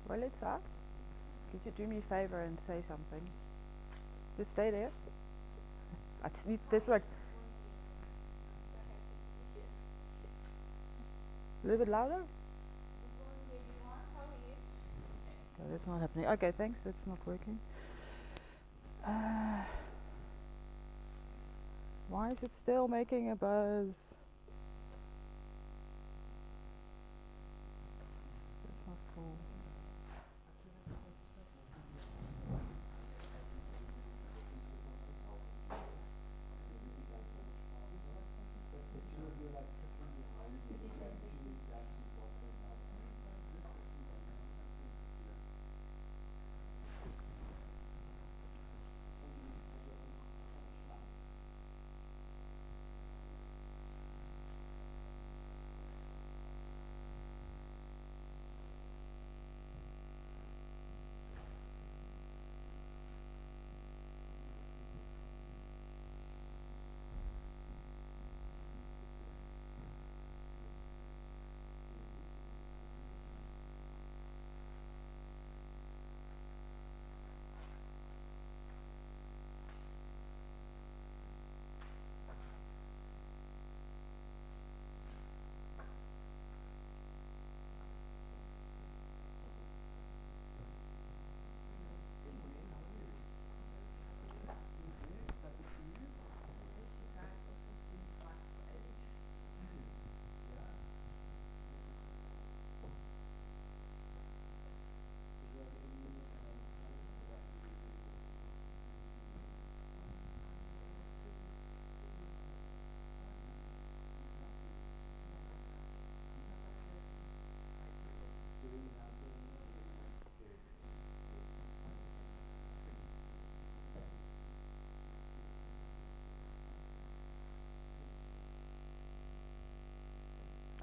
Walitza, could you do me a favor and say something? Just stay there. I just need this one. A little bit louder? Okay, that's not happening. Okay, thanks, that's not working. Why is it still making a buzz? That's not cool.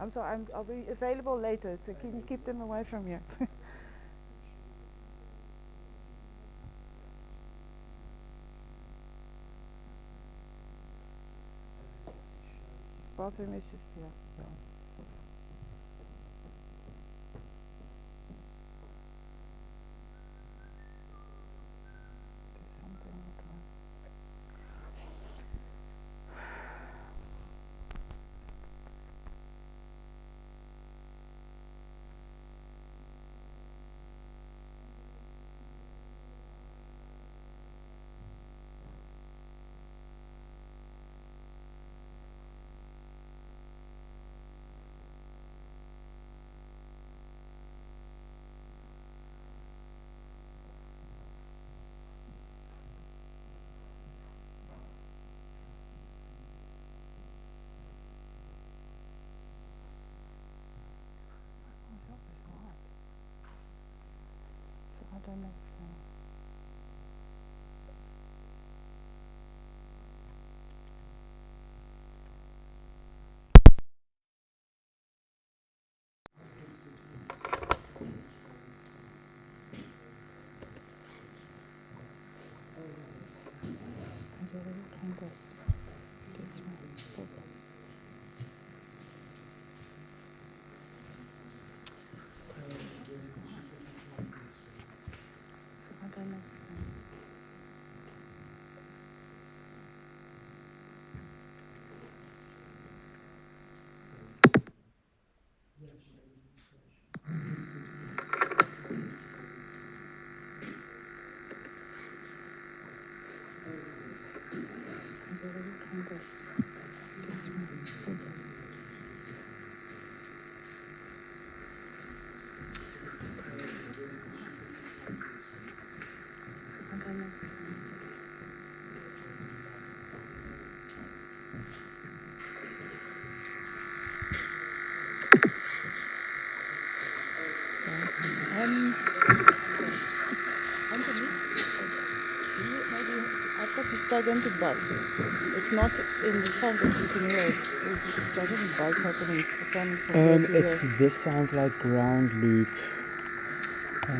I'm sorry, I'll be available later, so can you keep them away from here? Bathroom is just here. Yeah. There's something not right. Myself is hard. So I don't know what's going on. Anthony, maybe I've got this gigantic buzz. It's not in the sound that you can hear. There's a gigantic buzz happening from here to It's here. this sounds like ground loop. Yeah.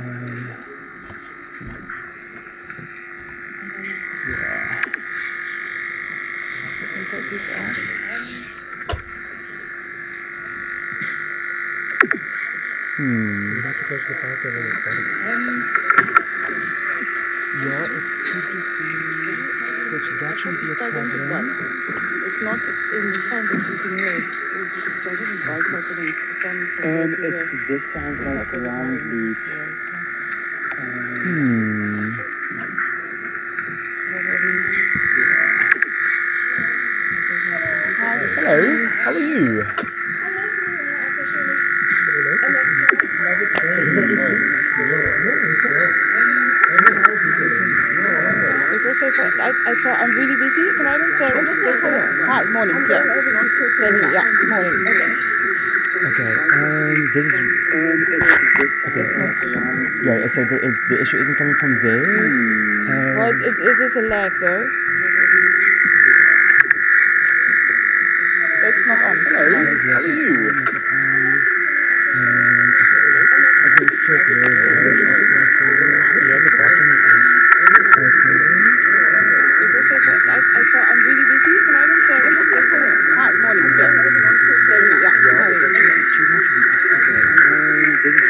You can take this out. Would you like to close the part of it? Yeah, it could just be. That shouldn't be a problem. It's not in the sound that you can hear. There's a gigantic buzz happening from here to here. This sounds like ground loop. Hello, how are you? There's also, I saw, I'm really busy at the moment, so hi, morning, yeah. Thank you, yeah, morning. Okay, this is. Yeah, so the issue isn't coming from there. Well, it is a lag though. That's not on. Hello, how are you? The bottom it is. I saw, I'm really busy at the moment, so hi, morning, yeah. Thank you, yeah. That shouldn't be too much. Okay, this is.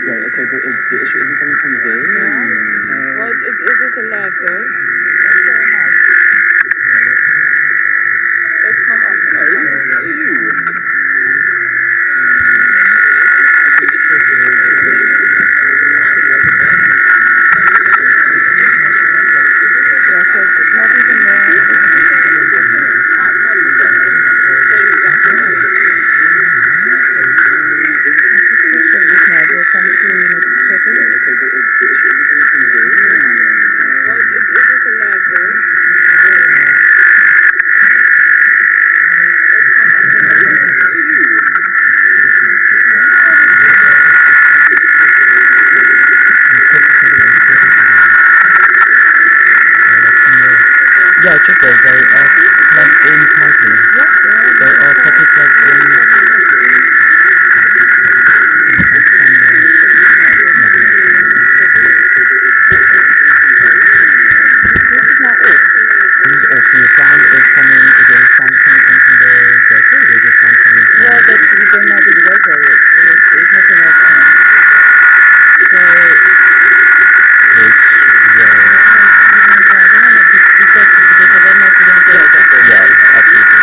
Yeah, so the issue isn't coming from there. Well, it is a lag though. That's not on. Hello, how are you? Yeah, so it's not even Yeah, check those. They are plugged in tightly. They are properly plugged in. This is off. So your sound is coming. Is there sound coming in from the GoPro? Or is there sound coming from? yeah, but we don't have the GoPro yet. There's nothing else on. So This way. Yeah, absolutely.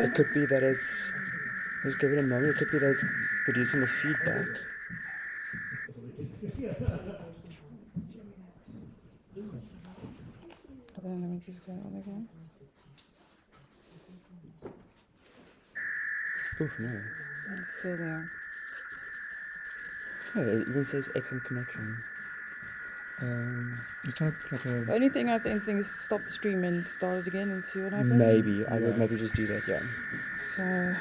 It could be that it's. Let's give it a moment. It could be that it's producing a feedback. let me just go on again. Oh no. It's still there. Oh, it even says excellent connection. It's not like a. The only thing I think is stop the stream and start it again and see what happens. Maybe. I would maybe just do that, yeah. So,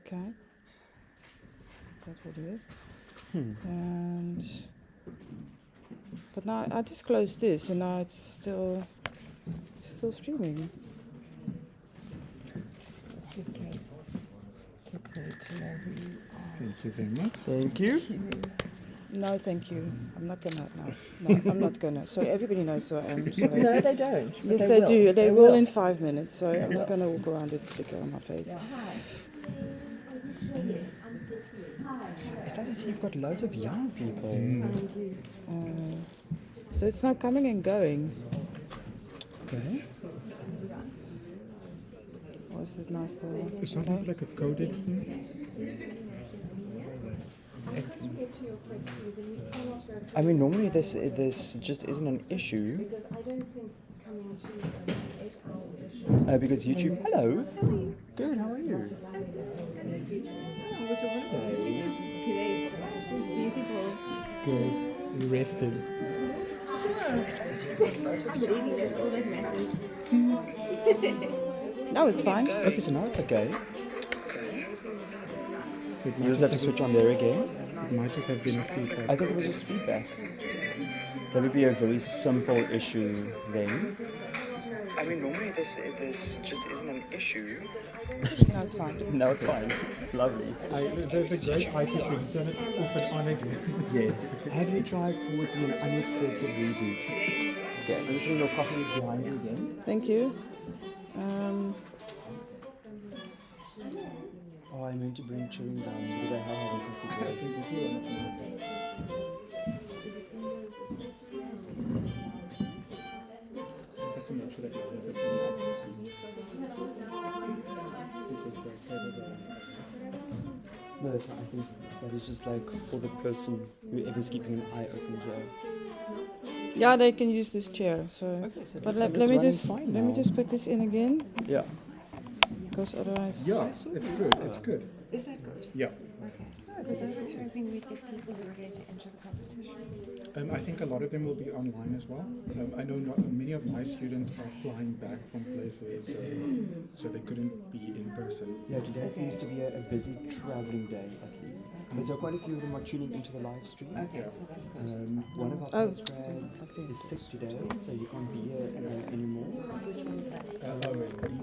okay, that will do it. And but now I just closed this, and now it's still streaming. Just in case kids need to know who you are. Thank you very much. Thank you. No, thank you. I'm not gonna. No, I'm not gonna. So everybody knows who I am. So. No, they don't. but Yes, they will. do. They will in 5 minutes. So I'm not gonna walk around with a sticker on my face. It's nice to see you've got loads of young people. So it's now coming and going. Okay. Or is it nice to? It's not like a codex thing. It's, I mean, normally this just isn't an issue. Because I don't think coming to an 8-hour audition. Because YouTube. Hello. Good. How are you? How was your holiday? It was great. It was beautiful. Good. You rested. Sure. I'm leaving. That's all that matters. No, it's fine. Okay, so now it's okay. It You might, just have to switch on there again. it might just have been a feedback. I think it was just feedback. That would be a very simple issue then. I mean, normally this just isn't an issue. No, it's fine. No, it's fine. Lovely. The great IT thing, turn it off and on again. Yes. Have you tried forcing an unexpected reboot? Okay, so just putting your coffee behind you again. Thank you. Oh, I meant to bring chewing gum because I have had a coffee today. Just have to make sure that your hands are clean. No, that's not. I think that is just like for the person whoever's keeping an eye open here. Yeah, they can use this chair. So, Okay, so it but looks like let it's me running just fine let me now. just put this in again Yeah. because otherwise. Yeah, it's good. It's good. Is that good? Yeah. Okay. Because I was hoping we'd get people who are going to enter the competition. I think a lot of them will be online as well. I know not many of my students are flying back from places, so they couldn't be in person. Yeah, today seems to be a busy traveling day at least. And so quite a few of them are tuning into the live stream. Okay, Yeah. well that's good. One of our Oh. postgrads is sick today, so you can't be here anymore. Which one's that? He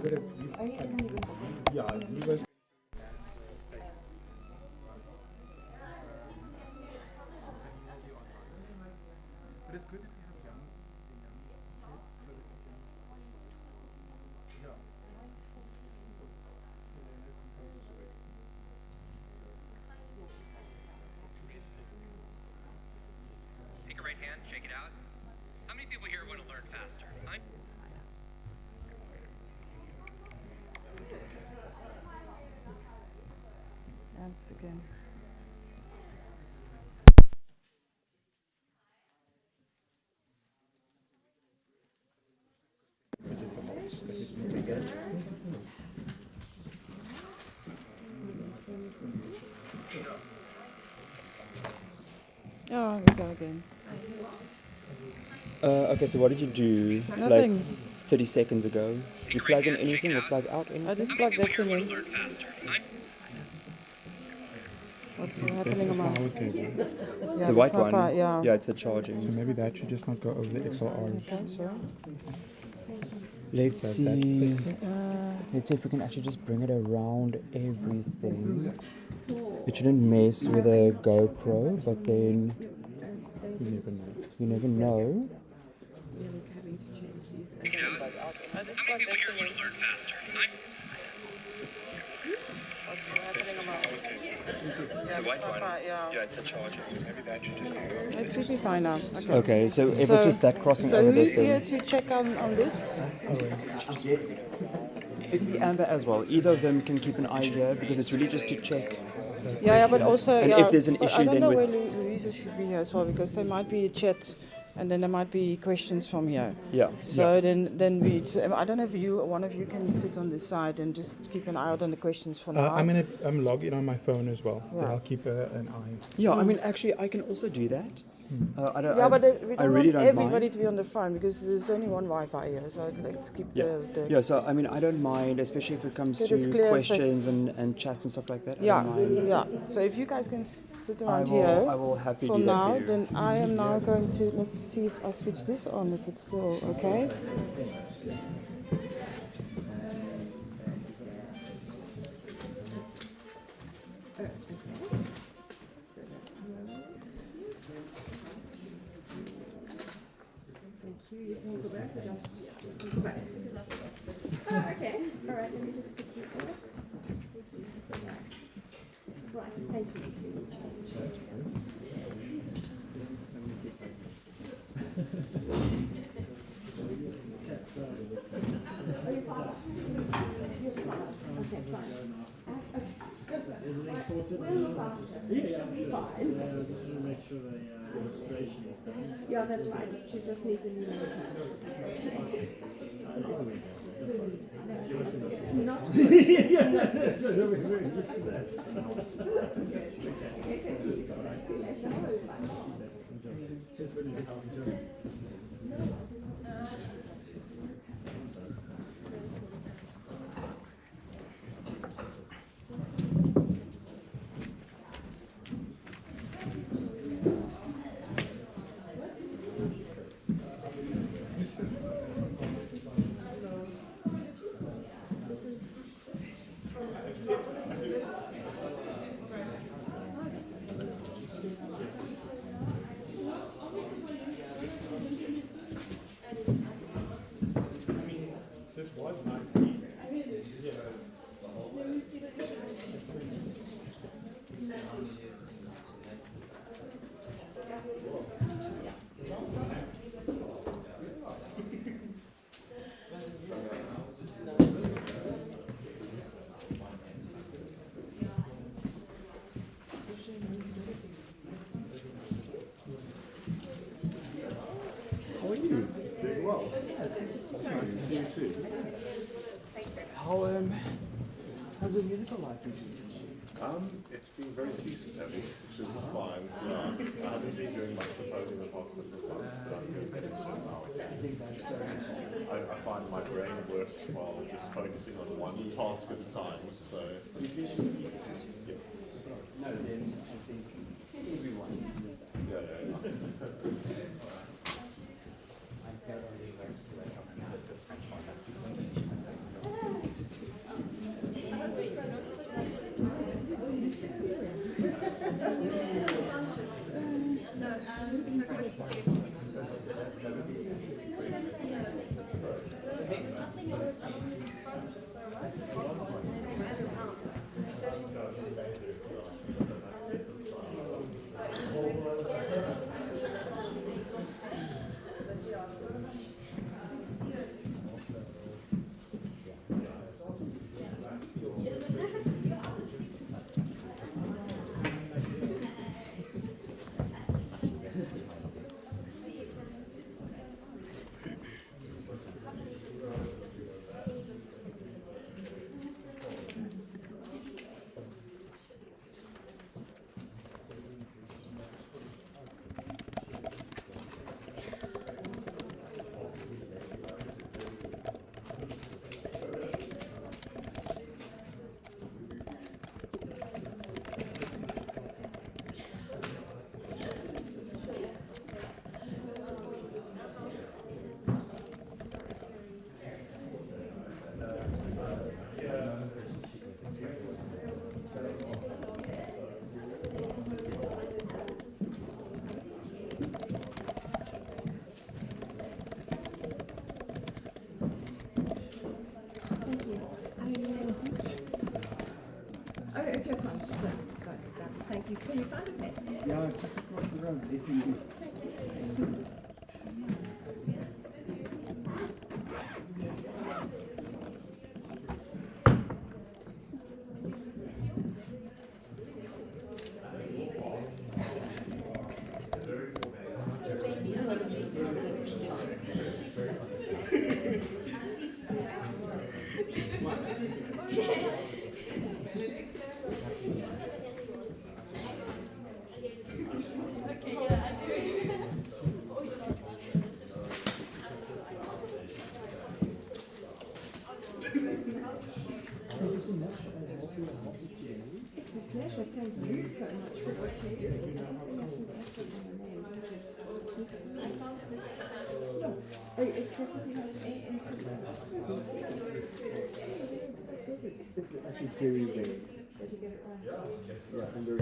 would have. Oh, he didn't even bother. Yeah, he was. But it's good if you have young kids so that you can. Yeah. Take a right hand, shake it out. How many people here want to learn faster? Huh? Dance again. We did the lots that we need to get. Oh, we go again. Okay, so what did you do Nothing. like 30 seconds ago? Did you plug in anything or plug out anything? I just plugged that thing in. Learn faster. Huh? What's That's happening a on my? power cable. Yeah, The white that's my one? part, yeah. Yeah, it's the So charging. maybe that should just not go over the XLRs. Okay, so. Let's Does that see. fix it? Let's see if we can actually just bring it around everything. It shouldn't mess with a GoPro, but then You never know. you never know. Having to change these. I just How plugged many people that here thing want in. to learn faster? Huh? What's happening on my? The white one? Yeah. It's the charging. Maybe that should just not go over. It should be fine now. Okay. Okay, so it was just that crossing So over who's this here thing. to check on this? It can be Amber as well. Either of them can keep an eye here because it's really just to check. Yeah, but also And yeah, if there's an but issue I don't then know with- where Louisa should be here as well because there might be a chat and then there might be questions from here. Yeah. So then we. So I don't know if one of you can sit on this side and just keep an eye out on the questions for now. I'm logged in on my phone as well, but Yeah. I'll keep an eye. Yeah, I mean, actually, I can also do that. I don't. Yeah, but we I don't really want don't everybody mind. to be on the phone because there's only one Wi-Fi here. So let's keep Yeah. the Yeah, so I mean, I don't mind, especially if it comes That it's to clear, so- questions and chats and stuff like that. I yeah, don't mind. yeah. So if you guys can sit around I here will happily for do that now, for you. then I am now going to, let's see if I switch this on, if it's still okay. Okay. All right. Let me just stick you there. Right. Thank you. Okay. Fine. Yeah, that's right. She just needs a new It's not. This was nice. How are you? Doing well. It's nice to see you too. How's your musical life been? It's been very thesis heavy, which is fine. I haven't been doing much proposing the past couple of months, but I'm getting into it now. I find my brain works while just focusing on one task at a time. So Oh, it's your son. Thank you. Can you find a pen? Yeah, it's just across the road. Definitely. It's actually very rare. Yeah, and very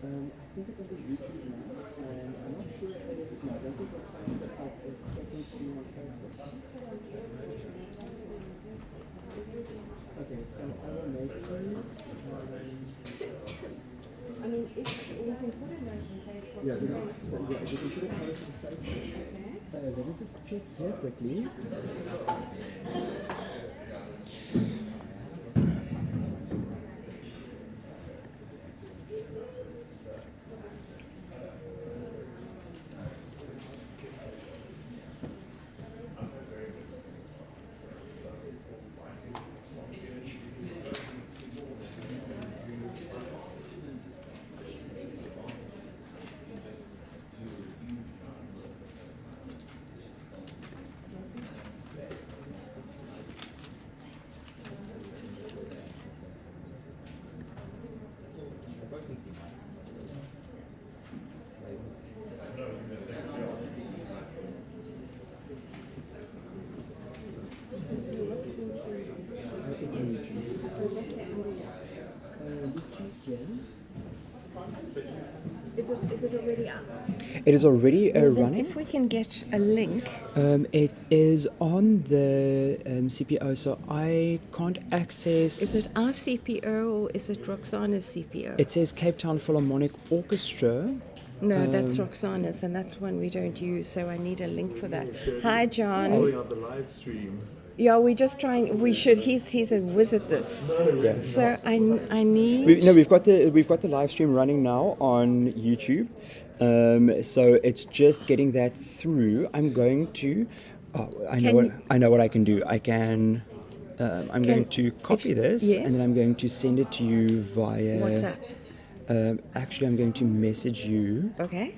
I think it's on YouTube now, and I'm not sure if it is now. I don't think it's set up a second stream on Facebook. Okay, so I will make I mean, if we can put a note on Facebook. yeah, you can put it on Facebook. Let me just check here quickly. Is it already up? It is already running. If we can get a link. It is on the CPO, so I can't access. Is it our CPO or is it Roxana's CPO? It says Cape Town Philharmonic Orchestra. No, that's Roxana's, and that one we don't use, so I need a link for that. Hi, John. Following up the live stream. Yeah, we're just trying. We should. He's a whiz at this. Yeah. So I need. We've got the live stream running now on YouTube. So it's just getting that through. I'm going to. I know what I can do. I can. I'm going to copy this, yes. and then I'm going to send it to you via WhatsApp. Actually, I'm going to message you. Okay.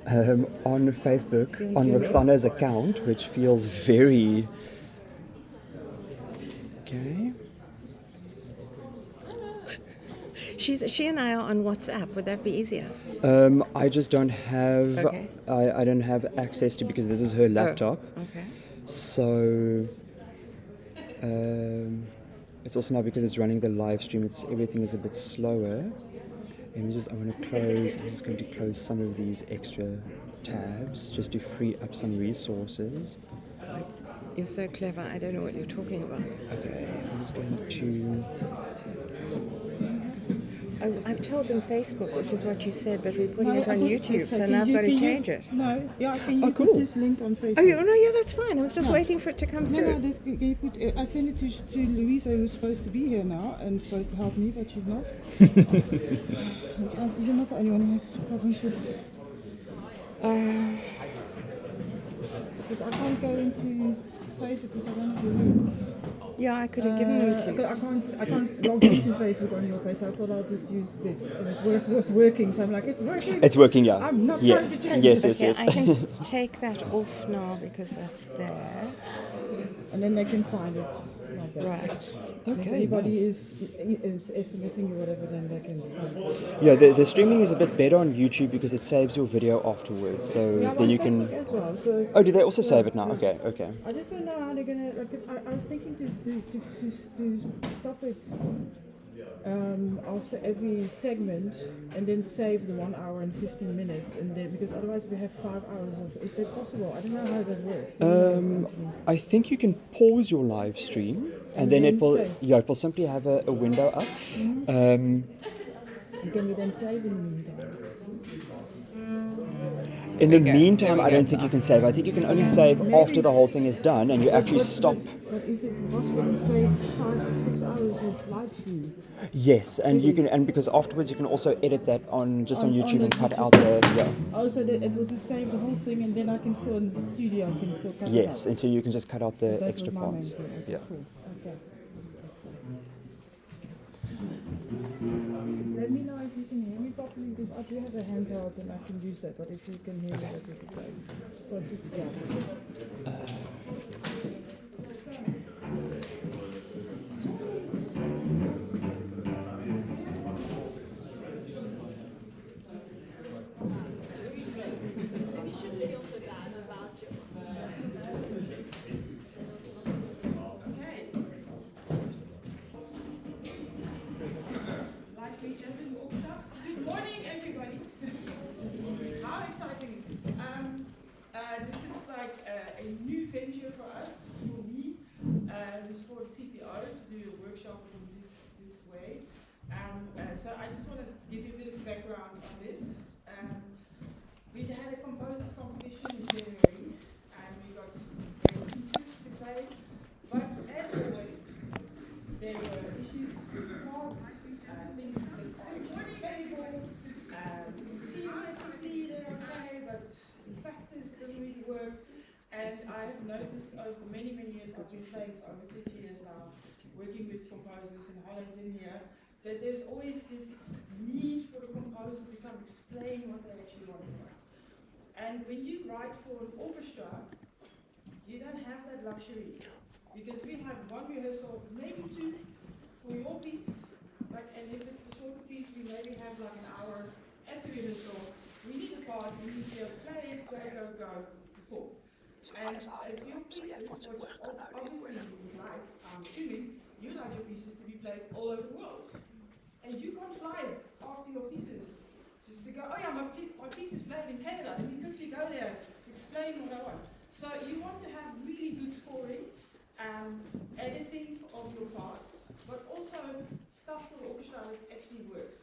On Facebook on Roxana's account, which feels very. Okay. She and I are on WhatsApp. Would that be easier? I just don't have. Okay. I don't have access to because this is her laptop. Oh, okay. So. It's also now because it's running the live stream. Everything is a bit slower. I want to close. I'm just going to close some of these extra tabs just to free up some resources. You're so clever. I don't know what you're talking about. Okay, I'm just going to. Oh, I've told them Facebook, which is what you said, but we're putting No, it on I put- YouTube, so so can now I've you- got to can you- change it. No, yeah, can you Oh, cool. put this link on Facebook? Oh, no, yeah, that's fine. I was just No. waiting for it to come No, through. this, you put, I sent it to Louisa, who's supposed to be here now and supposed to help me, but she's not. You're not the only one who has problems with. Because I can't go into Facebook because I don't have the link. Yeah, I could have given you two. I can't log into Facebook on your page, so I thought I'll just use this. And it was working, so I'm like, it's working. It's working, yeah. I'm not yes. trying to change yes, it. yes, Okay, yes. I can take that off now because that's there. And then they can find it like that. Right. If Okay, anybody nice. is SMSing you whatever, then they can find it. Yeah, the streaming is a bit better on YouTube because it saves your video afterwards. So Yeah, I'm then on you Facebook can. as well, so Oh, do they also save it now? Okay, okay. I just don't know how they're gonna. Because I was thinking to stop it after every segment and then save the 1 hour and 15 minutes, and then because otherwise we have 5 hours of. Is that possible? I don't know how that works. I think you can pause your live stream and then it will. save. Yeah, it will simply have a window up. And can you then save in the meantime? In the we go. meantime, There we I go. don't think you can save. I think you can only save after the whole thing is done and you actually stop. But is it possible to save 5 or 6 hours of live stream? Yes, and It you is. can, and because afterwards you can also edit that on just on YouTube the and cut YouTube. out the yeah. Oh, so that it will just save the whole thing, and then I can still in the studio. I can still cut it Yes, out. and so you can just cut out the That extra was my main parts. thing. Okay, Yeah. cool. Okay. Let me know if you can hear me properly, because I do have a handheld and I can use that. But if you can hear me, that would be great. But just, yeah. Good morning, everybody. How exciting is this? This is like a new venture for us, for me, for the CPO to do a workshop in this way. So I just want to give you a bit of background on this. We had a composers competition in January, and we got great pieces to play. But as always, there were issues with parts, things that are extremely valuable. Theoretically they're okay, but in practice it doesn't really work. And I've noticed over many, many years, I've been playing for over 30 years now, working with composers in Holland and India, that there's always this need for the composer to come explain what they actually want from us. And when you write for an orchestra, you don't have that luxury. Because we have one rehearsal, maybe two, for your piece. And if it's a shorter piece, we maybe have like an hour at the rehearsal. We need a part, we need to play it, go, perform. And if your pieces, which obviously you would like, I'm assuming, you like your pieces to be played all over the world. And you can't fly after your pieces. Just to go, oh yeah, my piece is played in Canada, let me quickly go there, explain what I want. So you want to have really good scoring, editing of your parts, but also stuff for the orchestra that actually works.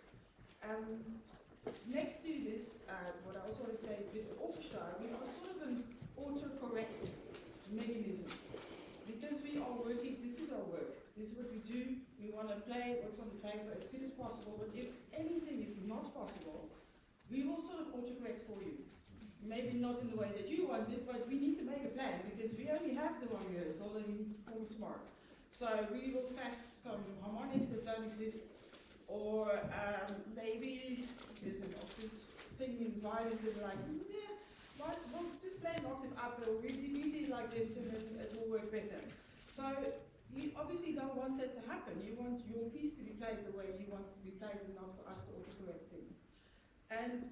Next to this, what I also want to say with the orchestra, we are sort of an autocorrect mechanism. Because we are working, this is our work, this is what we do, we want to play what's on the paper as good as possible, but if anything is not possible, we will sort of autocorrect for you. Maybe not in the way that you want it, but we need to make a plan, because we only have the one rehearsal and we need to perform it smart. So we will have some harmonics that don't exist, or maybe there's an opinion violence that like, yeah, we'll just play an octave up, or we'll be easy like this and it will work better. So you obviously don't want that to happen. You want your piece to be played the way you want it to be played, and not for us to autocorrect things. And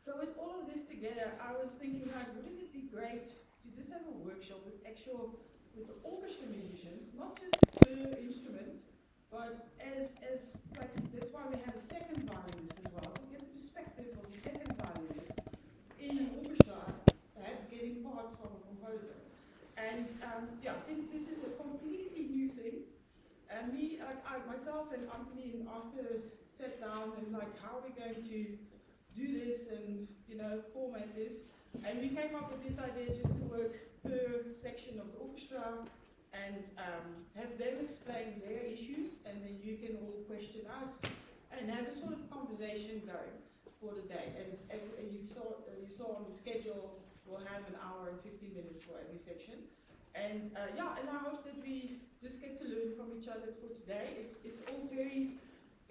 so with all of this together, I was thinking, like, wouldn't it be great to just have a workshop with the orchestra musicians, not just per instrument, but as like, that's why we have a second violinist as well, to get the perspective of the second violinist in an orchestra, getting parts from a composer. And since this is a completely new thing, myself and Anthony and Arthur sat down and like, how are we going to do this and format this? And we came up with this idea just to work per section of the orchestra and have them explain their issues, and then you can all question us and have a sort of conversation going for the day. And you saw on the schedule, we'll have an hour and 15 minutes for every section. And and I hope that we just get to learn from each other for today. It's all very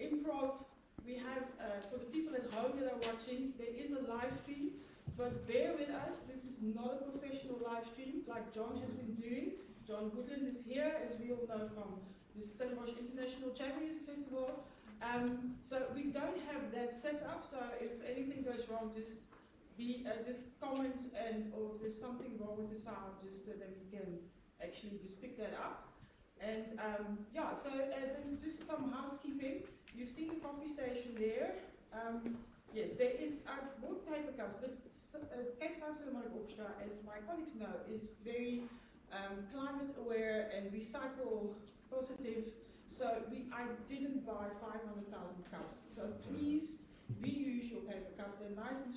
improv. We have, for the people at home that are watching, there is a live stream, but bear with us, this is not a professional live stream like John has been doing. John Woodland is here, as we all know from the Stellenbosch International Chamber Music Festival. So we don't have that set up, so if anything goes wrong, just comment, or if there's something wrong with the sound, just so that we can actually just pick that up. And then just some housekeeping. You've seen the coffee station there. Yes, there is, I bought paper cups, but Cape Town Philharmonic Orchestra, as my colleagues know, is very climate aware and recycle positive. So I didn't buy 500,000 cups. So please reuse your paper cup. They're nice and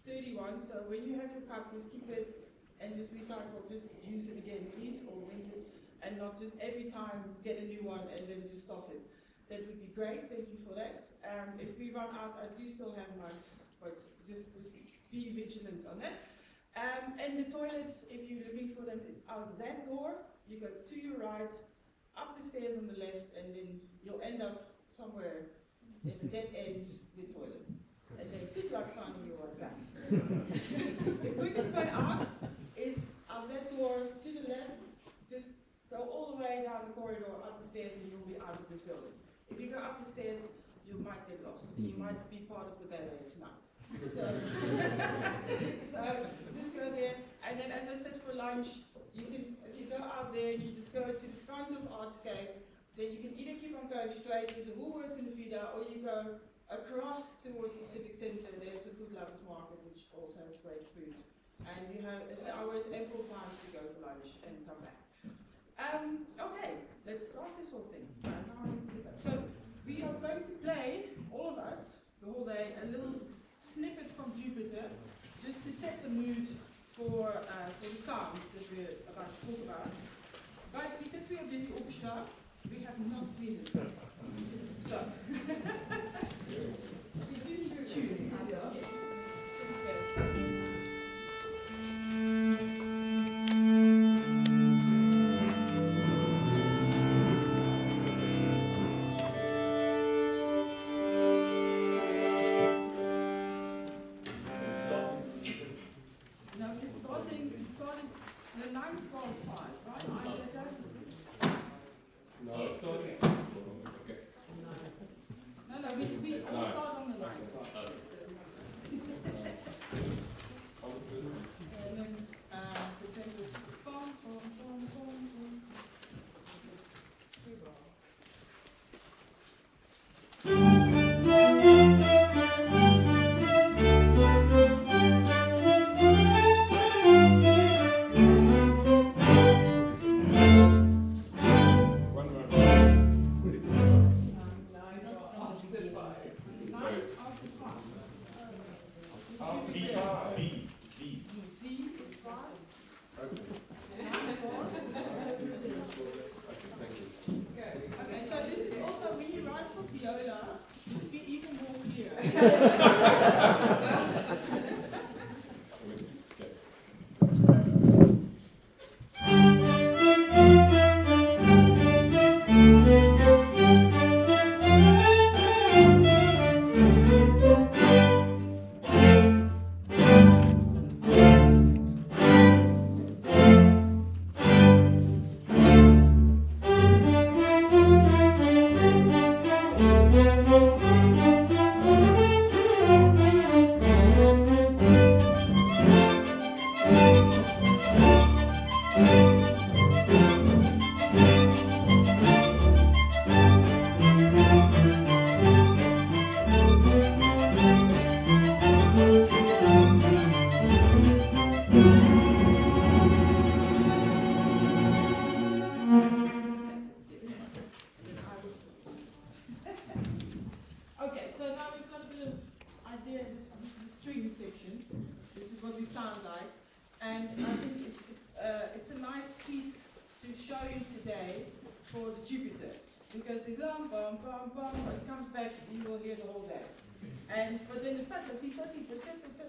sturdy one, so when you have your cup, just keep it and just recycle, just use it again, please, or rinse it, and not just every time get a new one and then just toss it. That would be great, thank you for that. If we run out, I do still have mugs, but just be vigilant on that. And the toilets, if you're looking for them, it's out that door, you go to your right, up the stairs on the left, and then you'll end up somewhere in the dead end with toilets. And then good luck finding your way back. The quickest way out is out that door to the left, just go all the way down the corridor, up the stairs, and you'll be out of this building. If you go up the stairs, you might get lost, and you might be part of the ballet tonight. So just go there, and then as I said for lunch, you can, if you go out there, you just go to the front of Artscape, then you can either keep on going straight, there's a Woolworths in the Vida, or you go across towards the Civic Centre, there's a Food Lovers Market, which also has great food. And you have hours, ample time to go for lunch and come back. Okay, let's start this whole thing. So we are going to play, all of us, the whole day, a little snippet from Jupiter, just to set the mood for the sounds that we're about to talk about. But because we are busy orchestra, we have not seen it. So, we do need a tune. But then the fact that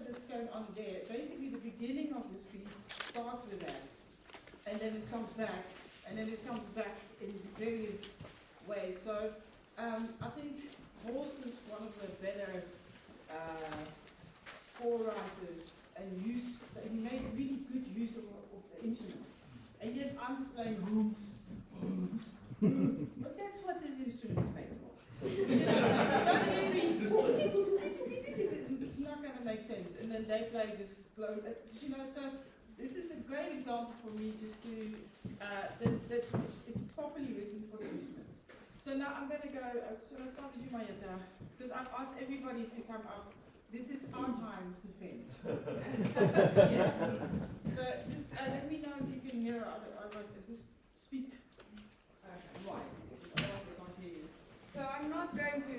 that's going on there, basically the beginning of this piece starts with that, and then it comes back, and then it comes back in various ways. So I think Horst is one of the better score writers, and he made really good use of the instruments. And yes, I'm playing rooms, but that's what this instrument's made for. It's not going to make sense, and then they play just slow, so this is a great example for me just to, that it's properly written for the instruments. So now I'm going to go, should I start with you, Mayetta? Because I've asked everybody to come up. This is our time to finish. Yes. So just let me know if you can hear, otherwise just speak wide. So I'm not going to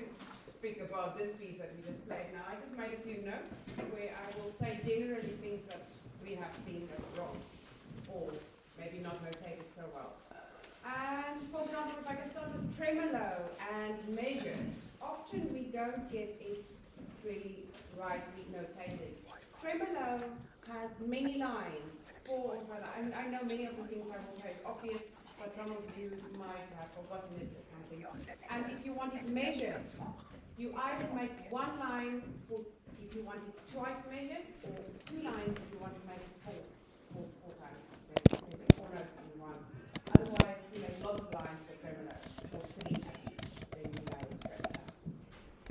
speak about this piece that we just played now. I just made a few notes where I will say generally things that we have seen that are wrong, or maybe not notated so well. And for example, if I can start with tremolo and measure, often we don't get it really rightly notated. Tremolo has many lines, four or so. I know many of the things I will say is obvious, but some of you might have forgotten it or something. And if you want it measured, you either make one line for if you want it twice measured, or two lines if you want to make it four times. There's 4 notes in one. Otherwise, you make lots of lines for tremolo, or 3 then you know it's tremolo.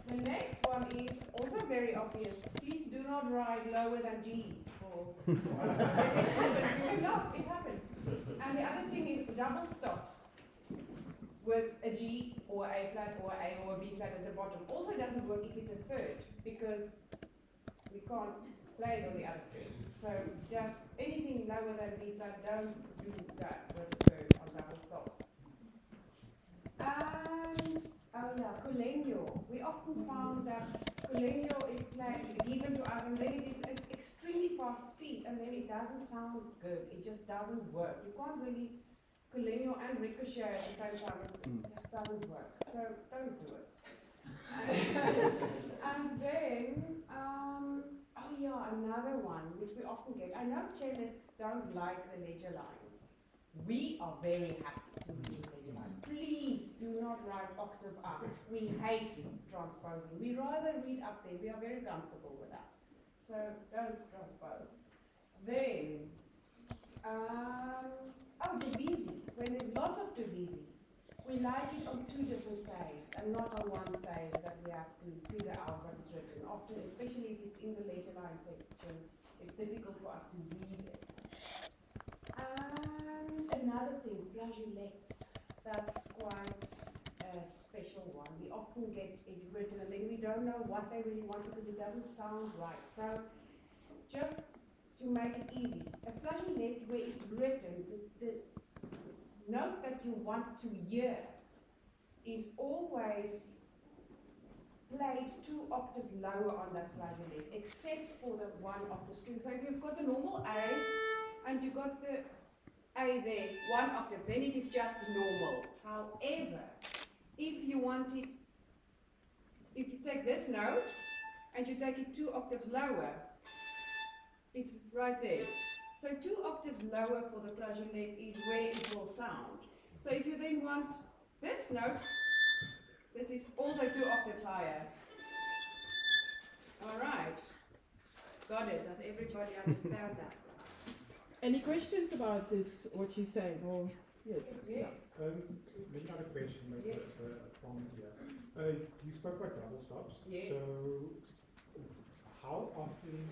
The next one is also very obvious. Please do not write lower than G. It happens. And the other thing is double stops with a G or A flat or A or a B flat at the bottom also doesn't work if it's a third, because we can't play it on the other string. So just anything lower than B flat, don't do that with a third on double stops. And oh yeah, Colenio. We often found that Colenio is played given to us, and then it is extremely fast speed, and then it doesn't sound good. It just doesn't work. You can't really Colenio and ricochet at the same time. It just doesn't work. So don't do it. And then, oh yeah, another one which we often get. I know cellists don't like the ledger lines. We are very happy to use ledger lines. Please do not write octave up. We hate transposing. We rather read up there. We are very comfortable with that. So don't transpose. Then, oh, divisi. When there's lots of divisi, we like it on 2 different staves and not on one stave that we have to figure out what is written. Often, especially if it's in the ledger line section, it's difficult for us to read it. And another thing, flageolets. That's quite a special one. We often get it written and then we don't know what they really want because it doesn't sound right. So just to make it easy, a flageolet where it's written, the note that you want to hear is always played 2 octaves lower on that flageolet, except for the 1 octave string. So if you've got the normal A and you've got the A there, 1 octave, then it is just normal. However, if you want it, if you take this note and you take it 2 octaves lower, it's right there. So 2 octaves lower for the flageolet is where it will sound. So if you then want this note, this is also 2 octaves higher. All right. Got it. Does everybody understand that? Any questions about this, what she's saying? Or yes. Yes. Maybe not a question, but Yes. a comment here. You spoke about double stops. Yes. So how often,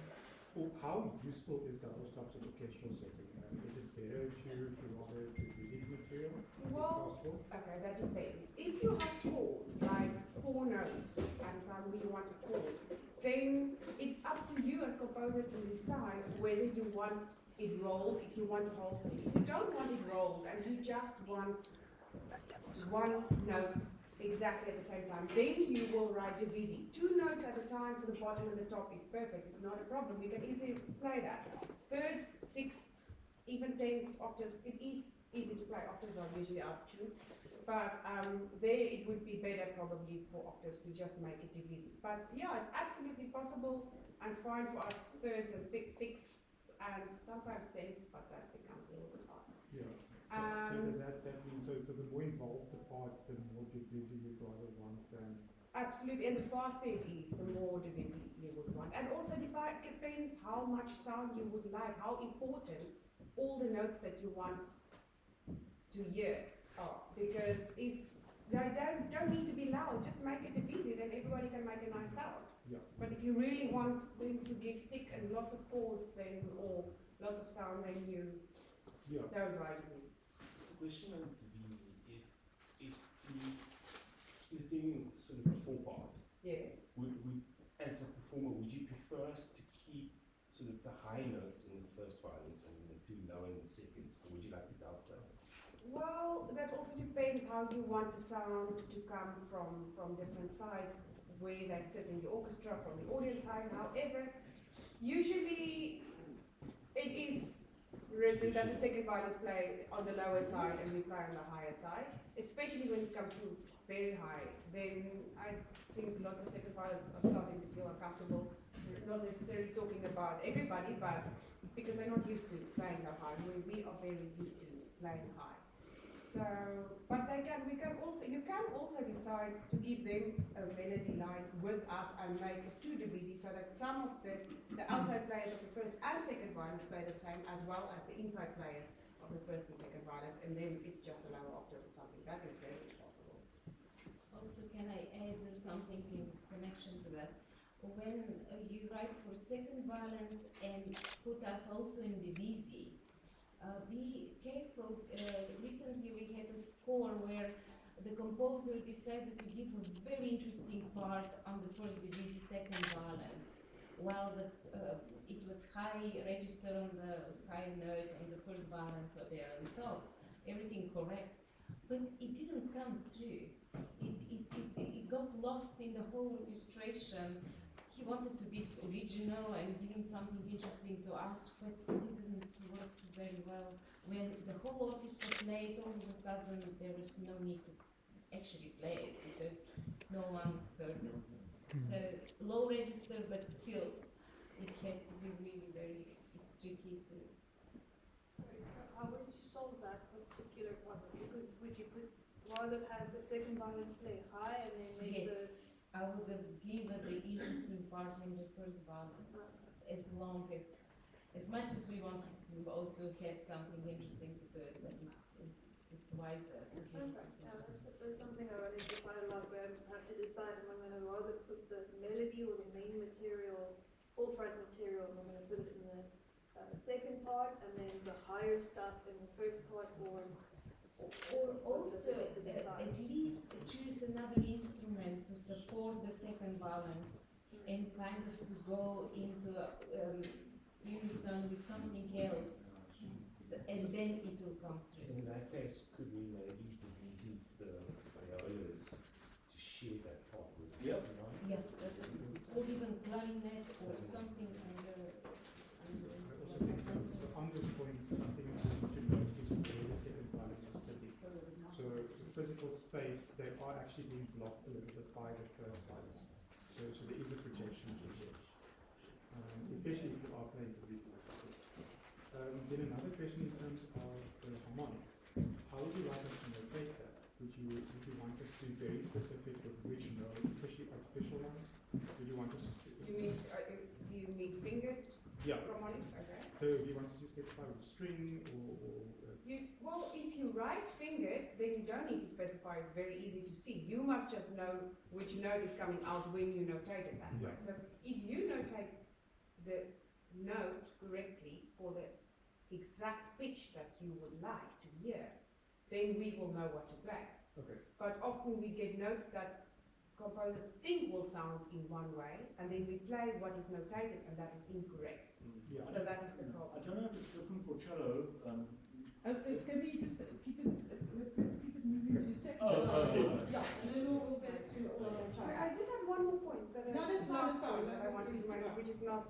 or how useful is double stops in orchestral setting? Is it better to rather do music material? Well, okay, that depends. If you have chords, like 4 notes at a time where you want a chord, then it's up to you as composer to decide whether you want it rolled, if you want it rolled. If you don't want it rolled and you just want 1 note exactly at the same time, then you will write divisi. 2 notes at a time for the bottom and the top is perfect. It's not a problem. We can easily play that. Thirds, sixths, even 10ths, octaves, it is easy to play. Octaves are usually out of tune. But there it would be better probably for octaves to just make it divisi. But yeah, it's absolutely possible and fine for us thirds and sixths and sometimes tenths, but that becomes a little bit hard. Yeah. So does that mean, so the more involved the part, the more divisi you'd rather want than... Absolutely, and the faster it is, the more divisi you would want. And also depends how much sound you would like, how important all the notes that you want to hear are. Because if they don't need to be loud, just make it divisi, then everybody can make a nice sound. Yeah. But if you really want them to give stick and lots of chords, then or lots of sound, then you don't write it. Just a question on divisi. If we splitting sort of 4 parts, would as a performer, would you prefer us to keep sort of the high notes in the first violins and the 2 low in the seconds, or would you like to downplay? Well, that also depends how you want the sound to come from different sides. where they sit in the orchestra from the audience side. However, usually it is written that the second violins play on the lower side and we play on the higher side, especially when it comes to very high. Then I think lots of second violins are starting to feel uncomfortable. We're not necessarily talking about everybody, but because they're not used to playing that high, we are very used to playing high. So, but you can also decide to give them a melody line with us and make it too busy so that some of the outside players of the first and second violins play the same as well as the inside players of the first and second violins, and then it's just a lower octave or something. That is very possible. Also, can I add something in connection to that? When you write for second violins and put us also in divisi, be careful. Recently we had a score where the composer decided to give a very interesting part on the first divisi second violins, while it was high register on the high note on the first violin, so they are on top, everything correct, but it didn't come through. It got lost in the whole orchestration. He wanted to be original and giving something interesting to us, but it didn't work very well. When the whole orchestra played, all of a sudden there was no need to actually play it because no one heard it. So low register, but still it has to be really very, it's tricky to. How would you solve that particular problem? Because would you rather have the second violins play high and then make yes. I would give the interesting part in the first violins, as much as we want to also have something interesting to do it, but it's wiser to give it. There's something I run into quite a lot where I have to decide if I'm going to rather put the melody or the main material, forefront material, I'm going to put it in the second part, and then the higher stuff in the first part, or also at least choose another instrument to support the second balance and kind of to go into unison with something else, and then it will come through. So in that case, could we maybe visit the violas to share that part with the second line? Yes, or even clarinet or something under So on this point, something to note is where the second violins are sitting. So the physical space, they are actually being blocked a little bit by the first violins. So there is a projection to there. Especially if you are playing to these levels. Then another question in terms of the harmonics. How would you like us to notate that? Would you want us to be very specific with which note, especially artificial ones? Would you want us to? Do you mean fingered harmonics? Okay. So do you want us to specify with string or well, if you write fingered, then you don't need to specify. It's very easy to see. You must just know which note is coming out when you notate it that way. So if you notate the note correctly for the exact pitch that you would like to hear, then we will know what to play. Okay. But often we get notes that composers think will sound in one way, and then we play what is notated, and that is incorrect. Yeah. So that is the problem. I don't know if it's different for cello. Can we just keep it? Let's keep it moving to second. Yeah, and then we'll get to. I just have one more point that that's fine. that I wanted to make, which is not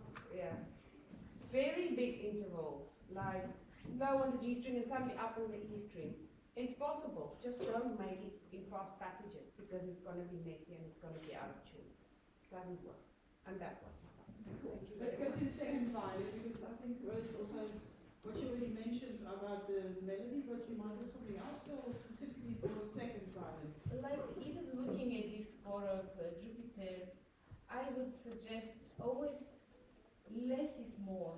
very big intervals, like low on the G string and suddenly up on the E string. It's possible. Just don't make it in fast passages because it's going to be messy and it's going to be out of tune. It doesn't work. And that was my last. Thank you. Let's go to the second violin because I think it's also what you already mentioned about the melody, but you might have something else though, specifically for second violin. Like even looking at this score of Jupiter, I would suggest always less is more,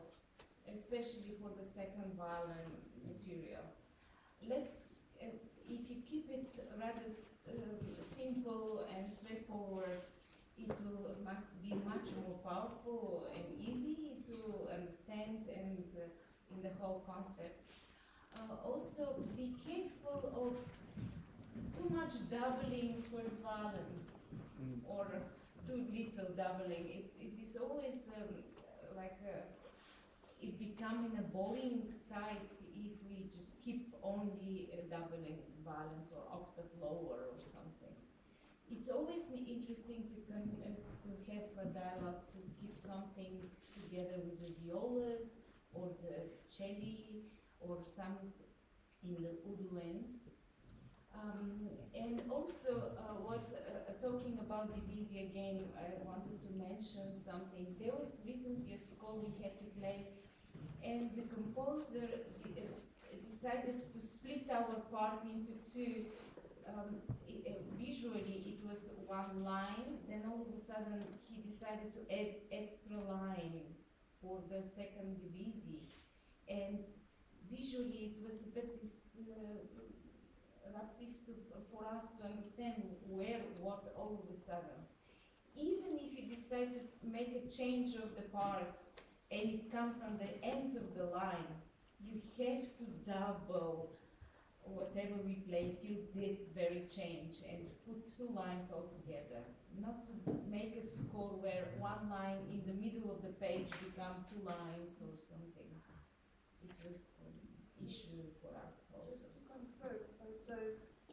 especially for the second violin material. If you keep it rather simple and straightforward, it will be much more powerful and easy to understand and in the whole concept. Also, be careful of too much doubling first violins or too little doubling. It is always it becoming a boring sight if we just keep only doubling violins or octave lower or something. it's always interesting to have a dialogue, to keep something together with the violas or the celli or some in the woodwinds. And also, talking about divisi again, I wanted to mention something. There was recently a score we had to play, and the composer decided to split our part into two. Visually, it was one line, then all of a sudden he decided to add extra line for the second divisi. And visually, it was a bit disruptive for us to understand what all of a sudden. Even if you decide to make a change of the parts and it comes on the end of the line, you have to double whatever we play till that very change and put two lines all together. Not to make a score where one line in the middle of the page become two lines or something. It was an issue for us also. Just to confirm, so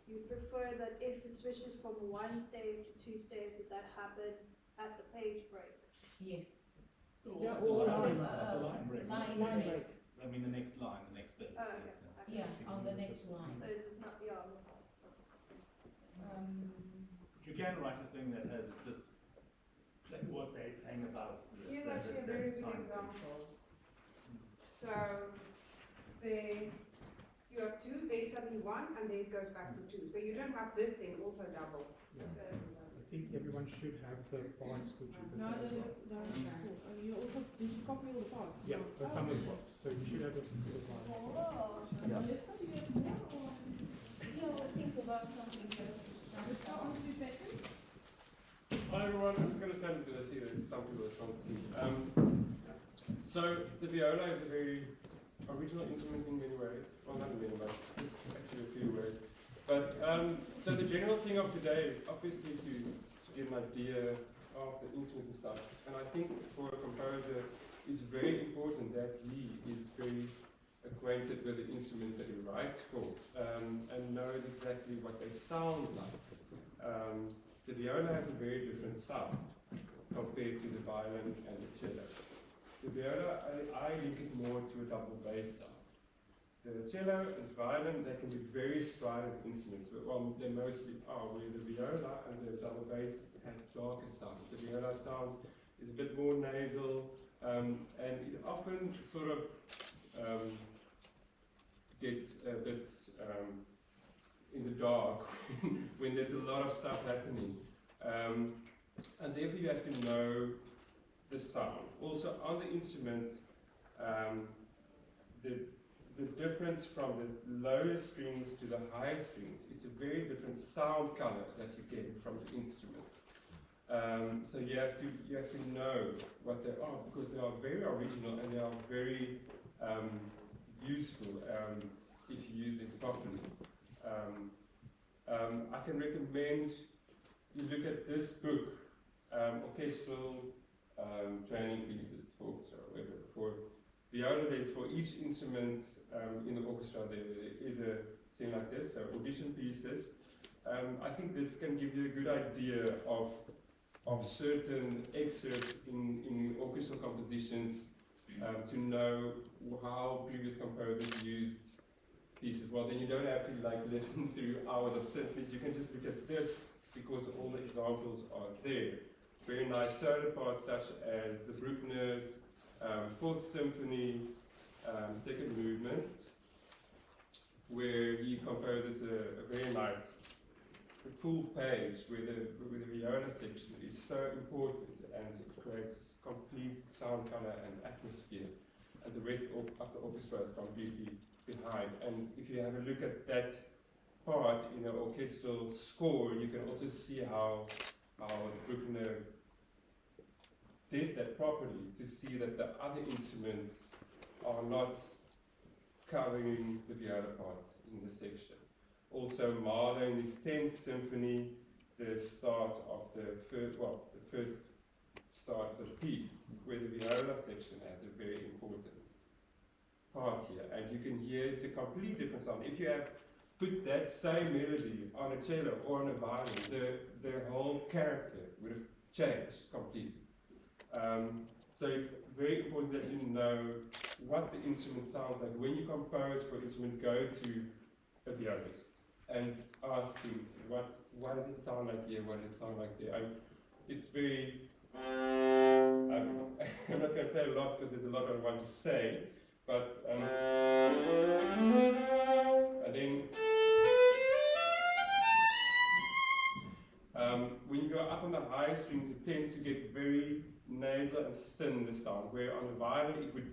you prefer that if it switches from one stave to two staves, that happen at the page break? Yes. Yeah, or line break. Line break. I mean the next line, the next bit. Okay. Yeah, on the next line. So it's just not, yeah, on the parts. You can write a thing that has just what they're playing above. Here's actually a very good example. So you have two, there's suddenly one, and then it goes back to two. So you don't have this thing also double. Yeah. So, I think everyone should have the parts for Jupiter No, as well. you also did you copy all the parts? Yeah, some of the parts. So you should have a full parts. Yeah, we'll think about something else. Hi everyone, I'm just going to stand because I see there's some people that can't see. So the viola is a very original instrument in many ways. Well, not in many ways, just actually a few ways. But so the general thing of today is obviously to get an idea of the instruments and stuff. And I think for a composer, it's very important that he is very acquainted with the instruments that he writes for and knows exactly what they sound like. The viola has a very different sound compared to the violin and the cello. The viola, I link it more to a double bass sound. The cello and violin, they can be very strident instruments, but well, they mostly are, where the viola and the double bass have darker sounds. The viola sounds is a bit more nasal, and it often sort of gets a bit in the dark when there's a lot of stuff happening. And therefore you have to know the sound. Also on the instrument, the difference from the lower strings to the higher strings, it's a very different sound color that you get from the instrument. So you have to know what they are, because they are very original and they are very useful if you use them properly. I can recommend you look at this book, orchestral training pieces for orchestra, whatever. For viola, there's for each instrument in the orchestra there is a thing like this, so audition pieces. I think this can give you a good idea of certain excerpts in orchestral compositions to know how previous composers used pieces. Well, then you don't have to like listen through hours of symphonies. You can just look at this because all the examples are there. Very nice solo parts such as the Bruckner's Fourth Symphony, second movement, where he composes a very nice full page where the viola section is so important and it creates complete sound color and atmosphere, and the rest of the orchestra is completely behind. And if you have a look at that part in an orchestral score, you can also see how Bruckner did that properly, to see that the other instruments are not covering the viola part in the section. Also, Mahler in his 10th symphony, the start of the first start of the piece, where the viola section has a very important part here, and you can hear it's a completely different sound. If you have put that same melody on a cello or on a violin, the whole character would have changed completely. So it's very important that you know what the instrument sounds like. When you compose for instrument, go to a violist and ask him what does it sound like here, what does it sound like there. It's very, I'm not going to play a lot because there's a lot I want to say, but and then when you go up on the high strings, it tends to get very nasal and thin, the sound, where on the violin it would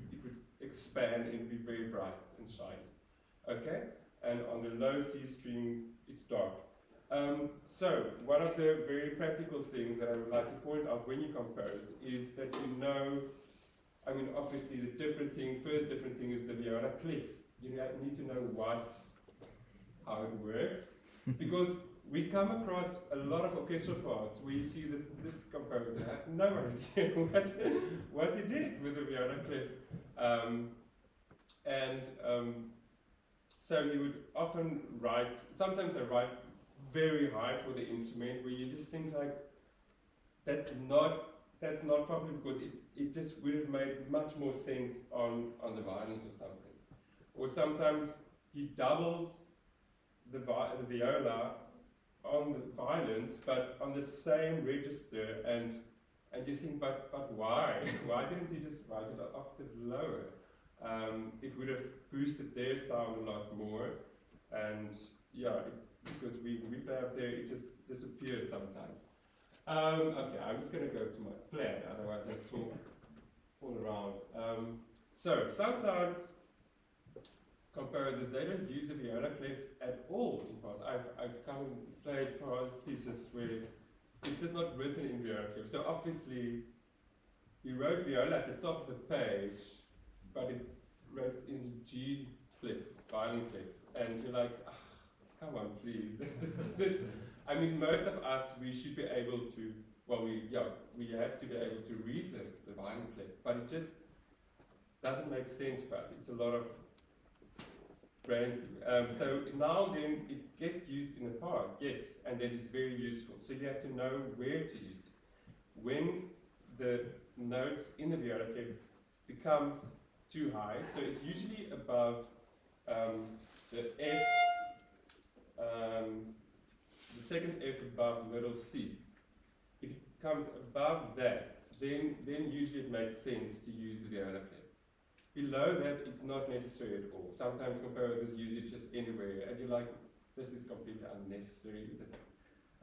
expand and be very bright and shiny. Okay? And on the low C string, it's dark. So, one of the very practical things that I would like to point out when you compose is that you know, I mean, obviously the first different thing is the viola clef. You need to know how it works, because we come across a lot of orchestral parts where you see this composer had no idea what he did with the viola clef. So you would often write, sometimes I write very high for the instrument, where you just think like, that's not properly, because it just would have made much more sense on the violins or something. Or sometimes he doubles the viola on the violins, but on the same register, and you think, but why? Why didn't he just write it an octave lower? It would have boosted their sound a lot more, and yeah, because we play up there, it just disappears sometimes. Okay, I'm just going to go to my plan, otherwise I talk all around. So sometimes composers, they don't use the viola clef at all in parts. I've come and played pieces where it's just not written in viola clef. So obviously, he wrote viola at the top of the page, but it wrote in G clef, violin clef, and you're like, come on, please. I mean, most of us, we should be able to, well, we have to be able to read the violin clef, but it just doesn't make sense for us. It's a lot of brain. So now and then it gets used in a part, yes, and that is very useful. So you have to know where to use it. When the notes in the viola clef becomes too high, so it's usually above the F, the second F above middle C. If it comes above that, then usually it makes sense to use the viola clef. Below that, it's not necessary at all. Sometimes composers use it just anywhere, and you're like, this is completely unnecessary.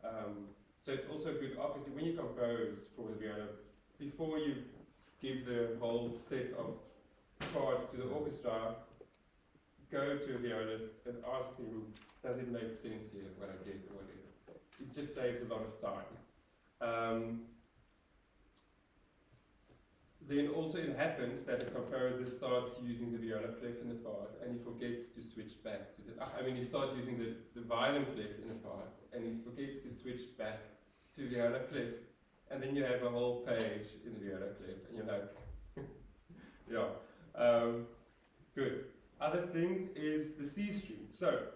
So it's also good, obviously, when you compose for the viola, before you give the whole set of parts to the orchestra, go to a violist and ask him, does it make sense here, what I did, or whatever. It just saves a lot of time. Then also it happens that a composer starts using the viola clef in the part, and he forgets to switch back to he starts using the violin clef in a part, and he forgets to switch back to viola clef, and then you have a whole page in the viola clef, and you're like, yeah, good. Other things is the C string. So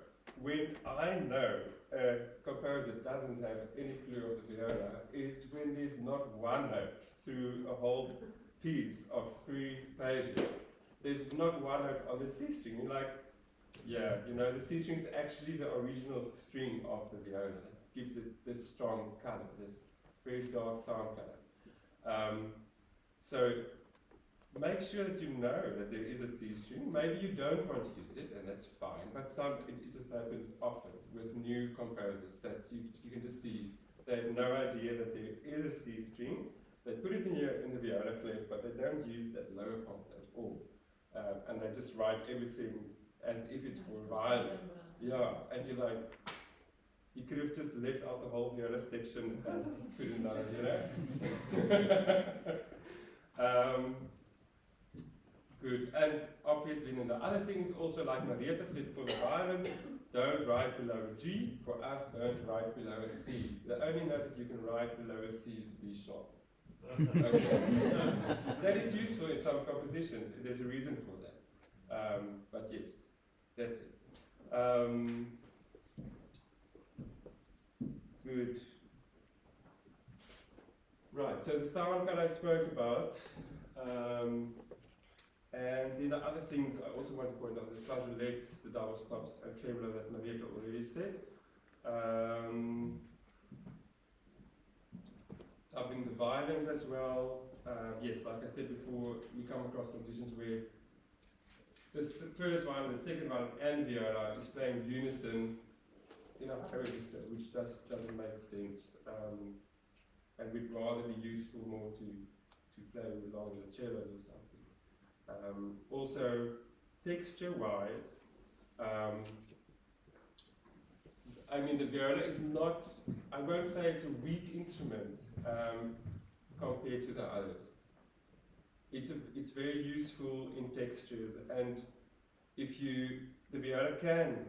when I know a composer doesn't have any clue of the viola is when there's not one note through a whole piece of 3 pages. There's not one note on the C string. You're like, yeah, the C string is actually the original string of the viola. It gives it this strong color, this very dark sound color. So make sure that you know that there is a C string. Maybe you don't want to use it, and that's fine, but it just happens often with new composers that you can just see they have no idea that there is a C string. They put it in the viola clef, but they don't use that lower part at all. And they just write everything as if it's for a violin. Yeah, and you're like, you could have just left out the whole viola section and put it another, Good, and obviously then the other thing is also, like Marietta said, for the violins, don't write below a G. For us, don't write below a C. The only note that you can write below a C is B sharp. Okay. That is useful in some compositions. There's a reason for that. But yes, that's it. Good. Right, so the sound that I spoke about, and then the other things I also want to point out, the flageolets, the double stops, and tremolo that Marietta already said. Doubling the violins as well. Yes, like I said before, we come across conditions where the first violin, the second violin, and viola is playing unison in a register, which doesn't make sense. And we'd rather be useful more to play along with the cellos or something. Also, texture-wise, I mean, the viola is not, I won't say it's a weak instrument compared to the others. It's very useful in textures, and the viola can,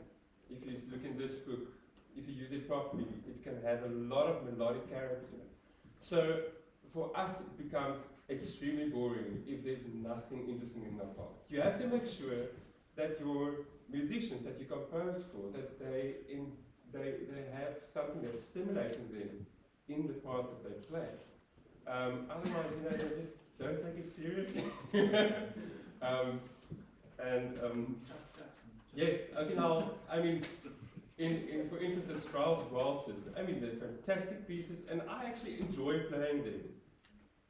if you look in this book, if you use it properly, it can have a lot of melodic character. So for us, it becomes extremely boring if there's nothing interesting in the part. You have to make sure that your musicians that you compose for, that they have something that's stimulating them in the part that they play. Otherwise, they just don't take it seriously. Yes, for instance, the Strauss waltzes, they're fantastic pieces, and I actually enjoy playing them.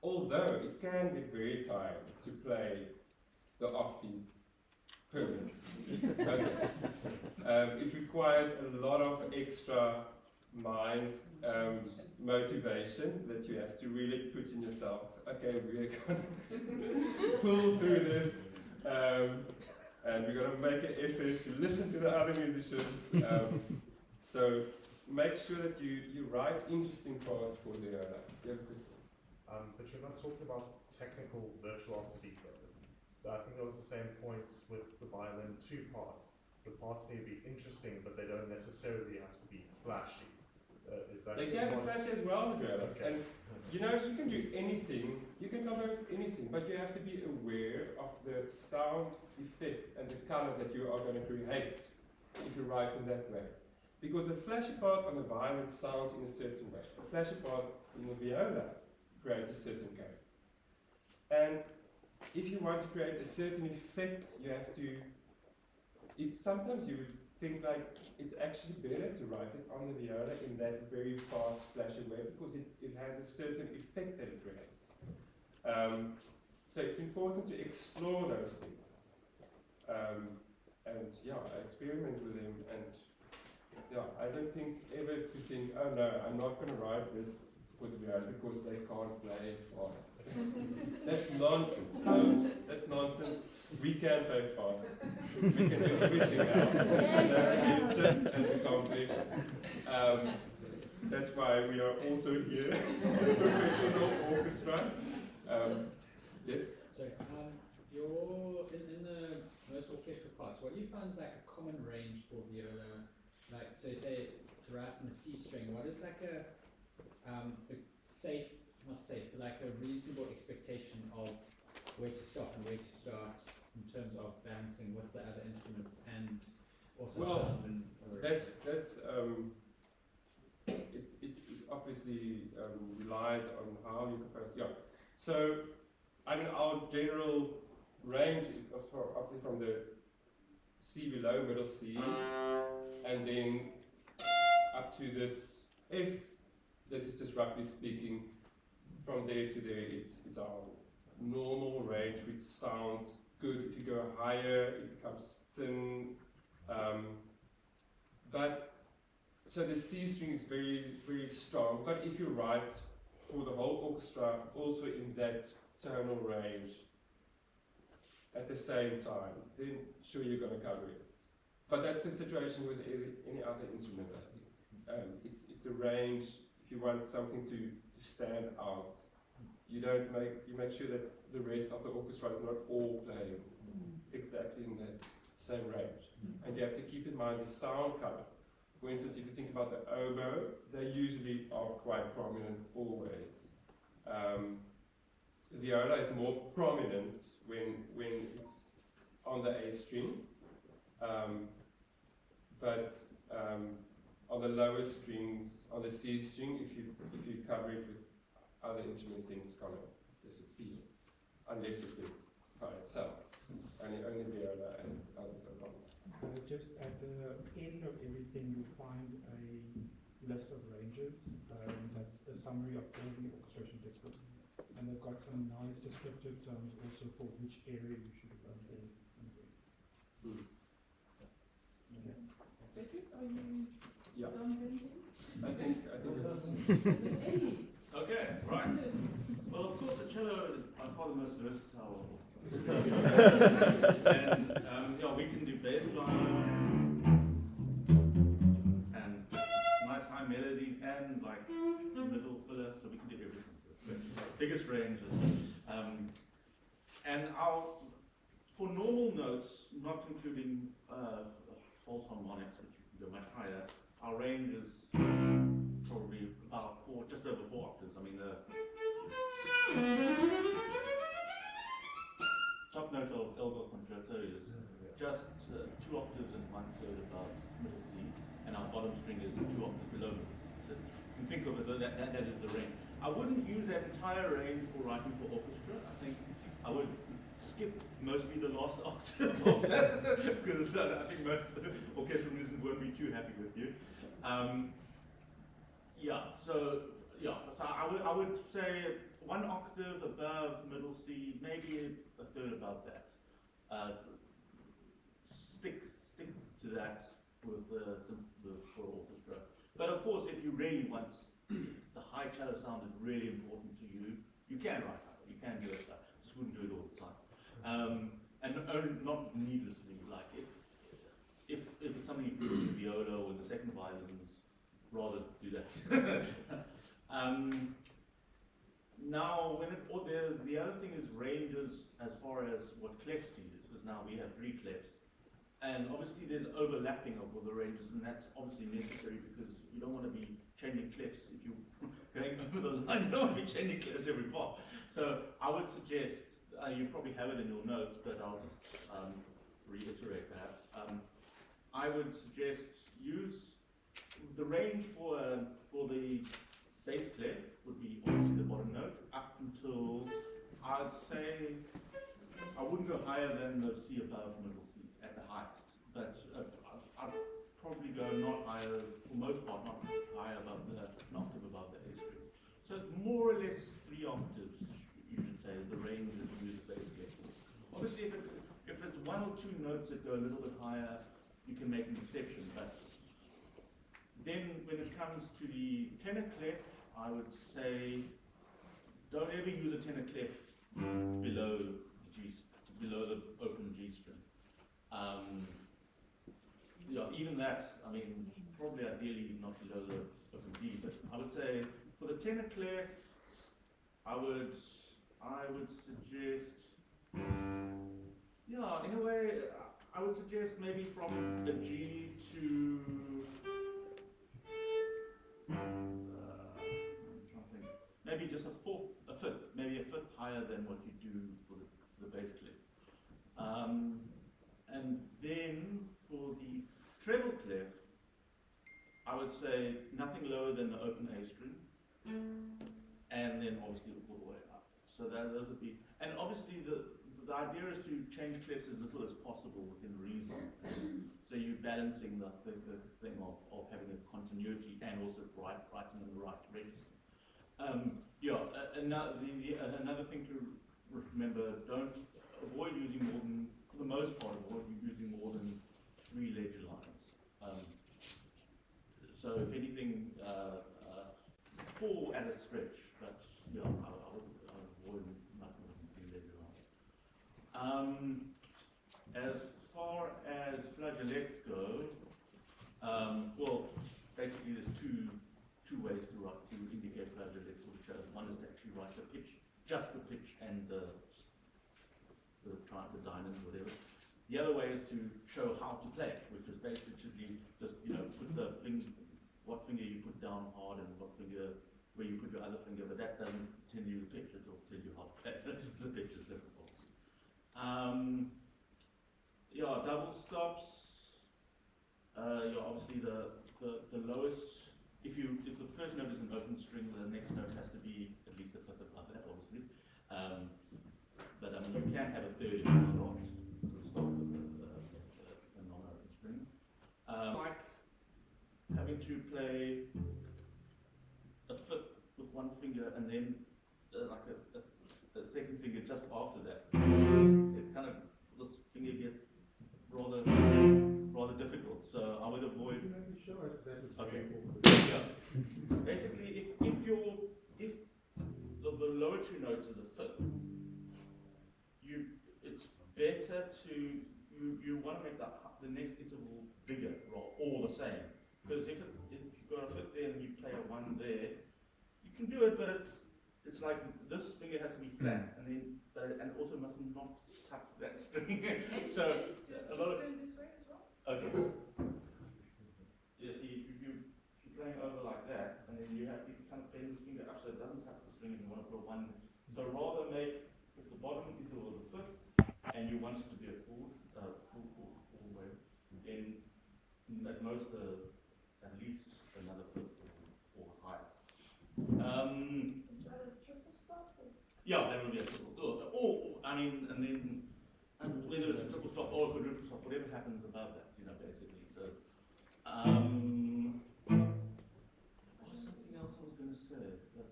Although it can be very tiring to play the offbeat permanent. It requires a lot of extra mind motivation that you have to really put in yourself. Okay, we're going to pull through this, and we're going to make an effort to listen to the other musicians. So make sure that you write interesting parts for the viola. You have a question? But you're not talking about technical virtuosity, though. I think that was the same points with the violin 2 part. The parts need to be interesting, but they don't necessarily have to be flashy. Is that they can be flashy as well, okay. And you can do anything, you can compose anything, but you have to be aware of the sound effect and the color that you are going to create if you write in that way. Because a flashy part on the violin sounds in a certain way. A flashy part in the viola creates a certain character. And if you want to create a certain effect, you have to, sometimes you would think like it's actually better to write it on the viola in that very fast, flashy way because it has a certain effect that it creates. So it's important to explore those things. I experiment with them, and I don't think ever to think, oh no, I'm not going to write this for the viola because they can't play fast. That's nonsense. That's nonsense. We can play fast. We can do everything else. Just as accomplished. That's why we are also here as a professional orchestra. Yes? So, in the most orchestral parts, what do you find is like a common range for viola? Like, so you say to write on a C string, what is like a safe, not safe, but like a reasonable expectation of where to stop and where to start in terms of balancing with the other instruments and also sound and other it obviously relies on how you compose. Yeah. So, our general range is obviously from the C below, middle C, and then up to this F. This is just roughly speaking. From there to there, it's our normal range, which sounds good. If you go higher, it becomes thin. So the C string is very, very strong. But if you write for the whole orchestra, also in that tonal range, at the same time, then sure you're going to cover it. But that's the situation with any other instrument, I think. It's a range. If you want something to stand out, you make sure that the rest of the orchestra is not all playing exactly in that same range. And you have to keep in mind the sound color. For instance, if you think about the oboe, they usually are quite prominent always. The viola is more prominent when it's on the A string, but are the lowest strings on the C string. If you cover it with other instruments, then it's gonna disappear, unless it did by itself. Only viola and others are gone. Just at the end of everything, you'll find a list of ranges. That's a summary of all the orchestration textbooks. And they've got some nice descriptive terms also for which area you should go in. Okay. Beckett, are you Yeah. done painting? I think it's... Okay, right. Well, of course, the cello is by far the most versatile. And yeah, we can do bass line and nice high melodies and like middle filler, so we can do everything. Biggest ranges. And for normal notes, not including false harmonics, which you can go much higher, our range is probably about just over 4 octaves. I mean, the top note of Elgar concerto is just 2 octaves and 1/3 above middle C, and our bottom string is 2 octaves below middle C. So you can think of it that is the range. I wouldn't use that entire range for writing for orchestra. I think I would skip mostly the last octave of that, because I think most orchestral musicians won't be too happy with you. So I would say 1 octave above middle C, maybe 1/3 above that. Stick to that for orchestra. But of course, if you really want the high cello sound is really important to you, you can write higher. You can do it. Just wouldn't do it all the time. And not needlessly. Like if it's something you do in the viola or in the second violins, rather do that. Now, the other thing is ranges as far as what clefs to use, because now we have 3 clefs. And obviously there's overlapping of all the ranges, and that's obviously necessary because you don't want to be changing clefs if you're going over the line. You don't want to be changing clefs every bar. So I would suggest, you probably have it in your notes, but I'll just reiterate perhaps. I would suggest use the range for the bass clef would be obviously the bottom note up until, I'd say, I wouldn't go higher than the C above middle C at the highest, but I'd probably go not higher, for most part, not higher above an octave above the A string. So it's more or less 3 octaves, you should say, is the range that you use bass clef. Obviously, if it's 1 or 2 notes that go a little bit higher, you can make an exception, but then when it comes to the tenor clef, I would say don't ever use a tenor clef below the open G string. Even that, I mean, probably ideally not below the open G, but I would say for the tenor clef, I would suggest, in a way, I would suggest maybe from a G to maybe just a fifth higher than what you do for the bass clef. And then for the treble clef, I would say nothing lower than the open A string, and then obviously all the way up. So those would be, and obviously the idea is to change clefs as little as possible within reason. So you're balancing the thing of having a continuity and also writing in the right register. Another thing to remember, avoid using more than, for the most part, using more than 3 ledger lines. So if anything, 4 at a stretch, but I would avoid much more than 3 ledger lines. As far as flageolets go, well, basically there's two ways to indicate flageolets or the cello. One is to actually write the pitch, just the pitch and the dynams, whatever. The other way is to show how to play, which is basically just put what finger you put down hard and where you put your other finger, but that doesn't tell you the pitch, it'll tell you how to play. The pitch is difficult. Double stops. Obviously the the lowest, if the first note is an open string, the next note has to be at least a fifth above that, obviously. But I mean, you can have a third if you start with a non-open string. Like having to play a fifth with one finger and then like a second finger just after that. It kind of, this finger gets rather difficult. So I would avoid. Can you maybe show us that? Okay. Yeah. Basically, if the lower two notes is a fifth, it's better to you want to make the next interval bigger or the same. Because if you've got a fifth there and you play a one there, you can do it, but it's like this finger has to be flat, and then and also must not tap that string. So a lot of turn this way as well. okay. Yeah, see, if you're playing over like that, and then you kind of bend this finger up so it doesn't touch the string, and you want to put a one. So rather make if the bottom interval is a fifth, and you want it to be a full way, then at most at least another fifth or higher. Is that a triple stop? Yeah, that would be a triple. Or I mean, and whether it's a triple stop or a quadruple stop, whatever happens above that, basically. So, what was something else I was going to say? But,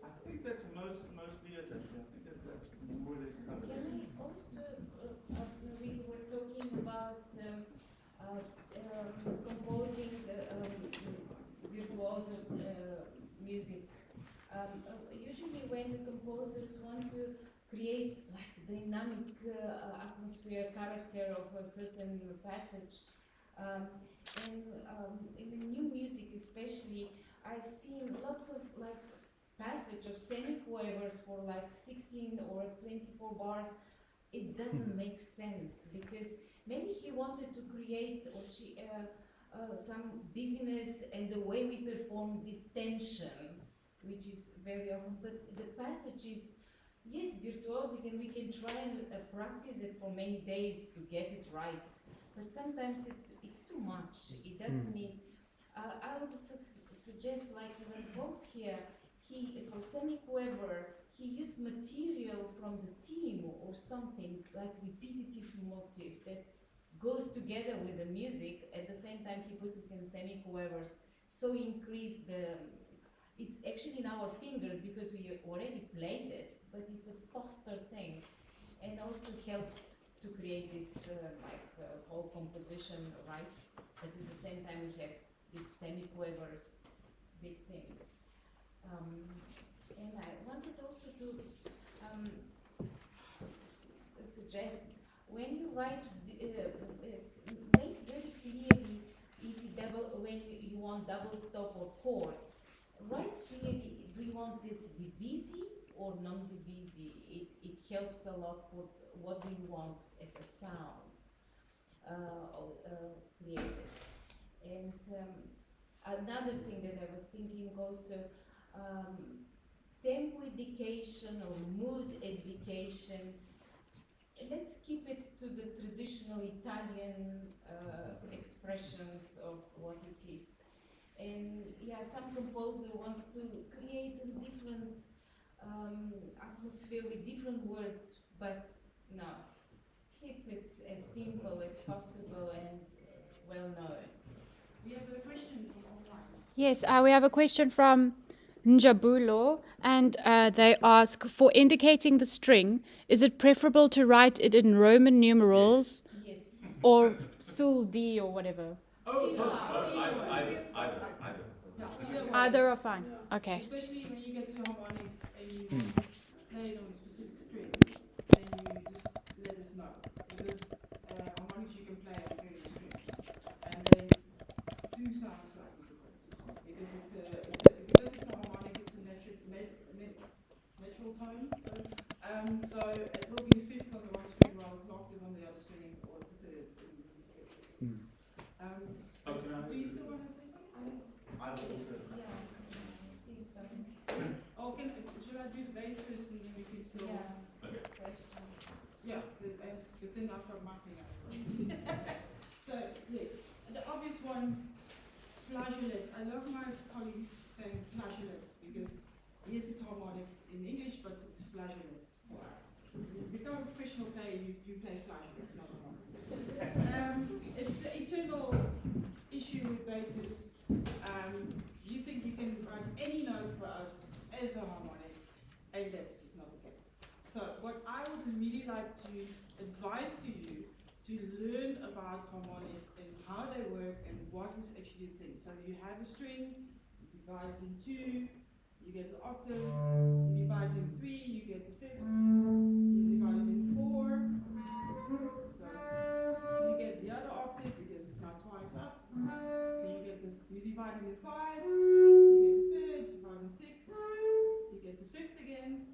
I think that's mostly it. Actually, I think that's more or less covered. Can I also? We were talking about composing virtuoso music. Usually when the composers want to create like dynamic atmosphere, character of a certain passage, and in the new music especially, I've seen lots of like passage of semiquavers for like 16 or 24 bars. It doesn't make sense because maybe he wanted to create or she some busyness and the way we perform this tension, which is very often, but the passage is, yes, virtuosic, and we can try and practice it for many days to get it right, but sometimes it's too much. It doesn't mean, I would suggest like when Paul's here, for semiquaver, he used material from the theme or something like repetitive motif that goes together with the music. At the same time, he puts it in semiquavers, so increase it's actually in our fingers because we already played it, but it's a faster thing, and also helps to create this whole composition, right? But at the same time, we have this semiquavers big thing. And I wanted also to suggest when you write, make very clearly if you when you want double stop or chord. Write clearly, do you want this divisi or non-divisi? It helps a lot for what do you want as a sound created. And another thing that I was thinking also, tempo indication or mood indication. Let's keep it to the traditional Italian expressions of what it is. And yeah, some composer wants to create a different atmosphere with different words, but no, keep it as simple as possible and well known. We have a question from online. Yes, we have a question from Njabulo, and they ask, for indicating the string, is it preferable to write it in Roman numerals? Yes. Or Sul D or whatever? Either are fine. Yeah. Okay. Especially when you get to harmonics and you want to play it on a specific string, then you just let us know. Because harmonics you can play on any string, and they do sound slightly different. Because it's a harmonic, it's a natural tone. So it will be a fifth because the one string while it's locked in on the other string, or it's a third. Do you still want to say something? I also. Yeah, I see some. Oh, should I do the bass first and then we can still? Yeah. Okay. Questions. Yeah, because then I've got my thing out. So So, yes, the obvious one, flageolets. I love my colleagues saying flageolets because, yes, it's harmonics in English, but it's flageolets for us. If you become a professional player, you play flageolets, not harmonics. It's the eternal issue with basses. You think you can write any note for us as a harmonic, and that's just not the case. So what I would really like to advise to you to learn about harmonics and how they work and what is actually the thing. So you have a string, you divide it in two, you get the octave, you divide it in three, you get the fifth, you divide it in four, so you get the other octave because it's not twice up, so you divide it in five, you get the third, divide in six, you get the fifth again,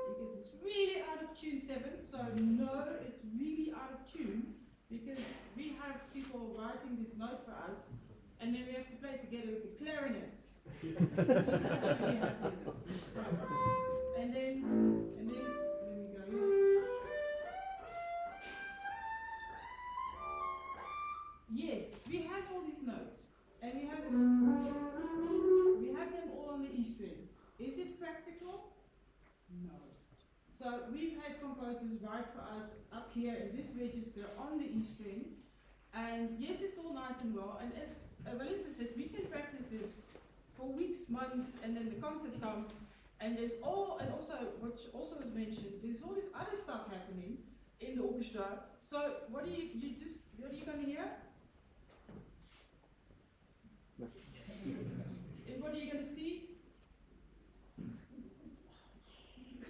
you get this really out of tune seventh, so no, it's really out of tune because we have people writing this note for us and then we have to play together with the clarinets. And then let me go here. Yes, we have all these notes and we have them all on the E string. Is it practical? No. So we've had composers write for us up here in this register on the E string, and yes, it's all nice and well, and as Valenza said, we can practice this for weeks, months, and then the concert comes, and there's all, and also, which also was mentioned, there's all this other stuff happening in the orchestra, so what are you going to hear? And what are you going to see?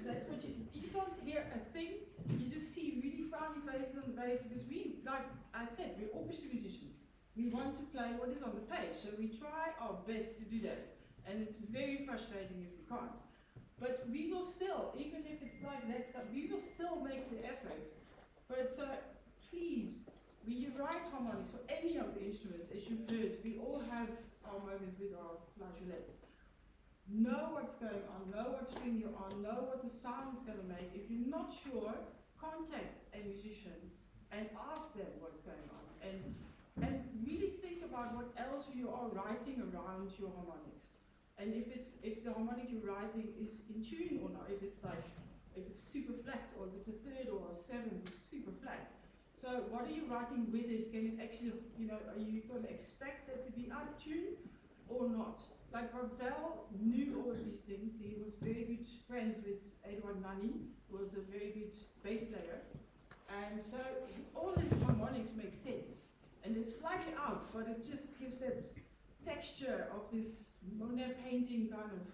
That's what you can't hear a thing, you just see really frowny faces on the bass because we, like I said, we're orchestra musicians. We want to play what is on the page, so we try our best to do that. And it's very frustrating if we can't. But we will still, even if it's like that stuff, we will still make the effort. But please, when you write harmonics or any of the instruments, as you've heard, we all have our moment with our flageolets. Know what's going on, know what string you're on, know what the sound is going to make. If you're not sure, contact a musician and ask them what's going on. And really think about what else you are writing around your harmonics. And if the harmonic you're writing is in tune or not, if it's super flat, or if it's a third or a seventh, it's super flat. So what are you writing with it? Can it actually, are you going to expect that to be out of tune or not? Like Ravel knew all of these things. He was very good friends with Edouard Nani, who was a very good bass player. And so all his harmonics make sense. And it's slightly out, but it just gives that texture of this Monet painting kind of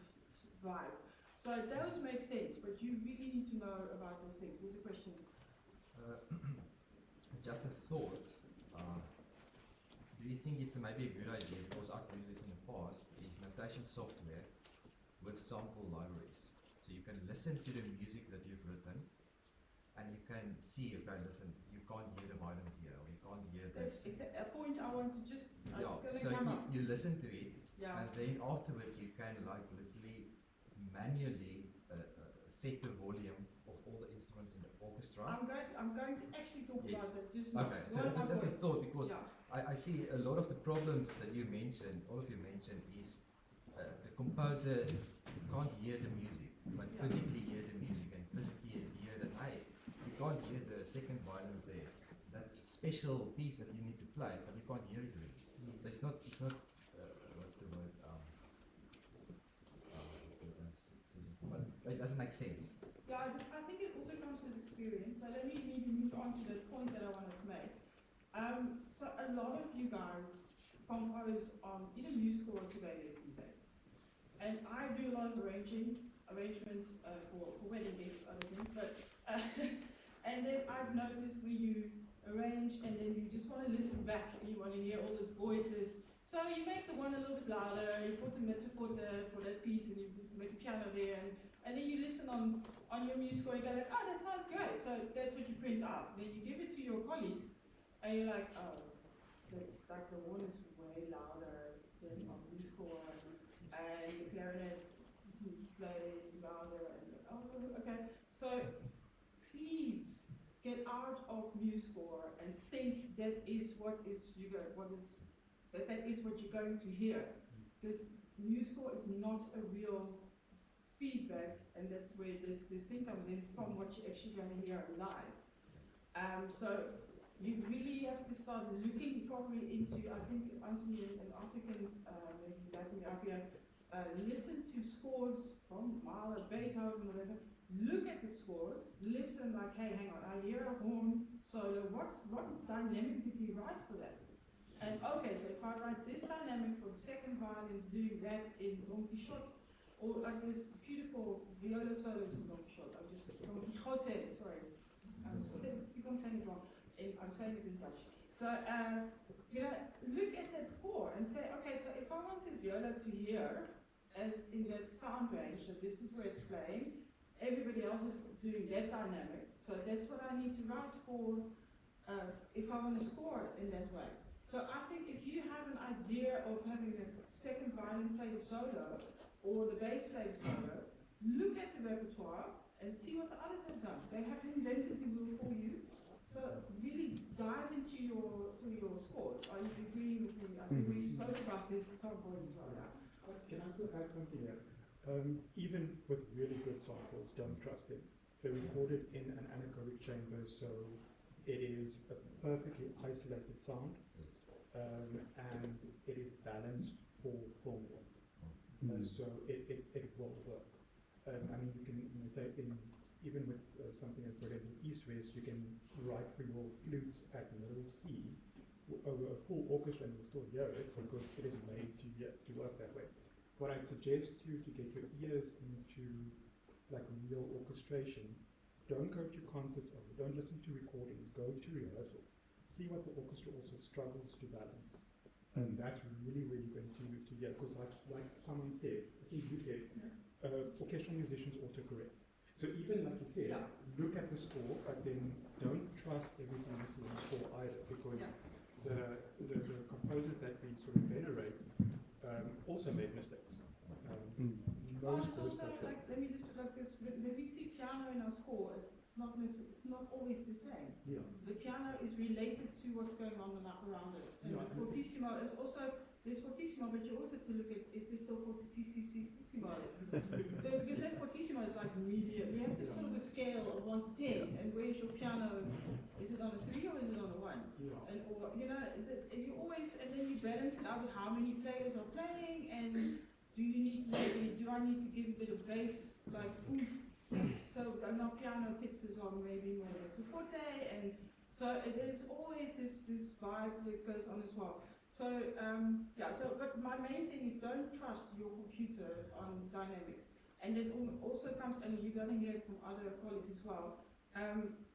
vibe. So those make sense, but you really need to know about those things. There's a question. Just a thought. Do you think it's maybe a good idea, because I've used it in the past, is notation software with sample libraries. So you can listen to the music that you've written, and you can see, okay, listen, you can't hear the violins here, or you can't hear this. That's a point I want to just, So you listen to it, and then afterwards you can like literally manually set the volume of all the instruments in the orchestra. I'm going to actually talk about that just now. Okay, so that was just a thought, because I see a lot of the problems that you mentioned, all of you mentioned, is the composer can't hear the music, but physically hear the music and physically hear the note. You can't hear the second violins there. That special piece that you need to play, but you can't hear it really. So it's not what's the word? But it doesn't make sense. Yeah, I think it also comes with experience. So let me move on to the point that I wanted to make. So a lot of you guys compose on either musical or Sibelius these days. And I do a lot of arrangements for wedding gigs, other things, but and then I've noticed where you arrange and then you just want to listen back and you want to hear all the voices. So you make the one a little bit louder, you put the mezzo forte for that piece and you make the piano there, and then you listen on your musical and you go like, oh, that sounds great. So that's what you print out. Then you give it to your colleagues and you're like, oh, that's like the one is way louder than on musical and the clarinet is played louder and oh, okay. So please get out of MuseScore and think that is what is that is what you're going to hear, because MuseScore is not a real feedback, and that's where this thing comes in from what you're actually going to hear live. So you really have to start looking probably into, I think Anthony and Arthur can maybe back me up here, listen to scores from Mahler, Beethoven, whatever. Look at the scores, listen like, hey, hang on, I hear a horn solo, what dynamic did he write for that? And okay, so if I write this dynamic for the second violin is doing that in Don Quixote, or like this beautiful viola solos in Don Quixote, Don Quixote, sorry. Keep on saying it wrong. I'm saying it in Dutch. So, you know, look at that score and say, okay, so if I want the viola to hear as in that sound range, so this is where it's playing, everybody else is doing that dynamic, so that's what I need to write for if I want to score in that way. So I think if you have an idea of having a second violin play a solo, or the bass play a solo, look at the repertoire and see what the others have done. They have invented the wheel for you. So really dive into your scores. Are you agreeing with me? I think we spoke about this at some point as well. Can I add something here? Even with really good samples, don't trust them. They're recorded in an anechoic chamber, so it is a perfectly isolated sound, and it is balanced for film work. So it will work. I mean, you can take in, even with something as brilliant as East-West, you can write for your flutes at middle C over a full orchestra and you'll still hear it because it is made to work that way. What I'd suggest you to get your ears into like real orchestration, don't go to concerts only, don't listen to recordings, go to rehearsals. See what the orchestra also struggles to balance. And that's really where you're going to hear, because like someone said, I think you said, orchestral musicians autocorrect. So even like you said, look at the score, but then don't trust everything you see in the score either, because the composers that we sort of venerate also made mistakes. Most also like, let me just like this, when we see piano in our score, it's not always the same. Yeah. The piano is related to what's going on around us. And the fortissimo is also, there's fortissimo, but you also have to look at, is this still fortissimo? Because that fortissimo is like medium. You have to sort of a scale of 1 to 10, and where's your piano? Is it on a 3 or is it on a 1? Yeah. And or you know, you always, and then you balance it out with how many players are playing, and do I need to give a bit of bass, like oomph? So now piano pitches on maybe more mezzo forte, and so there's always this vibe that goes on as well. So but my main thing is don't trust your computer on dynamics, and it also comes, and you're going to hear from other colleagues as well,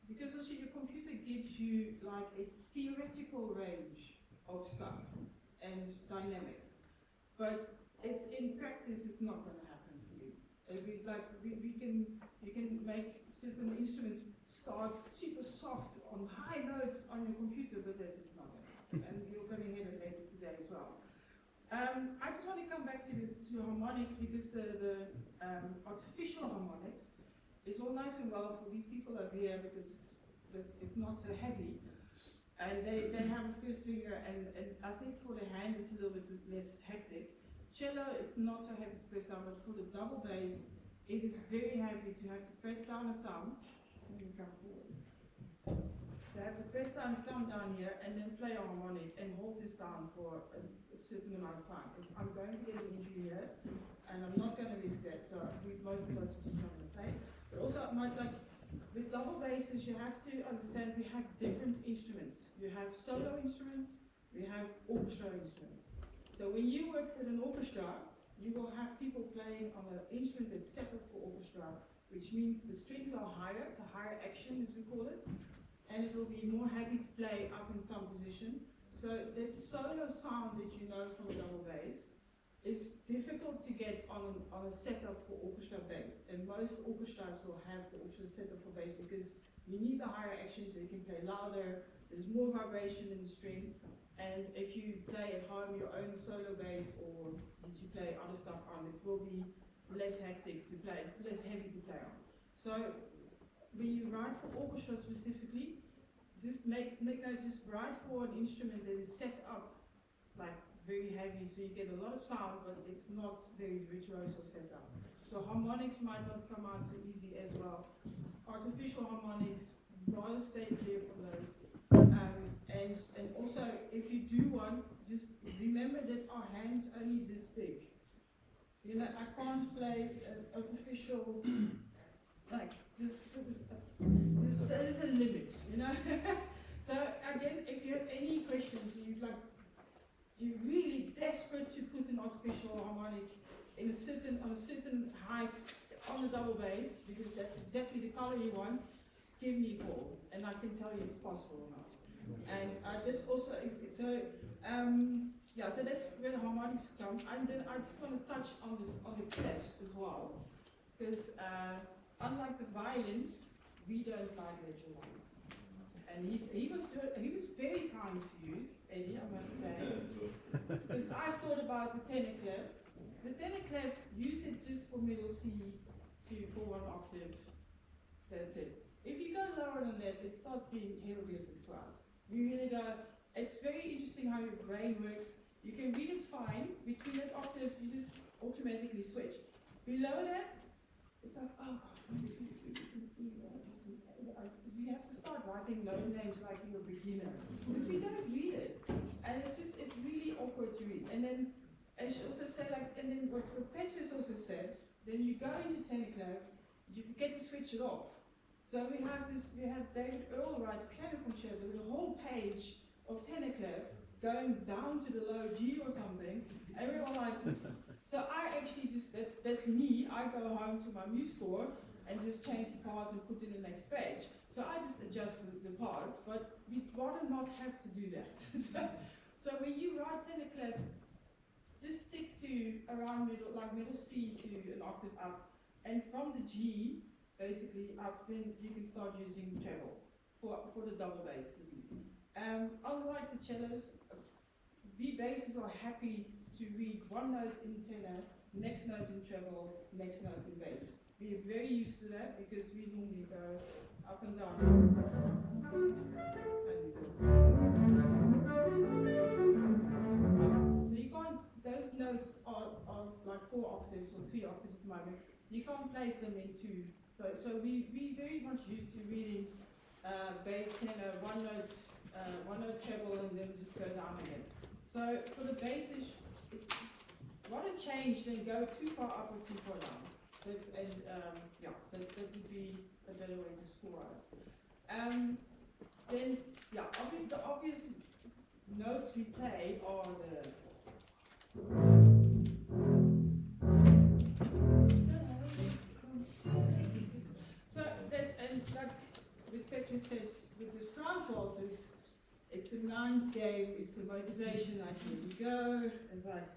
because also your computer gives you like a theoretical range of stuff and dynamics, but it's in practice it's not going to happen for you. You can make certain instruments start super soft on high notes on your computer, but this is not going to happen. And you're going to hear it later today as well. I just want to come back to harmonics, because the artificial harmonics is all nice and well for these people over here, because it's not so heavy. And they have a first finger, and I think for the hand it's a little bit less hectic. Cello, it's not so heavy to press down, but for the double bass, it is very heavy to have to press down a thumb. Let me come forward. To have to press down a thumb down here and then play a harmonic and hold this down for a certain amount of time. I'm going to get an injury here, and I'm not going to risk that, so most of us are just not going to play. But also, with double basses, you have to understand we have different instruments. You have solo instruments, we have orchestra instruments. So when you work for an orchestra, you will have people playing on an instrument that's set up for orchestra, which means the strings are higher, it's a higher action as we call it, and it will be more heavy to play up in thumb position. So that solo sound that you know from a double bass is difficult to get on a setup for orchestra bass, and most orchestras will have the orchestra setup for bass because you need the higher action so you can play louder, there's more vibration in the string. And if you play at home your own solo bass, or did you play other stuff on, it will be less hectic to play, it's less heavy to play on. So when you write for orchestra specifically, just make note, just write for an instrument that is set up like very heavy, so you get a lot of sound, but it's not very virtuoso set up. So harmonics might not come out so easy as well. Artificial harmonics, rather stay clear from those. And also, if you do one, just remember that our hand's only this big. You know, I can't play artificial, like, there's a limit, you know? So again, if you have any questions, you're really desperate to put an artificial harmonic on a certain height on the double bass, because that's exactly the color you want, give me a call, and I can tell you if it's possible or not. And that's also, yeah, so that's where the harmonics come. And then I just want to touch on the clefs as well, because unlike the violins, we don't like ledger lines. And he was very kind to you, Eddie, I must say, because I've thought about the tenor clef. The tenor clef, use it just for middle C for one octave. That's it. If you go lower than that, it starts being hieroglyphics for us. We really go. It's very interesting how your brain works. You can read it fine. Between that octave, you just automatically switch. Below that, it's like, oh God, between this and E, we have to start writing note names like you're a beginner, because we don't read it, and it's really awkward to read. And then, I should also say, like, and then what Petrus also said, then you go into tenor clef, you forget to switch it off. So we have David Earl write a piano concerto with a whole page of tenor clef going down to the low G or something, and we're all like, so I actually that's me, I go home to my muse score and just change the part and put in the next page. So I just adjust the parts, but we'd rather not have to do that. So when you write tenor clef, just stick to around middle C to an octave up, and from the G, basically up, then you can start using treble for the double bass at least. Unlike the cellos, V basses are happy to read one note in tenor, next note in treble, next note in bass. We are very used to that because we normally go up and down. So you can't, those notes are like 4 octaves or 3 octaves at the moment. You can't place them in 2. So we very much used to reading bass tenor, one note treble, and then just go down again. So for the basses, rather change than go too far up or too far down. That would be a better way to score us. Then the obvious notes we play are the so that's, and like with Petra said, with the Strauss waltzes, it's a mind game, it's a motivation, like here we go, it's like,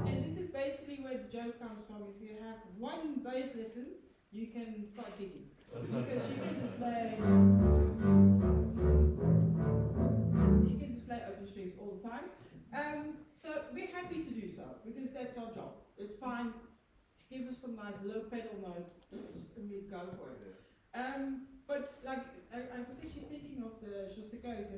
and this is basically where the joke comes from. If you have one bass lesson, you can start gigging, because you can just play open strings all the time. So we're happy to do so, because that's our job. It's fine. Give us some nice low pedal notes, and we go for it. But like, I was actually thinking of the Shostakovich.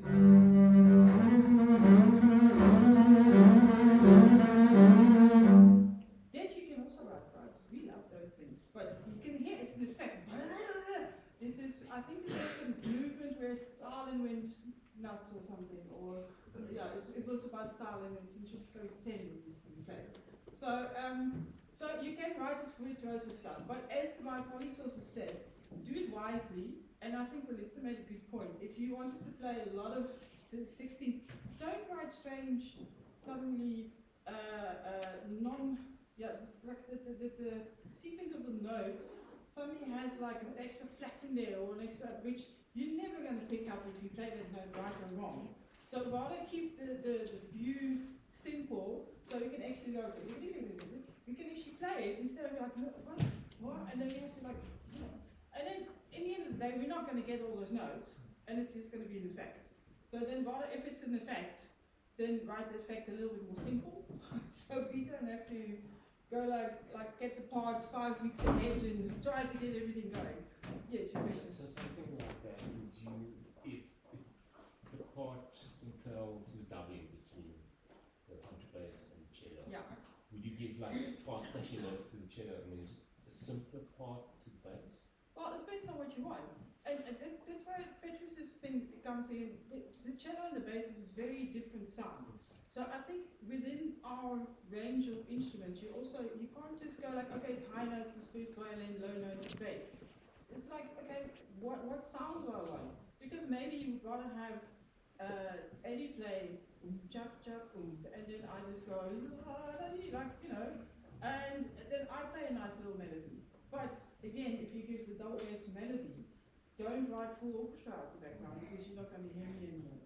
That you can also write for us. We love those things. But you can hear it's an effect. This is, I think this is a movement where Stalin went nuts or something, or yeah, it was about Stalin, and it's in Shostakovich 10 we used to play. So you can write this virtuoso stuff, but as my colleagues also said, do it wisely. And I think Melissa made a good point. If you want us to play a lot of 16ths, don't write strange, suddenly just like the sequence of the notes suddenly has like an extra flat in there, or an extra, which you're never going to pick up if you play that note right or wrong. So rather keep the view simple, so you can actually go, we can actually play it instead of like, what? And then you have to like, and then in the end of the day, we're not going to get all those notes, and it's just going to be an effect. So then rather, if it's an effect, then write the effect a little bit more simple, so we don't have to go like get the parts 5 weeks ahead and try to get everything going. Yes, your question. So something like that, would you, if the part entails the doubling between the contrabass and cello, would you give like fast flashing notes to the cello and then just a simpler part to the bass? Well, it depends on what you want. And that's where Petrus's thing comes in. The cello and the bass have very different sounds. So I think within our range of instruments, you can't just go like, okay, it's high notes is first violin, low notes is bass. It's like, okay, what sound do I want? Because maybe you would rather have Eddie play chap chap and then I just go like, you know, and then I play a nice little melody. But again, if you give the double bass melody, don't write full orchestra out the background because you're not going to hear me anymore.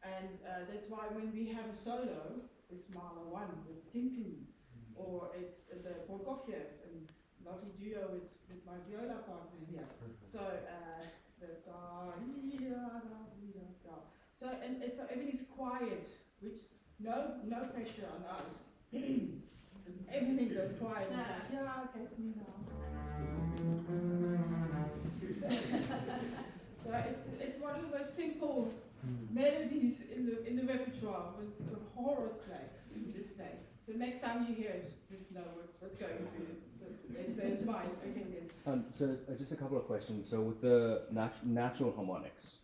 And that's why when we have a solo, it's Mahler 1 with timpani, or it's the Prokofiev and lovely duo with my viola partner here. So the da da da da. So so everything's quiet, which no pressure on us. Because everything goes quiet. It's like, yeah, okay, it's me now. So it's one of those simple melodies in the repertoire, but it's a horror to play. Just say. So next time you hear it, just know what's going through the bass player's mind. Okay, yes. So just a couple of questions. So with the natural harmonics,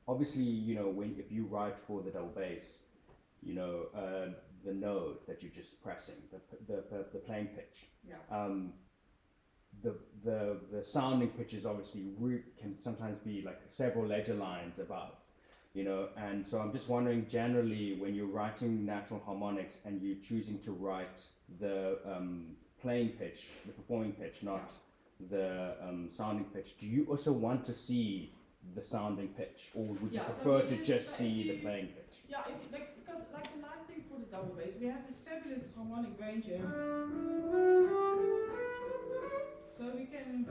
obviously, you know, if you write for the double bass, you know, the note that you're just pressing, the playing pitch. The sounding pitches obviously can sometimes be like several ledger lines above, you know, and so I'm just wondering, generally, when you're writing natural harmonics and you're choosing to write the playing pitch, the performing pitch, not the sounding pitch, do you also want to see the sounding pitch, or would you prefer to just see the playing pitch? Yeah, because like the nice thing for the double bass, we have this fabulous harmonic range here. So we can.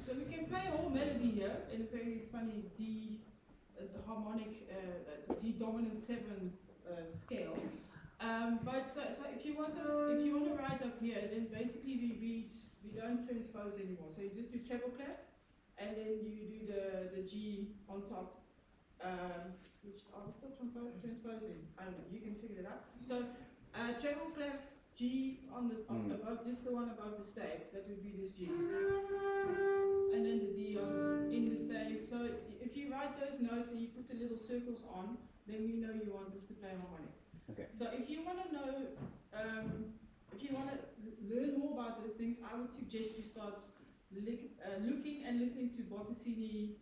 So we can play a whole melody here in a very funny D, the harmonic, D dominant 7 scale. But so if you want to write up here, then basically we don't transpose anymore. So you just do treble clef, and then you do the G on top. Which are we still transposing? I don't know, you can figure it out. So treble clef, G on the above, just the one above the stave, that would be this G. And then the D in the stave. So if you write those notes and you put the little circles on, then we know you want us to play harmonic. Okay. So if you want to know, if you want to learn more about those things, I would suggest you start looking and listening to Botticini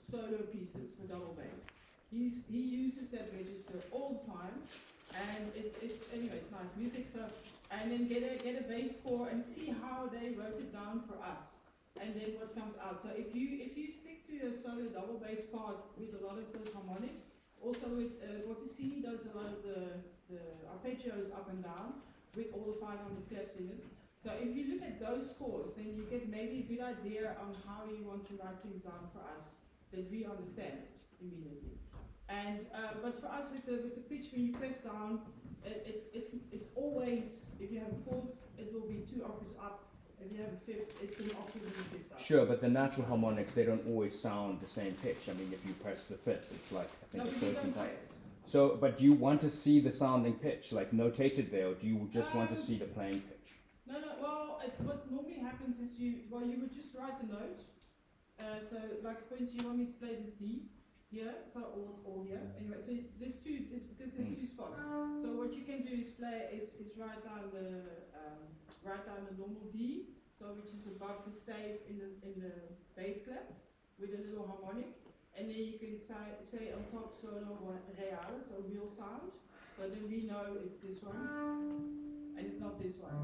solo pieces for double bass. He uses that register all the time, and it's nice music. So and then get a bass score and see how they wrote it down for us, and then what comes out. So if you stick to a solo double bass part with a lot of those harmonics, also with Botticini does a lot of the arpeggios up and down with all the 500 clefs in it. So if you look at those scores, then you get maybe a good idea on how you want to write things down for us, that we understand it immediately. And but for us with the pitch, when you press down, it's always, if you have a fourth, it will be 2 octaves up. If you have a fifth, it's an octave and a fifth up. Sure, but the natural harmonics, they don't always sound the same pitch. I mean, if you press the fifth, it's like, I think, a certain type. So, but do you want to see the sounding pitch, like notated there, or do you just want to see the playing pitch? No, well, what normally happens is you would just write the note. So, like, for instance, you want me to play this D here, so, or here. Anyway, so there's two, because there's 2 spots. So what you can do is write down the normal D, so which is above the stave in the bass clef with a little harmonic, and then you can say on top solo reale, so real sound. So then we know it's this one, and it's not this one.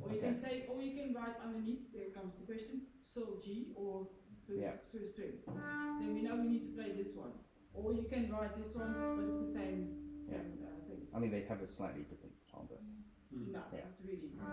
Or you can say, or you can write underneath. There comes the question: Sol G or first strings. Then we know we need to play this one. Or you can write this one, but it's the same thing. I mean, they have a slightly different timbre. No, it's really like,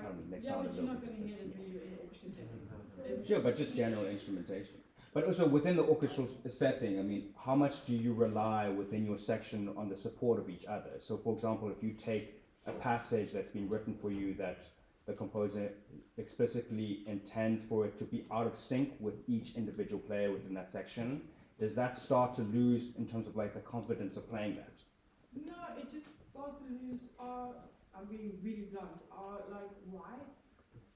I mean, but you're not going to hear it when you're in orchestra setting. Sure, but just general instrumentation. But also within the orchestral setting, I mean, how much do you rely within your section on the support of each other? So, for example, if you take a passage that's been written for you that the composer explicitly intends for it to be out of sync with each individual player within that section, does that start to lose in terms of like the confidence of playing that? No, it just starts to lose. I'm being really blunt. Like why?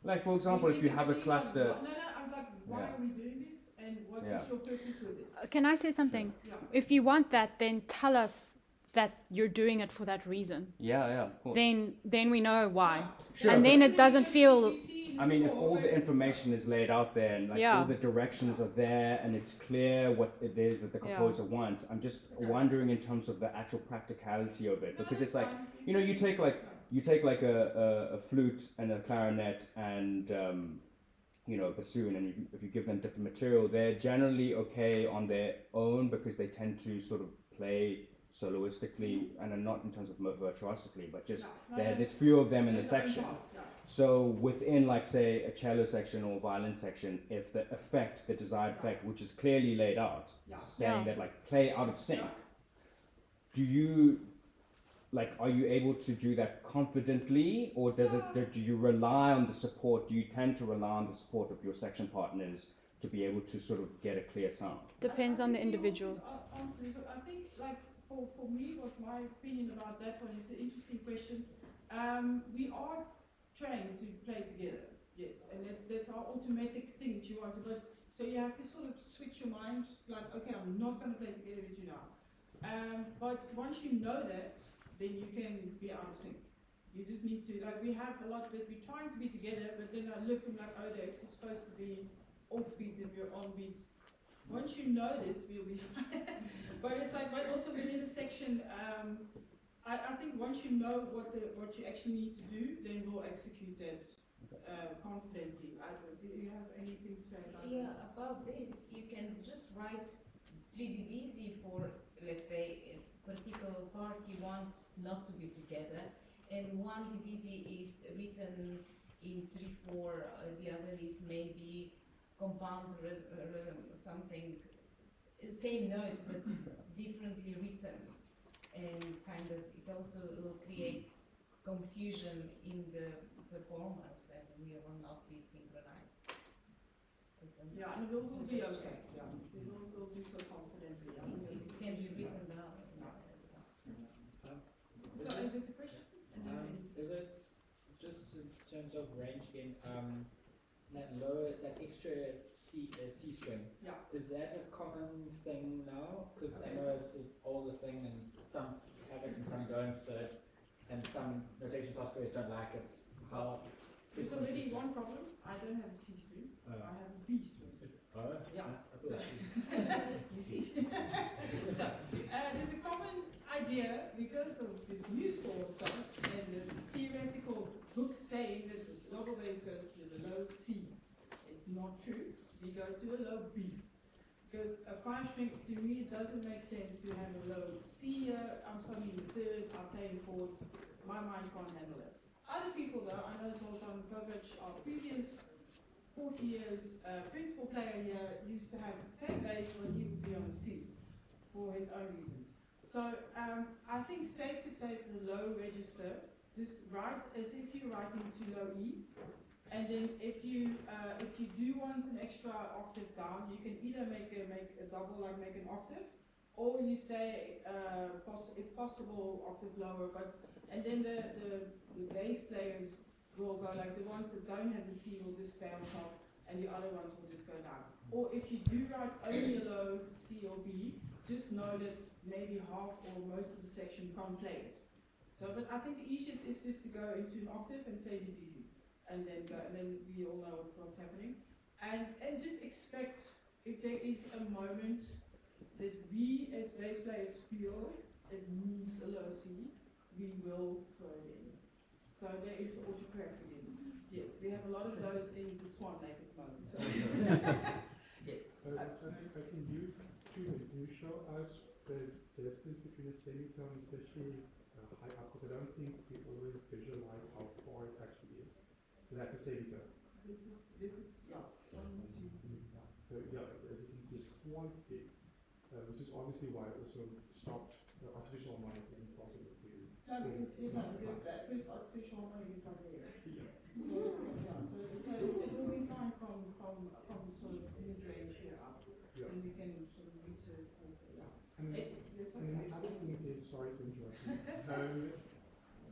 Like for example, if you have a cluster. No, I'm like, why are we doing this? And what is your purpose with it? Can I say something? Yeah. If you want that, then tell us that you're doing it for that reason. Yeah, of course. Then we know why. Sure. And then it doesn't feel. I mean, if all the information is laid out there and like all the directions are there and it's clear what it is that the composer wants, I'm just wondering in terms of the actual practicality of it, because it's like, you know, you take like a flute and a clarinet and you know, a bassoon, and if you give them different material, they're generally okay on their own because they tend to sort of play soloistically and not in terms of virtuosically, but just there's few of them in the section. So within, like, say, a cello section or violin section, if the effect, the desired effect, which is clearly laid out, saying that like play out of sync, do you, like, are you able to do that confidently, or do you rely on the support? Do you tend to rely on the support of your section partners to be able to sort of get a clear sound? Depends on the individual. Honestly, so I think, like, for me, what my opinion about that one is an interesting question. We are trained to play together, yes, and that's our automatic thing that you want to, but so you have to sort of switch your mind, like, okay, I'm not going to play together with you now. But once you know that, then you can be out of sync. You just need to, like, we have a lot that we're trying to be together, but then I look and I'm like, oh, it's supposed to be offbeat and we're on beat. Once you know this, we'll be fine. But it's like, but also within a section, I think once you know what you actually need to do, then we'll execute that confidently. Do you have anything to say about that? Yeah, about this, you can just write 3 division for, let's say, a particular part you want not to be together, and 1 division is written in 3/4, the other is maybe compound something, same notes but differently written. And kind of, it also will create confusion in the performance, and we will not be synchronized. Yeah, and it will be okay. Yeah, we'll do so confidently. It can be written down as well. So, and there's a question? Is it just in terms of range again? That extra C string. Yeah. Is that a common thing now? Because I know it's an older thing, and some have it and some don't. So, and some notation softwares don't like it. How? There's already one problem. I don't have a C string. I have a B string. Yeah. So, so there's a common idea because of this musical stuff and the theoretical books saying that the double bass goes to the low C. It's not true. We go to a low B. Because a 5-string, to me, it doesn't make sense to have a low C here. I'm suddenly in the third, I'm playing chords. My mind can't handle it. Other people, though, I know Zoltan Kovac, our previous 40 years principal player here, used to have the same bass, but he would be on a C for his own reasons. So I think safe to say for the low register, just write as if you're writing to low E. And then if you do want an extra octave down, you can either make a double, like make an octave, or you say if possible octave lower. And then the bass players will go, like the ones that don't have the C will just stay on top, and the other ones will just go down. Or if you do write only a low C or B, just know that maybe half or most of the section can't play it. So, but I think the easiest is just to go into an octave and say division. And then we all know what's happening, and just expect if there is a moment that we as bass players feel it needs a low C, we will throw it in. So there is the autocorrect again. Yes, we have a lot of those in the Swan Lake at the moment. So yes. Can you show us the distance between a semitone, especially high up? Because I don't think we always visualize how far it actually is. So that's a semitone. This is yeah. 1, 2, 3. So yeah, as you can see, quantity, which is obviously why I also stopped the artificial harmonics as impossible to do. No, because that first artificial harmonic is not there. Yeah. So it will be fine from sort of mid-range here up. Yeah. And we can sort of research also, yeah. And the other thing is, sorry to interrupt you.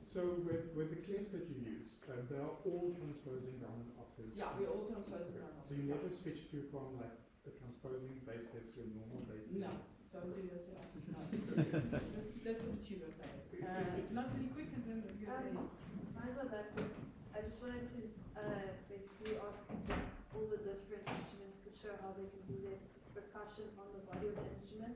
So with the clefs that you use, they are all transposing down octaves. Yeah, we're all transposing down So you never switch to from like a transposing bass clef to a normal bass clef? No, don't do that to us. No. That's what you would play. Natalie, quick, and then you Mine's not that quick. I just wanted to basically ask all the different instruments could show how they can do their percussion on the body of the instrument.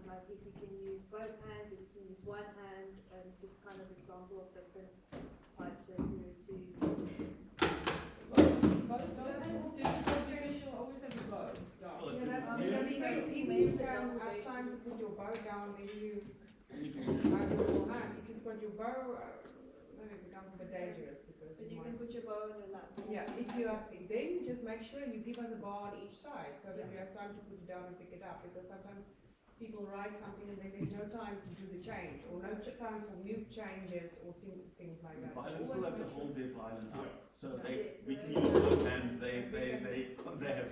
Like if you can use both hands, if you can use one hand, and just kind of example of different parts that you to. Both hands is difficult because you'll always have a bow. Yeah, that's because if you don't have time to put your bow down, then you have your hand. If you've got your bow, then it becomes a bit dangerous because. But you can put your bow in your lap. Yeah, if you have, then just make sure you give us a bar on each side so that you have time to put it down and pick it up, because sometimes people write something and then there's no time to do the change, or no time for mute changes or things like that. Violins still have to hold their violin up, so we can use both hands. They have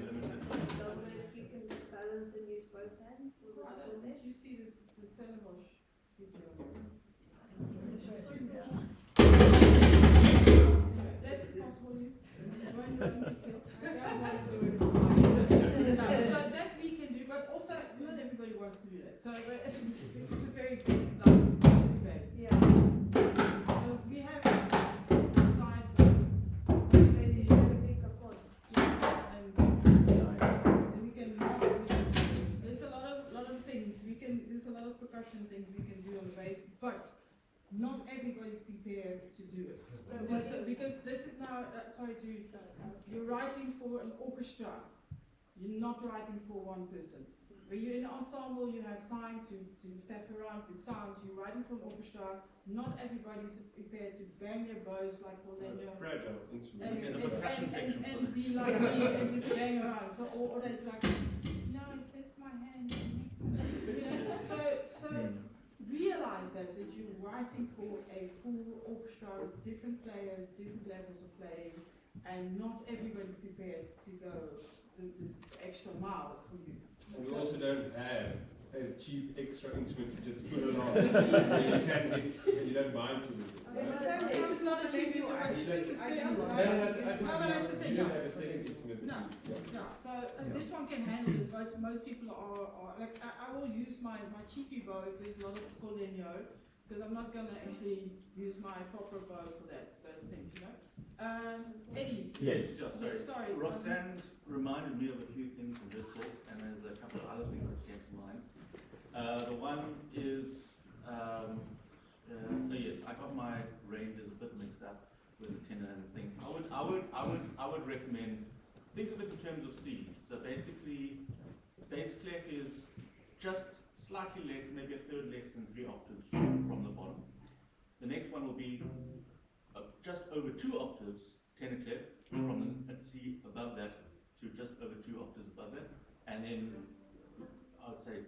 limited. So if you can balance and use both hands. Did you see this Stellenbosch video? That is possible. So that we can do, but also not everybody wants to do that. So this is a very silly base. Yeah. So we have side basically a big point. And we can there's a lot of things there's a lot of percussion things we can do on the bass, but not everybody's prepared to do it. Because this is now, you're writing for an orchestra. You're not writing for one person. When you're in an ensemble, you have time to faff around with sounds. You're writing for an orchestra. Not everybody's prepared to bang their bows like Orlando. It's a fragile instrument. And be like me and just bang around. So, or there's like, no, it's my hand. So realize that you're writing for a full orchestra with different players, different levels of playing, and not everybody's prepared to go this extra mile for you. And we also don't have a cheap extra instrument to just put along. You don't mind too much. This is not a cheap instrument, this is a string. You don't have a second instrument. No. So this one can handle it, but most people are like, I will use my cheapy bow if there's a lot of collegno, because I'm not going to actually use my proper bow for those things, you know. Eddie? Yes. Sorry. Roxanne reminded me of a few things in her talk, and there's a couple of other things that came to mind. The one is, yes, I got my ranges a bit mixed up with the tenor and the thing. I would recommend, think of it in terms of Cs. So basically, bass clef is just slightly less, maybe a third less than 3 octaves from the bottom. The next one will be just over 2 octaves tenor clef from the C above that to just over 2 octaves above that, and then I would say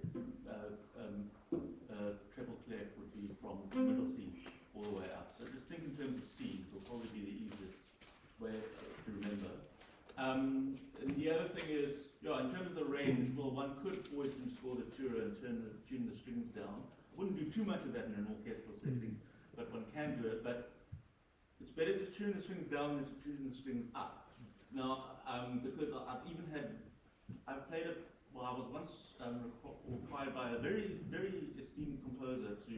treble clef would be from middle C all the way up. So just think in terms of C will probably be the easiest way to remember. And the other thing is, in terms of the range, well, one could always install the Tura and tune the strings down. I wouldn't do too much of that in an orchestral setting, but one can do it. But it's better to tune the strings down than to tune the strings up. Now, because I've played it, well, I was once required by a very, very esteemed composer to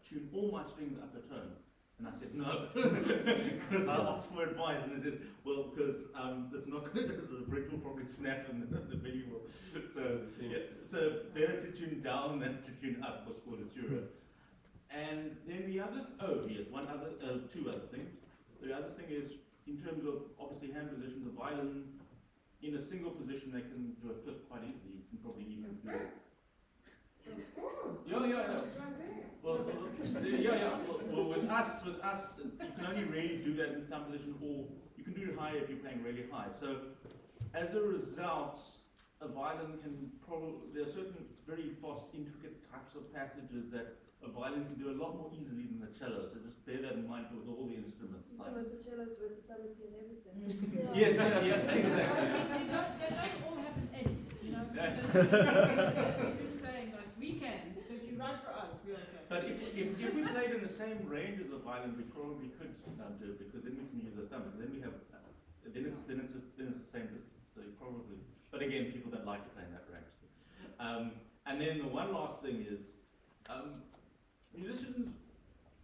tune all my strings up a tone. And I said, no, because I asked for advice, and they said, well, because it's not going to, the bridge will probably snap and the belly will. So better to tune down than to tune up for scordatura. And then two other things. The other thing is, in terms of obviously hand position, the violin, in a single position, they can do a fifth quite easily. You can probably even do it. Yeah. Well, with us, you can only really do that in thumb position, or you can do it higher if you're playing really high. So, as a result, a violin can probably, there are certain very fast, intricate types of passages that a violin can do a lot more easily than the cello, so just bear that in mind with all the instruments. Even with the cello's versatility and everything. Yes, yeah, exactly. They don't all have an end, you know. We're just saying, like, we can. So if you write for us, we're okay. But if we played in the same range as the violin, we probably could do it, because then we can use the thumbs. And then we have, then it's the same distance. So you probably. But again, people don't like to play in that range. And then the one last thing is, musicians,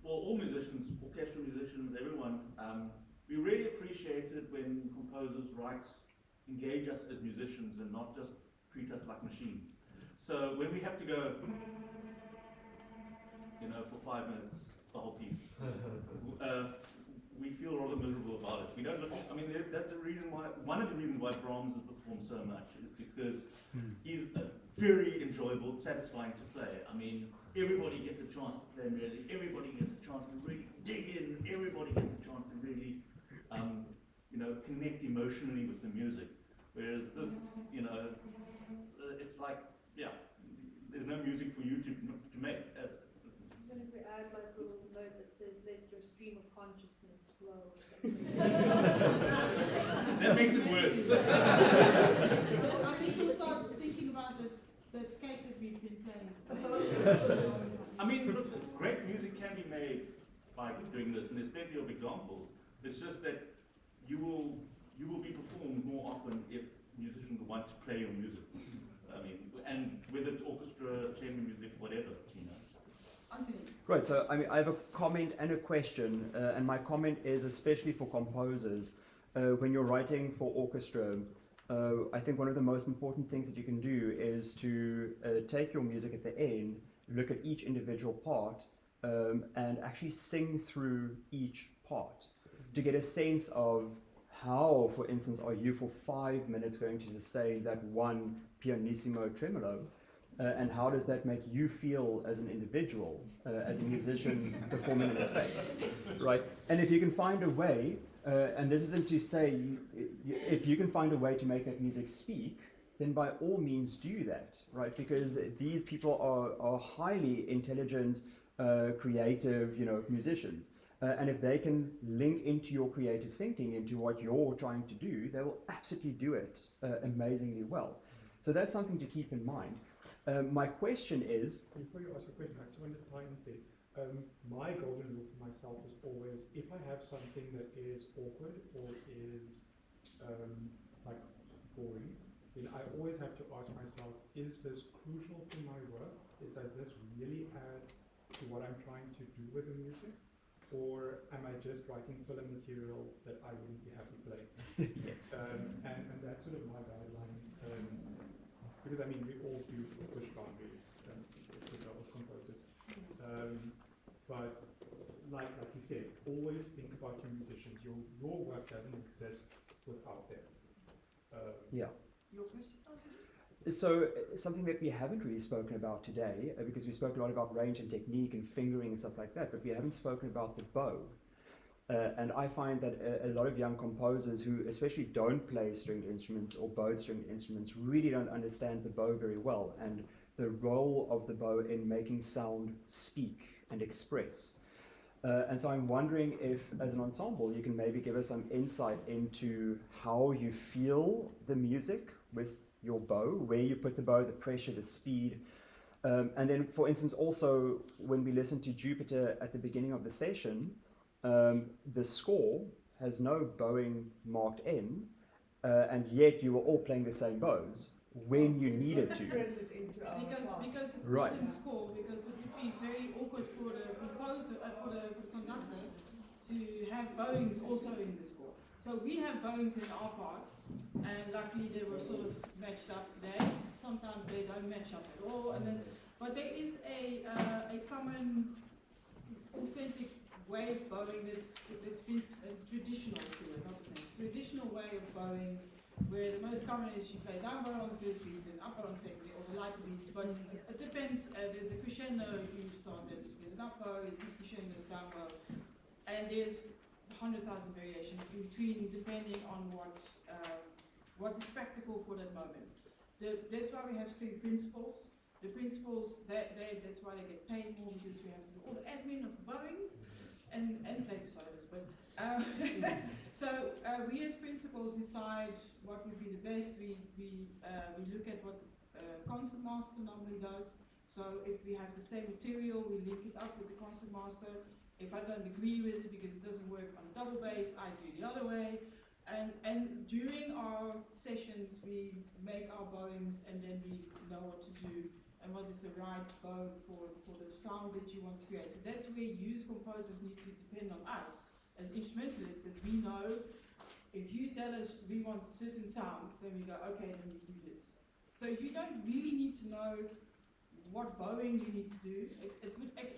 well, all musicians, orchestral musicians, everyone, we really appreciate it when composers engage us as musicians and not just treat us like machines. So when we have to go, for 5 minutes, the whole piece, we feel rather miserable about it. We don't look, that's a reason why, one of the reasons why Brahms has performed so much is because he's very enjoyable, satisfying to play. I mean, everybody gets a chance to play really, everybody gets a chance to really dig in, everybody gets a chance to really, connect emotionally with the music. Whereas this, it's like, there's no music for you to make. Then if we add like a little note that says, let your stream of consciousness flow or something. That makes it worse. I think we'll start thinking about that cake that we've been playing. I mean, look, great music can be made by doing this, and there's plenty of examples. It's just that you will be performed more often if musicians want to play your music. I mean, and whether it's orchestra, chamber music, whatever, Right, so I have a comment and a question, and my comment is especially for composers. When you're writing for orchestra, I think one of the most important things that you can do is to take your music at the end, look at each individual part, and actually sing through each part to get a sense of how, for instance, are you for 5 minutes going to sustain that one pianissimo tremolo, and how does that make you feel as an individual, as a musician performing in a space, right? And if you can find a way, and this isn't to say, if you can find a way to make that music speak, then by all means do that, right? Because these people are highly intelligent, creative, musicians. And if they can link into your creative thinking, into what you're trying to do, they will absolutely do it amazingly well. So that's something to keep in mind. My question is... Before you ask a question, I just want to tie in there. My golden rule for myself is always, if I have something that is awkward or is like boring, then I always have to ask myself, is this crucial to my work? Does this really add to what I'm trying to do with the music? Or am I just writing filler material that I wouldn't be happy playing? Yes. And that's sort of my guideline. Because I mean, we all do push boundaries, it's the job of composers. But like you said, always think about your musicians. Your work doesn't exist without them. Yeah. Your question? So something that we haven't really spoken about today, because we spoke a lot about range and technique and fingering and stuff like that, but we haven't spoken about the bow. And I find that a lot of young composers who especially don't play stringed instruments or bowed stringed instruments really don't understand the bow very well, and the role of the bow in making sound speak and express. And so I'm wondering if, as an ensemble, you can maybe give us some insight into how you feel the music with your bow, where you put the bow, the pressure, the speed. And then, for instance, also when we listen to Jupiter at the beginning of the session, the score has no bowing marked in, and yet you were all playing the same bows when you needed to. Because it's Right. not in score, because it would be very awkward for the composer, for the conductor, to have bowings also in the score. So we have bowings in our parts, and luckily they were sort of matched up today. Sometimes they don't match up at all, and then, but there is a common, authentic way of bowing that's been traditional to it, not a thing. Traditional way of bowing, where the most common is you play down bow on the first beat and up bow on the second beat, or the lighter beats, but it depends. There's a crescendo, you start it with an up bow, you do crescendos, down bow, and there's 100,000 variations in between, depending on what's practical for that moment. That's why we have string principals. The principals, that's why they get paid more, because we have to do all the admin of the bowings and play the solos. But so we as principals decide what would be the best. We look at what the concertmaster normally does. So if we have the same material, we link it up with the concertmaster. If I don't agree with it because it doesn't work on double bass, I do the other way. And during our sessions, we make our bowings, and then we know what to do and what is the right bow for the sound that you want to create. So that's where use composers need to depend on us as instrumentalists, that we know if you tell us we want certain sounds, then we go, okay, then we do this. So you don't really need to know what bowing you need to do.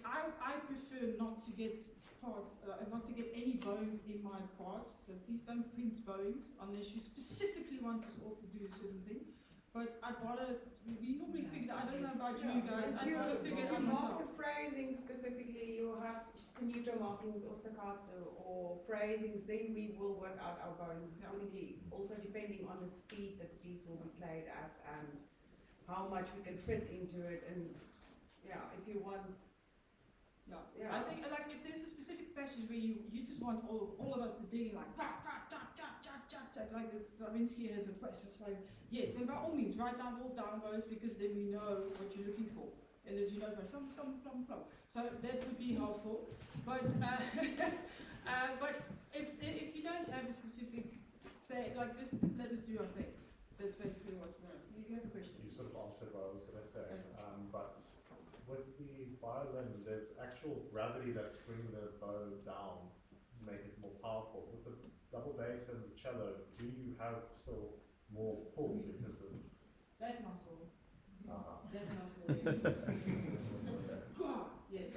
I prefer not to get parts, not to get any bowings in my part. So please don't print bowings unless you specifically want us all to do a certain thing. But I'd rather, we normally figure, I don't know about you guys, I'd rather figure it out myself. Mark the phrasing specifically, you have neutral markings or staccato or phrasings, then we will work out our bowing accordingly, also depending on the speed that the piece will be played at and how much we can fit into it. And yeah, if you want. Yeah. I think like if there's a specific passage where you just want all of us to dig like like this Stravinsky has a passage like, yes, then by all means write down all down bows, because then we know what you're looking for. And as you know, plum, plum, plum, plum. So that would be helpful. But but if you don't have a specific say like this, just let us do our thing. That's basically what you have a question. You sort of answered what I was going to say, but with the violin, there's actual gravity that's bringing the bow down to make it more powerful. With the double bass and the cello, do you have still more pull because of that muscle? That muscle. Yes.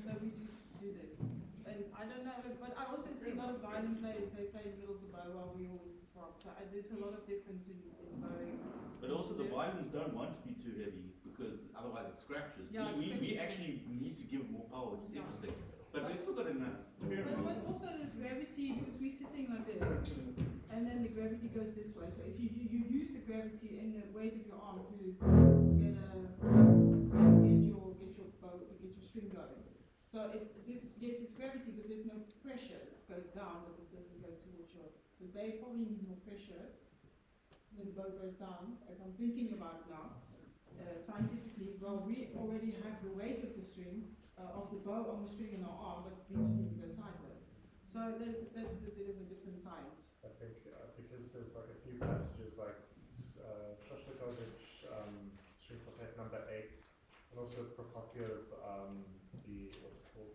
So we just do this. And I don't know, but I also see a lot of violin players, they play in the middle of the bow while we always the front. So there's a lot of difference in bowing. But also the violins don't want to be too heavy, because otherwise it scratches. Yeah, we actually need to give more power, which is interesting. But we've still got enough. But also there's gravity, because we're sitting like this, and then the gravity goes this way. So if you use the gravity and the weight of your arm to get your bow, get your string going. So it's this, yes, it's gravity, but there's no pressure. It goes down, but it doesn't go towards your. So they probably need more pressure when the bow goes down. If I'm thinking about it now, scientifically, well, we already have the weight of the string, of the bow on the string in our arm, but these need to go sideways. So that's a bit of a different science. I think because there's like a few passages like Shostakovich, string quartet number 8, and also Prokofiev, the what's it called,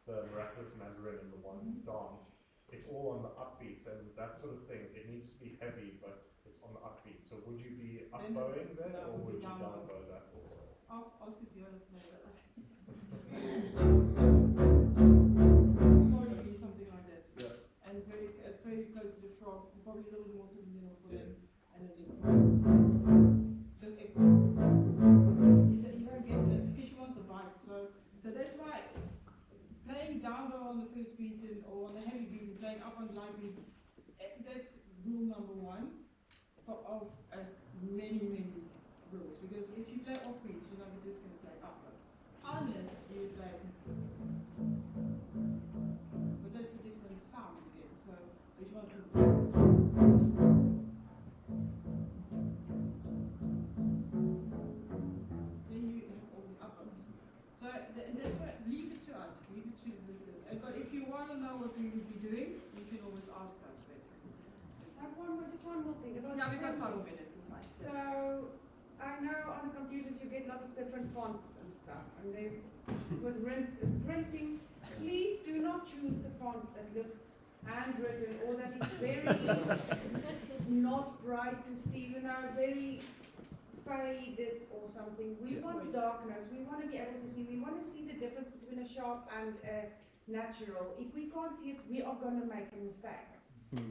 the Miraculous Mandarin and the One Dance. It's all on the upbeats and that sort of thing. It needs to be heavy, but it's on the upbeat. So would you be up-bowing then, or would you down-bow that also? Ask if you want to play that. Probably something like that. Yeah. And very close to the frog, probably a little more to the middle for them, and then just. You don't get that because you want the bite. So that's why playing down bow on the first beat or on the heavy beat and playing up on the light beat, that's rule number 1 of many rules. Because if you play off beats, you're not just going to play up notes. Unless you play. But that's a different sound again. So if you want to. Then you have all these up notes. So that's why, leave it to us. Leave it to this. But if you want to know what we would be doing, you can always ask us, basically. I have one more thing about now we've got 5 printing. minutes, it's fine. So I know on the computers you get lots of different fonts and stuff, and there's with printing, please do not choose the font that looks handwritten or that is very not bright to see, very faded or something. We want darkness, we want to be able to see, we want to see the difference between a sharp and a natural. If we can't see it, we are going to make a mistake.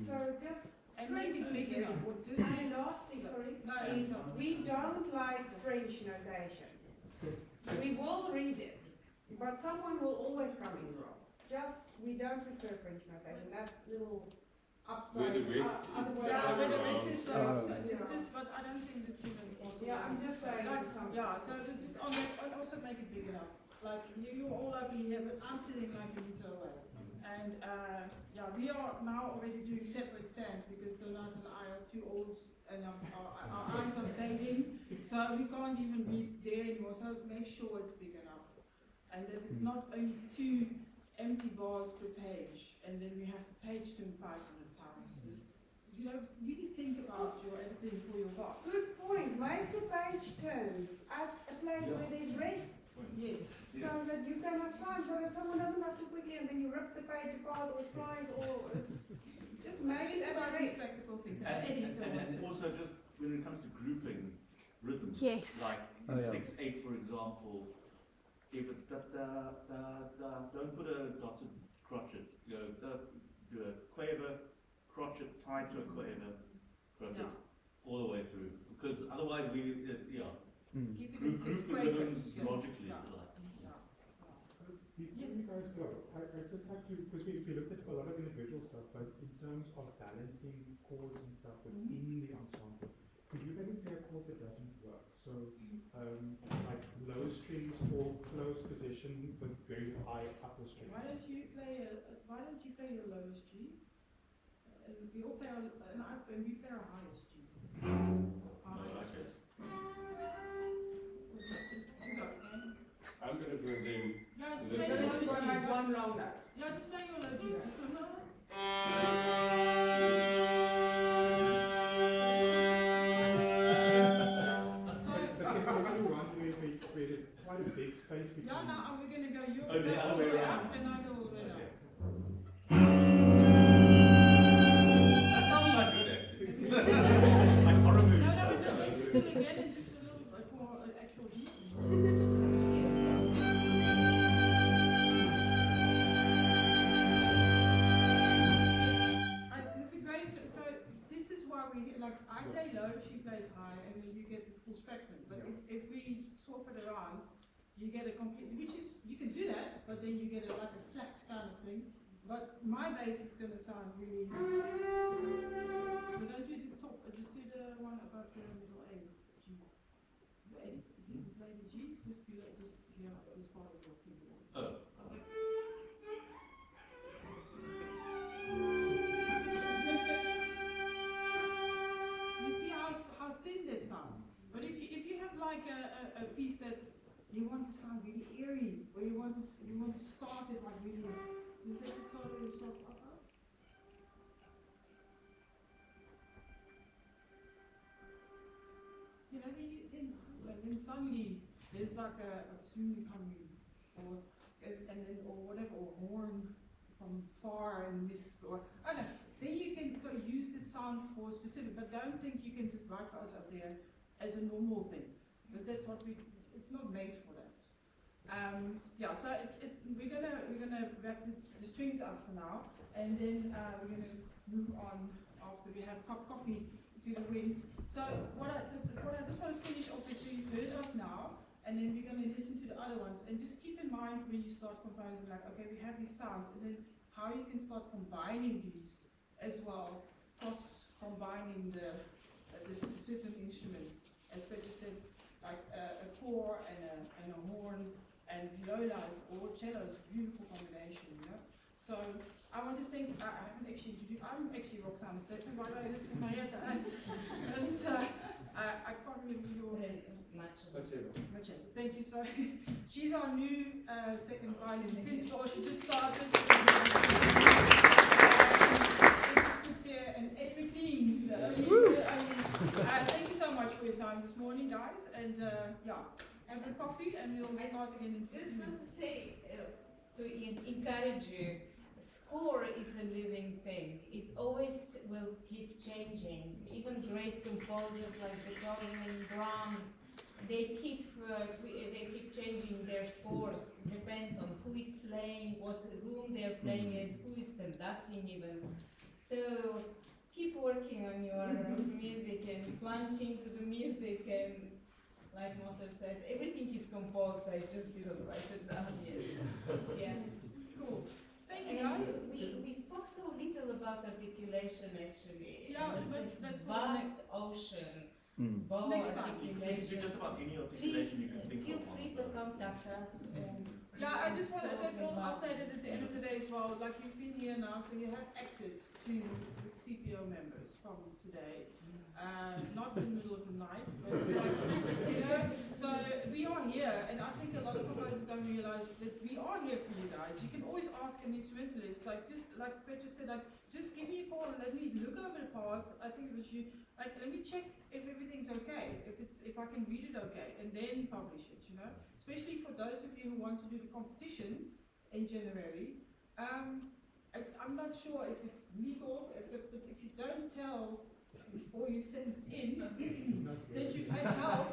So just print it big enough. And the last thing, is we don't like French notation. We will read it, but someone will always come in wrong. We don't prefer French notation. That little upside. Where the rest is the yeah, other where the rest round. is the upside. It's just, but I don't think it's even possible. Yeah, I'm just saying. Yeah, so it's just I'll also make it big enough. Like you're all lovely here, but I'm sitting like a meter away. And yeah, we are now already doing separate stands because Donat and I are too old and our eyes are fading, so we can't even be there anymore. So make sure it's big enough, and that it's not only 2 empty bars per page, and then we have to page them 500 times. Just, you know, really think about your editing for your box. Good point. Make the page turns at a place where there's rests. Yes. So that you can have time, so that someone doesn't have to quickly and then you rip the page apart or fly it or just make it at a rest. Spectacle things. And also just when it comes to grouping rhythms, Yes. like 6/8 for example, if it's da da da da, don't put a dotted crotchet. You know, do a quaver, crotchet tied to a quaver, crotchet all the way through. Because otherwise we group the rhythms logically. Before you guys go, I just have to, because we looked at a lot of individual stuff, but in terms of balancing chords and stuff within the ensemble, could you maybe play a chord that doesn't work? So, like low strings or close position with very high upper strings. Why don't you play your lowest G? We all play and we play our highest G. Okay. I'm going to join them. Yeah, in just this play your one. lowest G. One long note. Yeah, just play your low G. Just one low. Where there's quite a big space between. Yeah, now we're going to go, you Oh, the go other all way the way around. up and I go all the way down. That sounds quite good actually. Like horror movie No, stuff. let's just do it again and just a little like more actual G. This is great. So this is why I play low, she plays high, and then you get the full spectrum. But if we swap it around, you get a complete, you can do that, but then you get like a flat kind of thing. But my bass is going to sound really. So don't do the top, just do the one above the middle A, G. The A. If you play the G, just hear this part of your keyboard. Oh. You see how thin that sounds. But if you have like a piece that you want to sound really eerie, or you want to start it like really. Let's just start with a soft upper. You know, then suddenly there's like a tune coming, or whatever, or horn from far and mist, or I don't know. Then you can use this sound for specific, but don't think you can just write for us up there as a normal thing, because that's what it's not made for that. Yeah, so we're gonna wrap the strings up for now, and then we're gonna move on after we have coffee to the winds. So what I just want to finish off is, so you've heard us now, and then we're gonna listen to the other ones, and just keep in mind when you start composing, like, okay, we have these sounds, and then how you can start combining these as well, combining the certain instruments, as Peter said, like a core and a horn. And violas or cellos, beautiful combination, you know. So I want to thank. I haven't actually introduced. I'm actually Roxana Stefan, by the way. This is Marietta. So it's I can't remember your name. Machado. Thank you. So she's our new second violin principal. She just started. And Edwin Clean, thank you so much for your time this morning, guys. And yeah. Have a coffee and we'll start again in 15 Just want minutes. to say, to encourage you, score is a living thing. It always will keep changing. Even great composers like Beethoven and Brahms, they keep changing their scores. Depends on who is playing, what room they're playing in, who is conducting even. So keep working on your music and plunging to the music, and like Mozart said, everything is composed, I just didn't write it down yet. Yeah. Cool. Thank you, guys. We spoke so little about articulation actually. Yeah, It's but a that's for the vast ocean. Bow Next time. articulation. Just about any Please articulation you can think feel of. free to contact us. Yeah, I just want to, I'll say that at the end of the day as well, like you've been here now, so you have access to the CPO members from today. Not in the middle of the night, but like, you know, so we are here, and I think a lot of composers don't realize that we are here for you guys. You can always ask an instrumentalist, like just like Petra said, like just give me a call and let me look over the part. I think it was you, like let me check if everything's okay, if I can read it okay, and then publish it, you know. Especially for those of you who want to do the competition in January. I'm not sure if it's legal, but if you don't tell before you send it in that you've had help.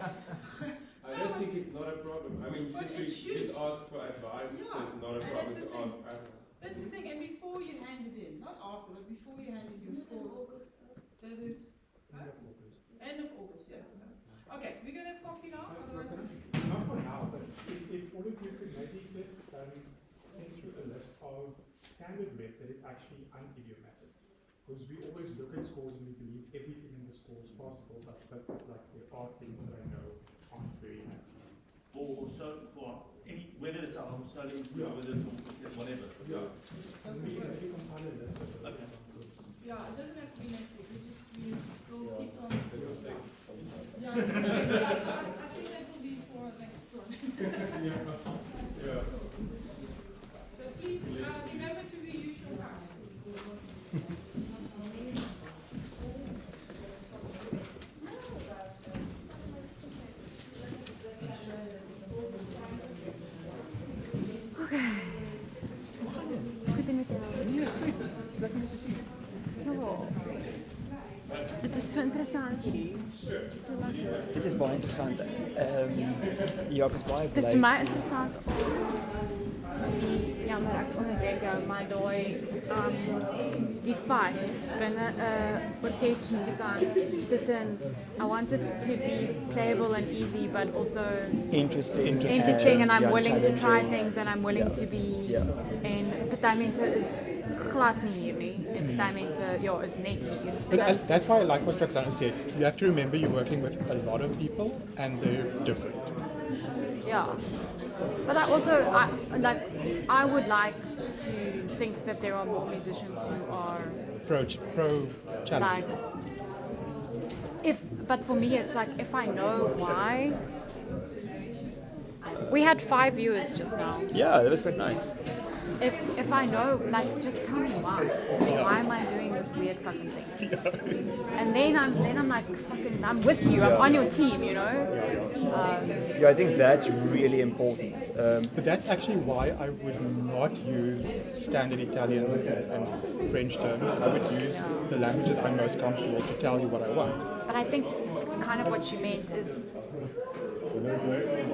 I don't think it's not a problem. I mean, you just ask for advice, so it's not a problem to ask us. That's the thing, and before you hand it in, not after, but before you hand in your scores. That is end of August, yes. Okay, we're going to have coffee now, otherwise not for now, but if all of you could maybe just send through a list of standard rep that is actually unidiomatic. Because we always look at scores and we believe everything in the score is possible, but like there are things that I know aren't very happy. For any, whether it's a home solo instrument, whether it's orchestra, whatever. Yeah. We can compile a list of those. Yeah, it doesn't have to be next week. We will keep on. Yeah, so I think that will be for next one. So please remember to reuse your card. Okay. Goed in met jou. Ja, goed. Het is lekker om te zien. Ja. Het is zo interessant. Dit is baie interessant. Ja, ek is baie Het is bly. vir my interessant die jammer ek onderdruk jou, maar die fight binne 'n orkesmuzikant tussen I want it to be playable and easy but also interesting and I'm willing to try things and I'm willing to be en party mense is glad nie hier nie en party mense is net hier. But that's why I like what Roxana said. You have to remember you're working with a lot of people and they're different. Yeah, but I would like to think that there are more musicians who are Pro challenge. Like, but for me it's like if I know why. We had 5 viewers just now. Yeah, that was quite nice. If I know, like, just tell me why. Why am I doing this weird fucking thing? And then I'm like, fucking, I'm with you. I'm on your team, you know. Yeah, I think that's really important. But that's actually why I would not use standard Italian and French terms. I would use the language that I'm most comfortable to tell you what I want. But I think it's kind of what she meant is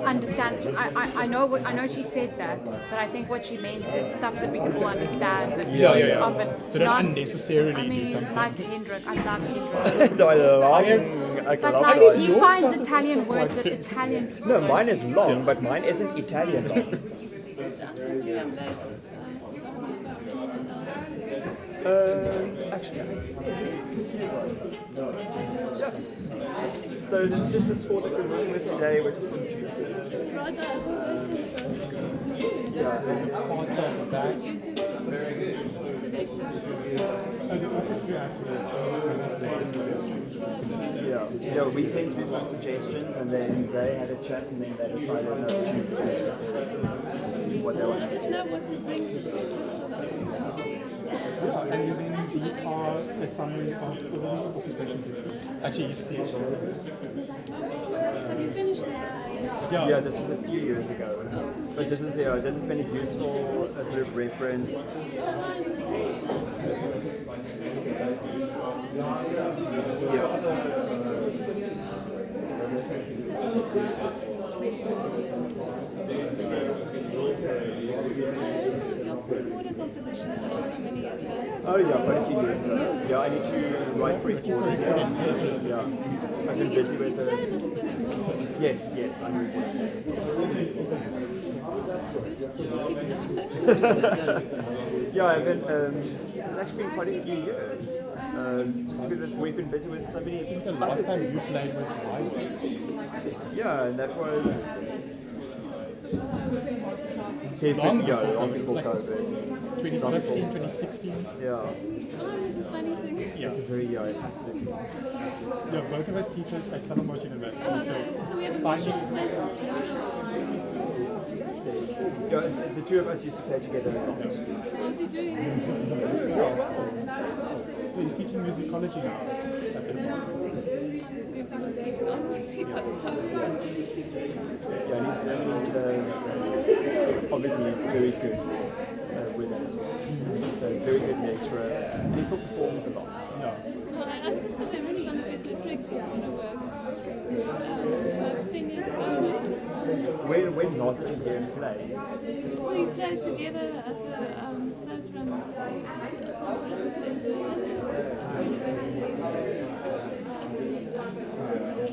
understand. I know she said that, but I think what she meant is stuff that we can all understand. That often So don't unnecessarily do something. Like Hendrik, I love Hendrik. No, I love it. He finds Italian words that Italian people No, mine is long, but mine isn't Italian long. Actually. Yeah. So this is just the score that we're working with today. Yeah, we sent through some suggestions and then they had a chat and then they decided what they wanted. Did you know what to bring to the Yeah, and then these are a summary of the orchestration pictures. Actually, he's a PhD. Have you finished that? Yeah, this was a few years ago. But this has been a useful sort of reference. Oh yeah, quite a few years ago. Yeah, I need to write for recording. Yeah, I've been busy with it. Yes, I know. Yeah, I've been, it's actually been quite a few years. Just because we've been busy with so many. I think the last time you played was why? Yeah, and that was long before COVID. 2015, 2016. Yeah. Time is a funny thing. Yeah. It's a very, absolutely. Yeah, both of us teach at Philharmonic University, So we have a mutual acquaintance. Yeah, the two of us used to play together a lot. How's he doing? So he's teaching musicology now. Yeah, and he's obviously he's very good with that as well. Very good lecturer. And he still performs a lot. Yeah. I assisted him in some ways with Rick piano work. That's 10 years ago now. When last did you hear him play? We played together at the Sasram conference in the university.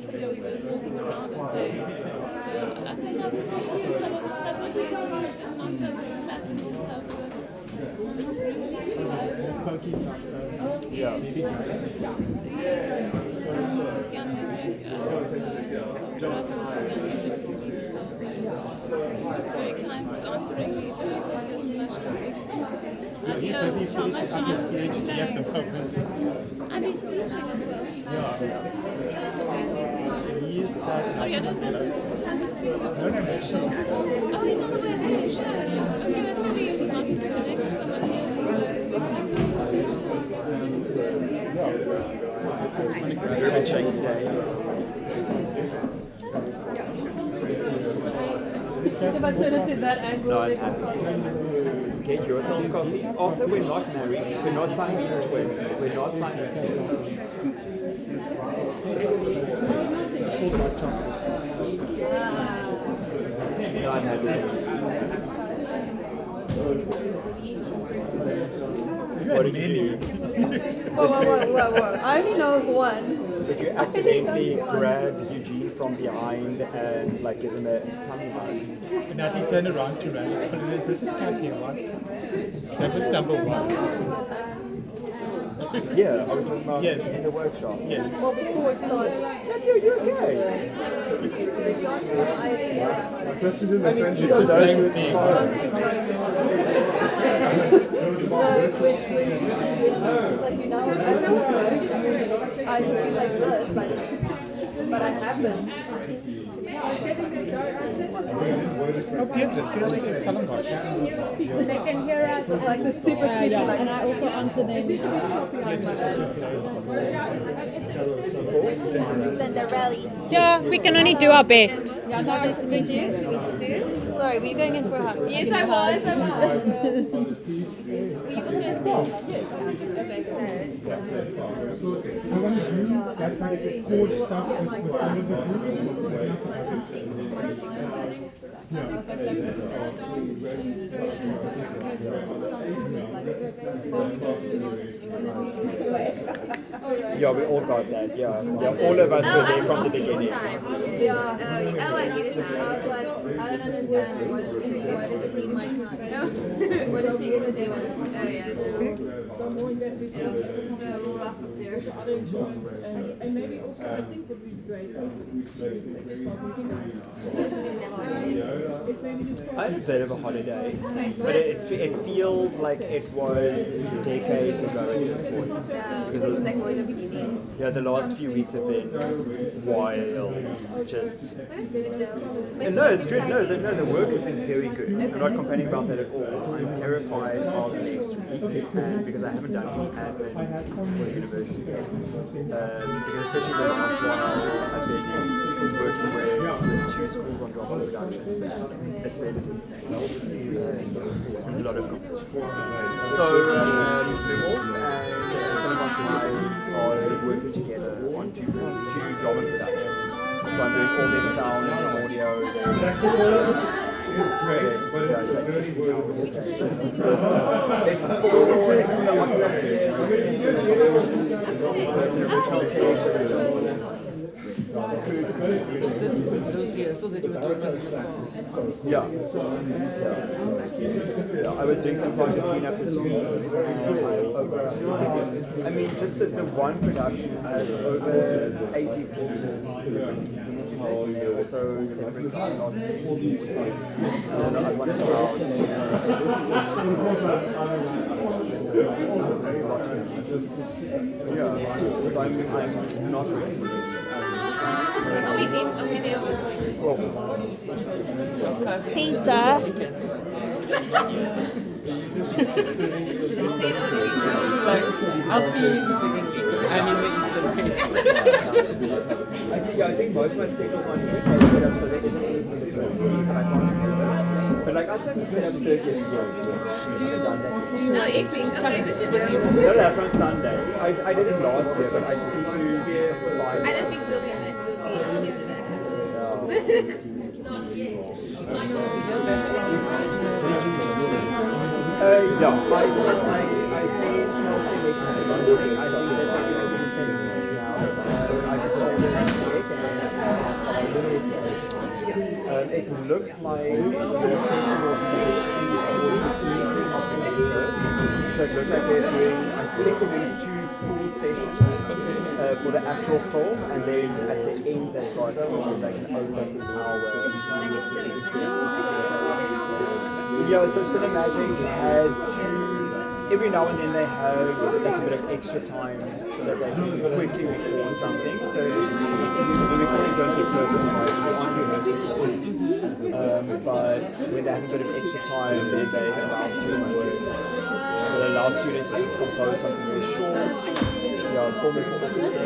We were walking around and playing. I think I've listened to some of the stuff on YouTube and not the classical stuff. Folky stuff. Yes. It's very kind for answering me if he hasn't much to read. He's busy finishing his PhD at the moment. And he's teaching as well. Yeah. He is Sorry, I don't want to just do No. Oh, he's on the way. Okay, sure. Okay, that's probably lucky to connect with someone here. Very good shake today. If I turn it to that angle, No, it makes it fun. get yourself coffee. After we're not married, we're not Siamese twins, we're not Siamese. It's called hot chocolate. No, I'm happy. What did you do? Whoa. I only know of one. Did you accidentally grab Eugene from behind and like give him a tummy hug? And Natalie turned around to run. But this is Kathy, right? That was number one. Yeah, I was talking about yes. In the workshop. Yeah. Well, before it started. You're okay. It's the same thing. When she said this, like, you know, I just be like this, like, but I haven't. Oh, Beatrice in Stellenbosch. They can hear us. Like the super creepy, yeah. like, And I also answer them. Cinderella. Yeah, we can only do our best. Yeah, nice to meet you. Sorry, were you going in for a hug? Yes, I was. That kind of sport stuff with all of the Yeah, we all got that. Yeah, all of us were there from the beginning. Yeah. Oh, I get it now. I was like, I don't understand. What does she mean? Why does it need my time? What is she going to do with it? Oh, yeah. A little rough up there. And maybe also, I think what would be great is maybe do I had a bit of a holiday, but it feels like it was decades ago at this point. Because of, yeah, the last few weeks have been wild. Just no, it's good. No, the work has been very good. I'm not complaining about that at all. I'm terrified of next week because I haven't done any admin for university. Because especially the last while I've been working with two schools on drama productions. It's been a lot of competition. So Wolf and Philharmonic and I are working together on two drama productions. So I'm doing all their sound and audio. It's like 60 hours a day. It's for the Orchestra. So it's an original text. Those rehearsals that you were talking about in the car. Yeah. I was doing some project cleanup this week. I mean, just the one production has over 80 pieces. Also separate and I wanted to because I'm not ready for this. Pizza. I'll see you in the second week because I'm in the Eastern Cape. I think most of my schedules on here are set up so there isn't anything in the first week that I can't do. But like I said, to set up 30th year. Do you know anything? Okay, this is No, that's on Sunday. I did it last year, but I just need to get some supplies. I don't think they'll be there. Yeah, I say I just told them to check and it looks like the session will be towards the evening of the 21st. So it looks like they're doing, I think they're doing 2 full sessions for the actual film, and then at the end they've got like an open hour. Yeah, so Cinemagic had every now and then they have like a bit of extra time so that they can quickly record something. So the recordings don't get perfect, right? We aren't rehearsing, but when they have a bit of extra time, then they allow student works. So they allow students to just compose something very short. Yeah, for the orchestra.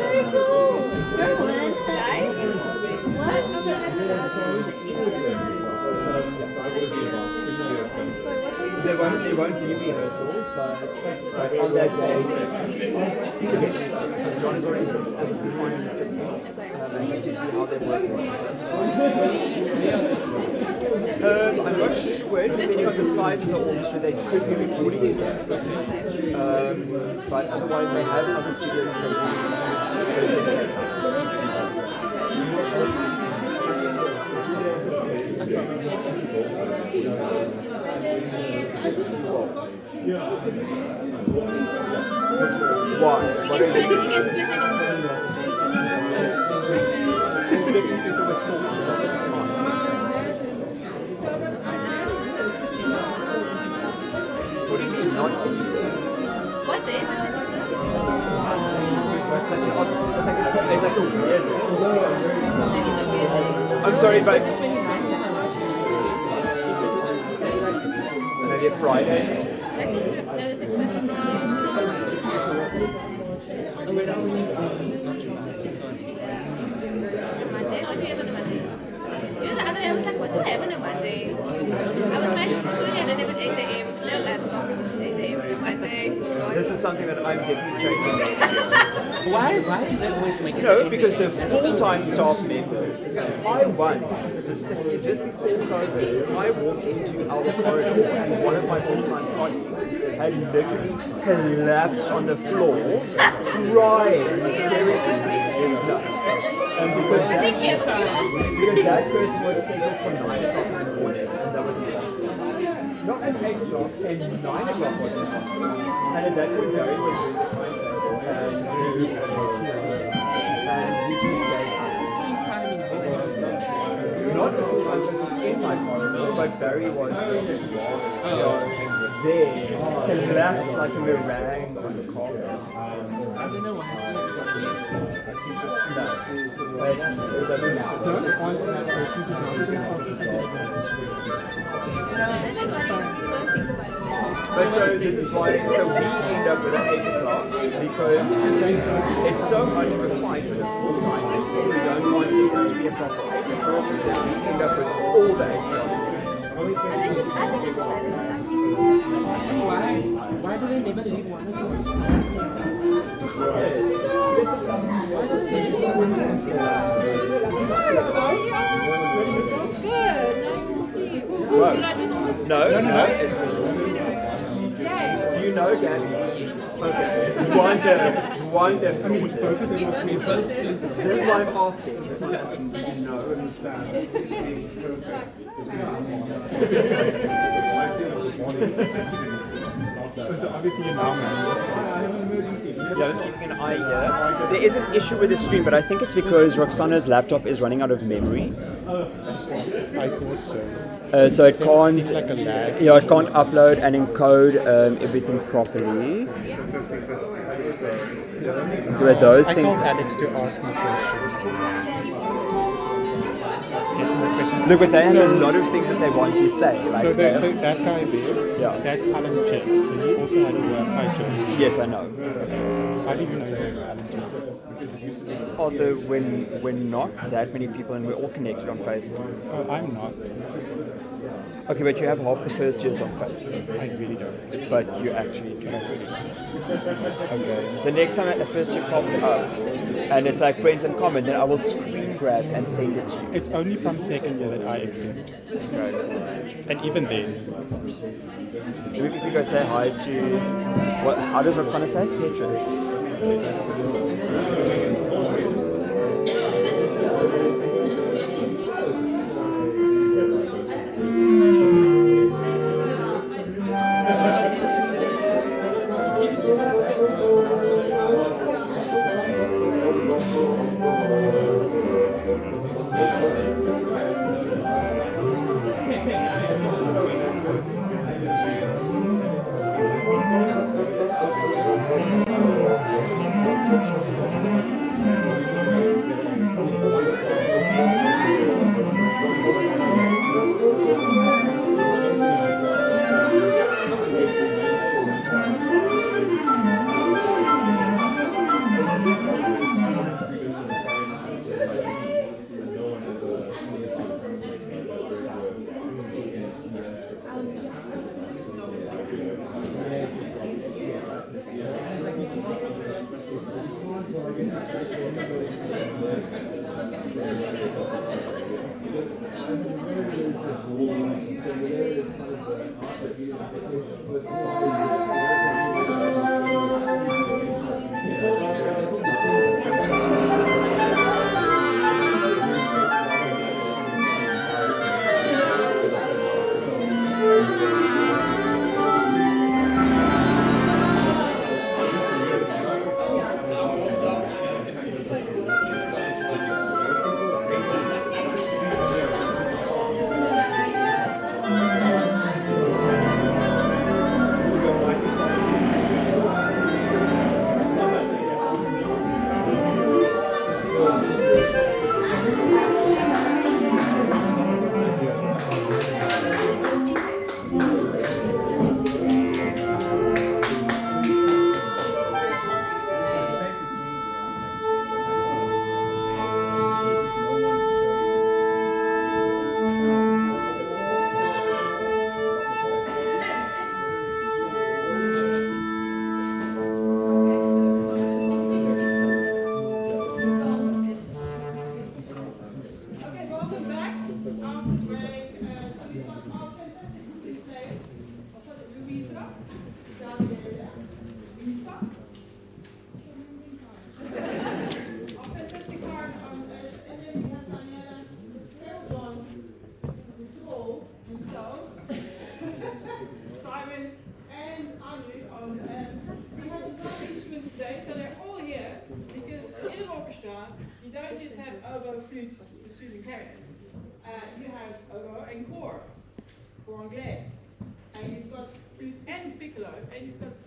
There won't be rehearsals, but on that day, John has already said it's absolutely fine to sit and just to see how they work. I'm not sure, depending on the size of the orchestra, they could be recording it here. But otherwise, they have other studios that they use. Why? We can split it in. It's literally people with 4 people, it's fine. What do you mean, not easy? What is it? It's like a weird. That is a weird. I'm sorry, but maybe a Friday. That's it. No, it's expensive. Monday? Or do you have on a Monday? You know, the other day I was like, what do I have on a Monday? I was like, surely I don't have an 8 a.m. It's little at composition 8 a.m. on a Monday. This is something that I'm definitely changing next year. Why do they always make it? No, because the full-time staff members, I once, specifically just before COVID, I walked into our corridor and one of my full-time colleagues had literally collapsed on the floor, crying, hysterically. No. And because that person was scheduled for 9 o'clock in the morning, and that was not at 8 o'clock, and 9 o'clock was impossible. And at that point, Gary was doing the timetable, and we just gave up. Not the full-time person in my corridor, but Barry was there. So there, collapsed like a meringue on the carpet. I don't know what happened. But so this is why, so we end up with an 8 o'clock because it's so much of a fight with a full-time people. We don't want it to be a proper 8 o'clock, and then we end up with all the 8 o'clocks. I think they should let it to Why do they never leave 1 o'clock? Why does Cindy leave 1 Good, nice to see you. Right. Did I just almost... No, it's... Yeah. Do you know Gabby? Okay. Wonder. wonderful. I mean, both of them We are both free. protest. This is why I'm asking. This is why I'm asking. Do you know? So obviously you're now managed. I have an emergency. Yeah, just keeping an eye here. There is an issue with the stream, but I think it's because Roxana's laptop is running out of memory. I thought so. So it can't. Seems like a lag. Yeah, it can't upload and encode everything properly. With those I things. told Alex to ask me questions. Get more questions. Look, but they have a lot of things that they want to say. Like So that guy there, yeah. that's Alan Chen. So he also had a work by Josie. Yes, I know. How do you know his name is Alan Chen? Although when we're not that many people and we're all connected on Facebook. Oh, I'm not. Okay, but you have half the first years on Facebook. I really don't. But you actually do. Okay. The next time the first year pops up and it's like friends in common, then I will screen grab and send it to you. It's only from second year that I accept. Right. And even then. Maybe if you go say hi to what? How does Roxana say? You don't just have oboe, flute, bassoon, and clarinet. You have oboe and cor anglais. And you've got flute and piccolo, and you've got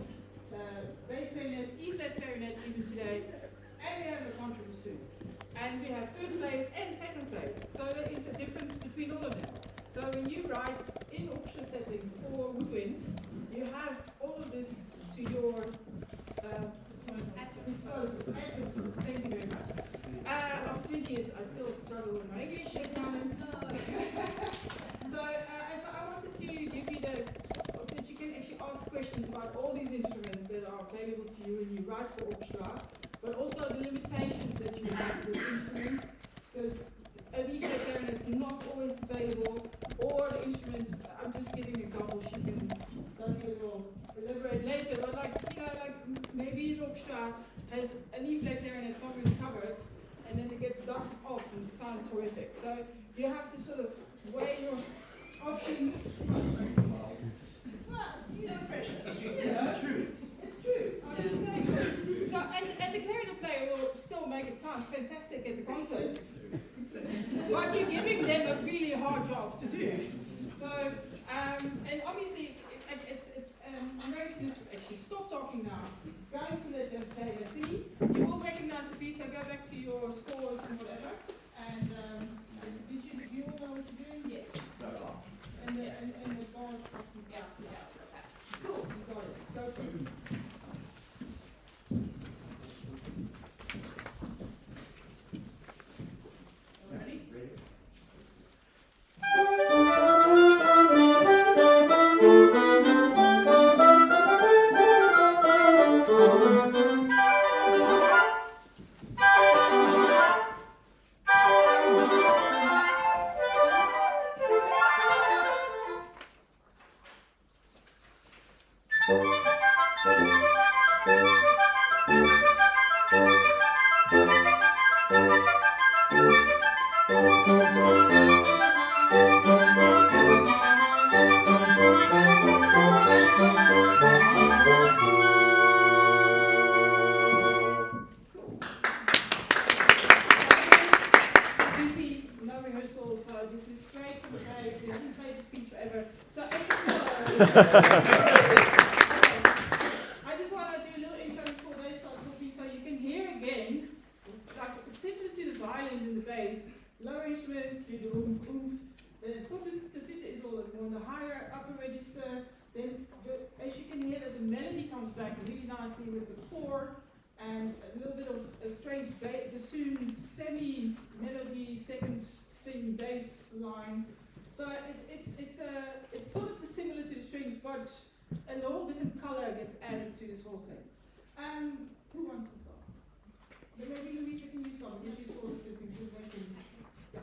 bass clarinet, E-flat clarinet even today, and we have a contrabassoon. And we have first place and second place. So there is a difference between all of them. So when you write in orchestra settings for woodwinds, you have all of this to your disposal. Thank you very much. After 20 years, I still struggle with my English at the moment. So I wanted to give you that you can actually ask questions about all these instruments that are available to you when you write for orchestra, but also the limitations that you have with instruments, because a E-flat sort of weigh your options. Well, you know, pressure. It's true. It's true. I'm just saying. So, and the clarinet player will still make it sound fantastic at the concert. But you're giving them a really hard job to do. So, and obviously, I'm going to just actually stop talking now. Going to let them play the thingy. You will recognize the piece, so go back to your scores and whatever. And do you all know what you're doing? Yes. And the bars. Yeah. Cool. You got it. Go for it. Ready? I just want to do a little intro before they start talking so you can hear again, like similar to the violin and the bass, lower instruments, do the oomph, oomph, the tututu is all on the higher upper register, then as you can hear that the melody comes back really nicely with the chord and a little bit of a strange bassoon, semi-melody, second thing, bass line. So it's sort of similar to the strings, but a whole different color gets added to this whole thing. Who wants to start? Then maybe Louisa, can you start? Because you saw the first introduction. Yeah.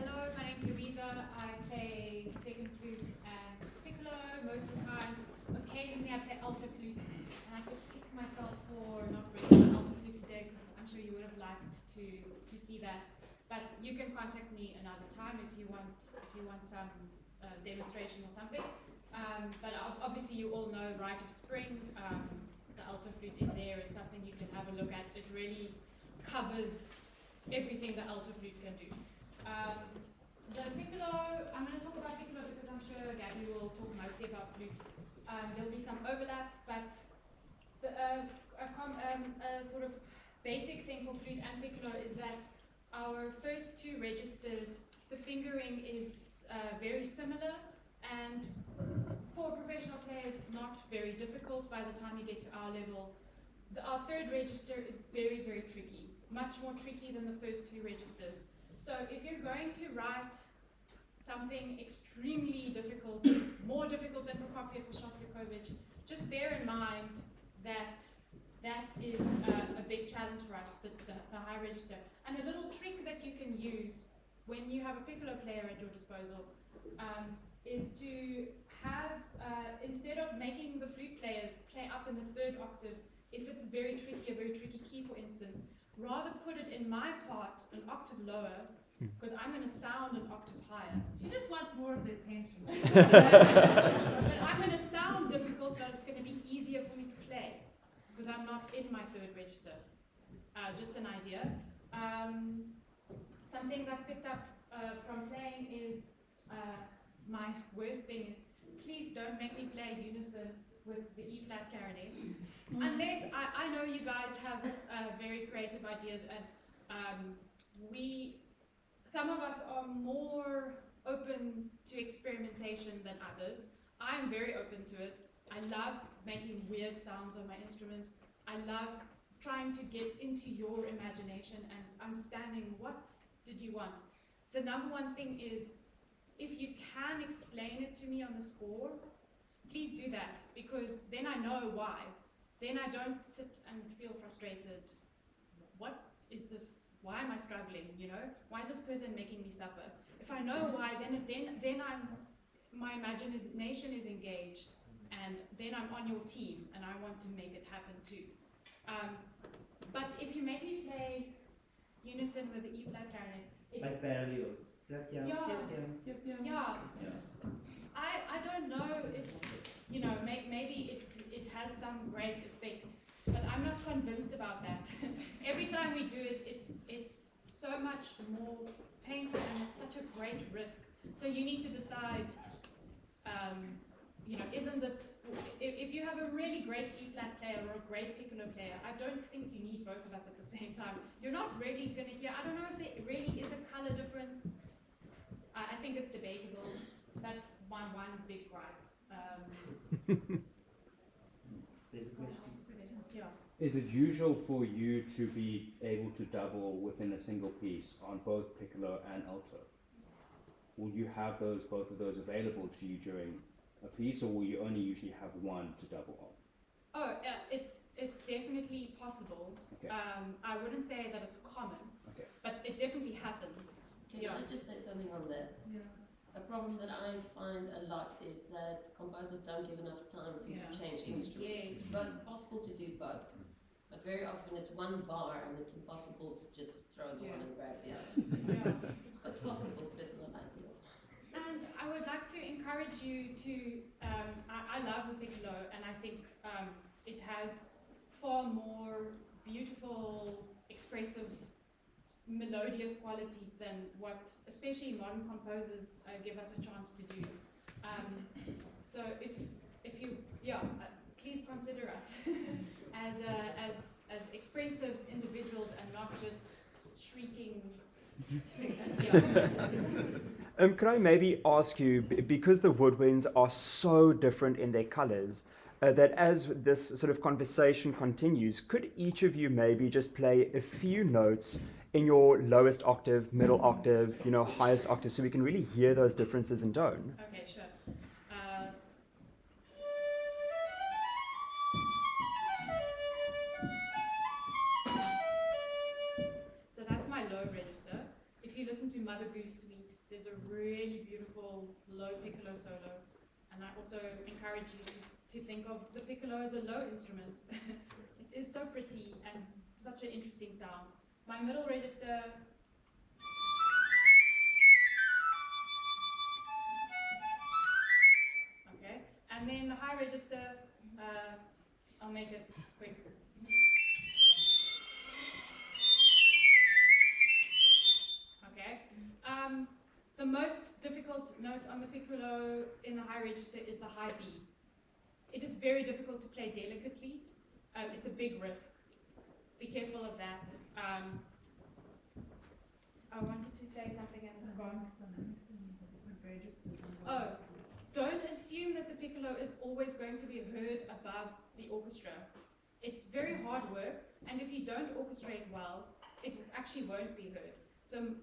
Hello, my name's Louisa. I play second flute and piccolo most of the time. Occasionally I play alto flute, and I could kick myself for not bringing my alto flute today because I'm sure you would have liked to see that. But you can contact me another time if you want some demonstration or something. But obviously you all know Rite of Spring. The alto flute in there is something you can have a look at. It really covers everything the alto flute can do. The piccolo, I'm going to talk about piccolo because I'm sure Gabby will talk mostly about flute. There'll be some overlap, but a sort of basic thing for flute and piccolo is that our first two registers, the fingering is very similar, and for professional players, not very difficult by the time you get to our level. Our third register is very, very tricky, much more tricky than the first two registers. So if you're going to write something extremely difficult, more difficult than Prokofiev or Shostakovich, just bear in mind that that is a big challenge for us, the high register. And a little trick that you can use when you have a piccolo player at your disposal is to have, instead of making the flute players play up in the third octave, if it's a very tricky key, for instance, rather put it in my part an octave lower, because I'm going to sound an octave higher. She just wants more of the attention. But I'm going to sound difficult, but it's going to be easier for me to play, because I'm not in my third register. Just an idea. Some things I've picked up from playing is, my worst thing is, please don't make me play unison with the E-flat clarinet. Unless, I know you guys have very creative ideas, and some of us are more open to experimentation than others. I'm very open to it. I love making weird sounds on my instrument. I love trying to get into your imagination and understanding what did you want. The number one thing is, if you can explain it to me on the score, please do that, because then I know why. Then I don't sit and feel frustrated. What is this? Why am I struggling? You know, why is this person making me suffer? If I know why, then my imagination is engaged, and then I'm on your team, and I want to make it happen too. But if you make me play unison with the E-flat clarinet, like Berlioz. Yeah. I don't know if, you know, maybe it has some great effect, but I'm not convinced about that. Every time we do it, it's so much more painful and it's such a great risk. So you need to decide, you know, isn't this, if you have a really great E-flat player or a great piccolo player, I don't think you need both of us at the same time. You're not really going to hear, I don't know if there really is a color difference. I think it's debatable. That's one big gripe. There's a question. Yeah. Is it usual for you to be able to double within a single piece on both piccolo and alto? Will you have both of those available to you during a piece, or will you only usually have one to double on? Oh, it's definitely possible. Okay. I wouldn't say that it's common, okay, but it definitely happens. Can I just say something on that? Yeah. A problem that I find a lot is that composers don't give enough time for you to change instruments. It's possible to do both, but very often it's one bar and it's impossible to just throw the one and grab the other. It's possible, but it's not ideal. And I would like to encourage you to, I love the piccolo, and I think it has far more beautiful, expressive, melodious qualities than what especially modern composers give us a chance to do. So if you, please consider us as expressive individuals and not just shrieking. Could I maybe ask you, because the woodwinds are so different in their colors, that as this sort of conversation continues, could each of you maybe just play a few notes in your lowest octave, middle octave, you know, highest octave, so we can really hear those differences in tone? Okay, sure. So that's my low register. If you listen to Mother Goose Suite, there's a really beautiful low piccolo solo, and I also encourage you to think of the piccolo as a low instrument. It is so pretty and such an interesting sound. My middle register, okay, and then the high register, I'll make it quick. Okay. The most difficult note on the piccolo in the high register is the high B. It is very difficult to play delicately. It's a big risk. Be careful of that. I wanted to say something and it's gone. Oh, don't assume that the piccolo is always going to be heard above the orchestra. It's very hard work, and if you don't orchestrate well, it actually won't be heard. So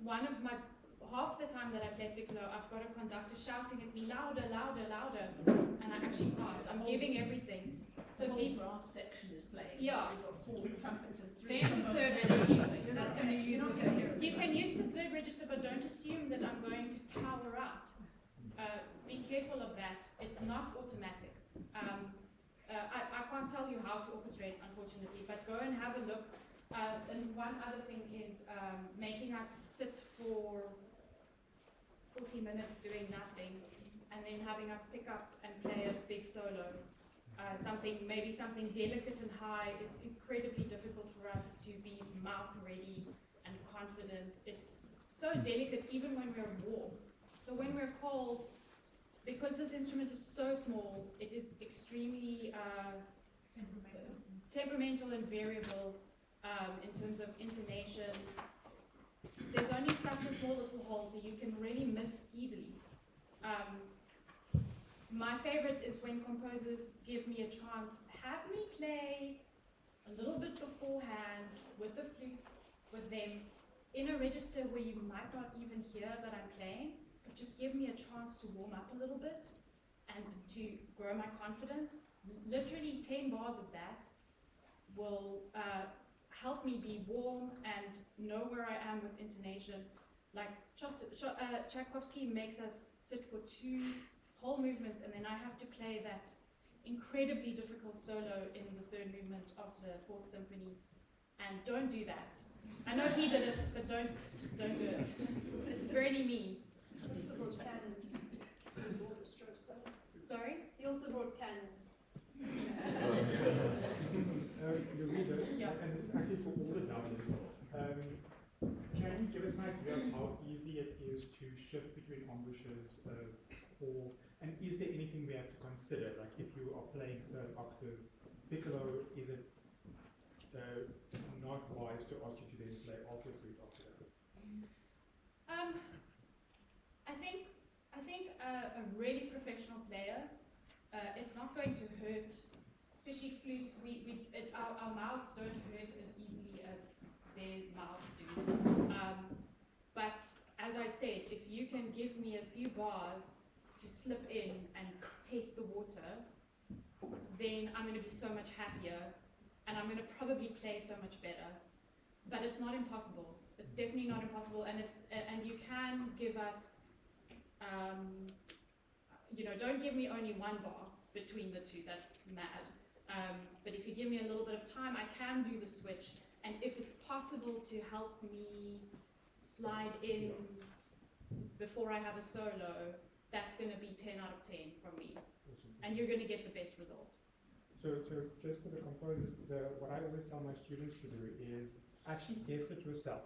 half the time that I play piccolo, I've got a conductor shouting at me, louder, louder, louder, and I actually can't. I'm giving everything. So the whole brass section is playing. Yeah. You've got 4 trumpets and 3 third register. That's going to use the coherence. You can use the third register, but don't assume that I'm going to tower out. Be careful of that. It's not automatic. I can't tell you how to orchestrate, unfortunately, but go and have a look. And one other thing is making us sit for 40 minutes doing nothing, and then having us pick up and play a big solo. Maybe something delicate and high. It's incredibly difficult for us to be mouth ready and confident. It's so delicate even when we're warm. So when we're cold, because this instrument is so small, it is extremely temperamental and variable in terms of intonation. There's only such a small little hole, so you can really miss easily. My favorite is when composers give me a chance, have me play a little bit beforehand with the flutes, with them, in a register where you might not even hear that I'm playing, but just give me a chance to warm up a little bit and to grow my confidence. Literally 10 bars of that will help me be warm and know where I am with intonation. Like Tchaikovsky makes us sit for 2 whole movements, and then I have to play that incredibly difficult solo in the third movement of the 4th Symphony. And don't do that. I know he did it, but don't do it. It's really mean. He also brought cannons to the orchestra, so. Sorry? He also brought cannons. Louisa, Yeah. and this is actually for all the downers, can you give us an idea of how easy it is to shift between embouches, and is there anything we have to consider? Like if you are playing third octave piccolo, is it not wise to ask you to then play alto flute after that? I think a really professional player, it's not going to hurt, especially flute. Our mouths don't hurt as easily as their mouths do. But as I said, if you can give me a few bars to slip in and taste the water, then I'm going to be so much happier, and I'm going to probably play so much better. But it's not impossible. It's definitely not impossible, and you can give us, don't give me only one bar between the two. That's mad. But if you give me a little bit of time, I can do the switch. And if it's possible to help me slide in before I have a solo, that's going to be 10 out of 10 from me. Awesome. And you're going to get the best result. So just for the composers, what I always tell my students to do is actually test it yourself.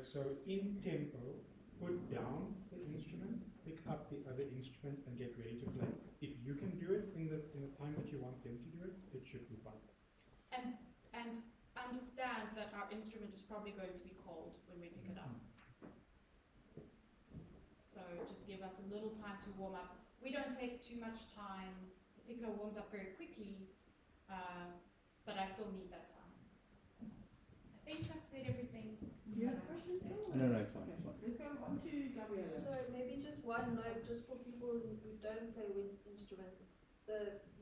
So in tempo, put down the instrument, pick up the other instrument, and get ready to play. If you can do it in the time that you want them to do it, it should be fun. And understand that our instrument is probably going to be cold when we pick it up. So just give us a little time to warm up. We don't take too much time. The piccolo warms up very quickly, but I still need that time. I think I've said everything. Do you have questions? No, it's fine. It's fine. Let's go on to Gabriella. So maybe just one note, just for people who don't play wind instruments,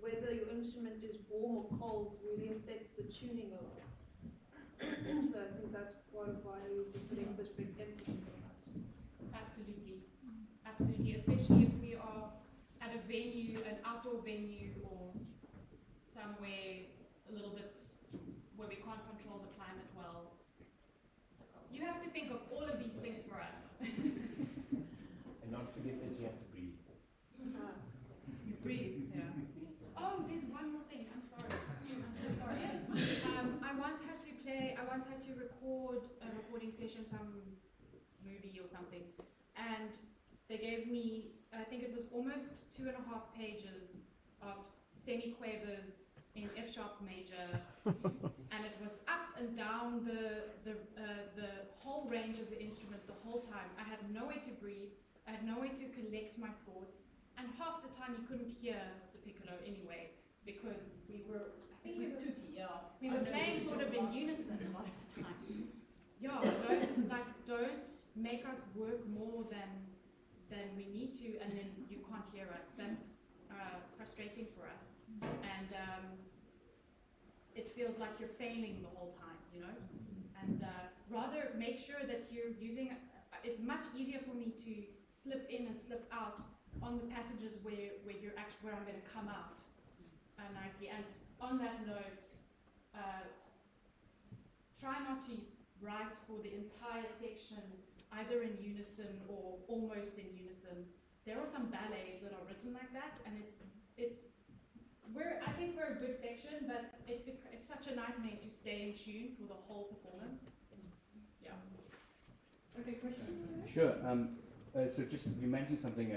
whether your instrument is warm or cold really affects the tuning of it. So I think that's part of why Louise is putting such big emphasis on that. Absolutely. Absolutely. Especially if we are at a venue, an outdoor venue, or somewhere a little bit where we can't control the climate well. You have to think of all of these things for us. And not forget that you have to breathe. You breathe, yeah. Oh, there's one more thing. I'm sorry. I'm so sorry. I once had to record a recording session, some movie or something, and they gave me, I think it was almost 2.5 pages of semiquavers in F sharp major, and it was up and down the whole range of the instrument the whole time. I had no way to breathe. I had no way to collect my thoughts, and half the time you couldn't hear the piccolo anyway because we were. I think we were playing sort of in unison a lot of the time. Yeah, don't make us work more than we need to, and then you can't hear us. That's frustrating for us, and it feels like you're failing the whole time, you know. And rather make sure that you're using. It's much easier for me to slip in and slip out on the passages where I'm going to come out nicely. And on that note, try not to write for the entire section either in unison or almost in unison. There are some ballets that are written like that, and I think we're a good section, but it's such a nightmare to stay in tune for the whole performance. Yeah. Okay, question? Sure. So just you mentioned something.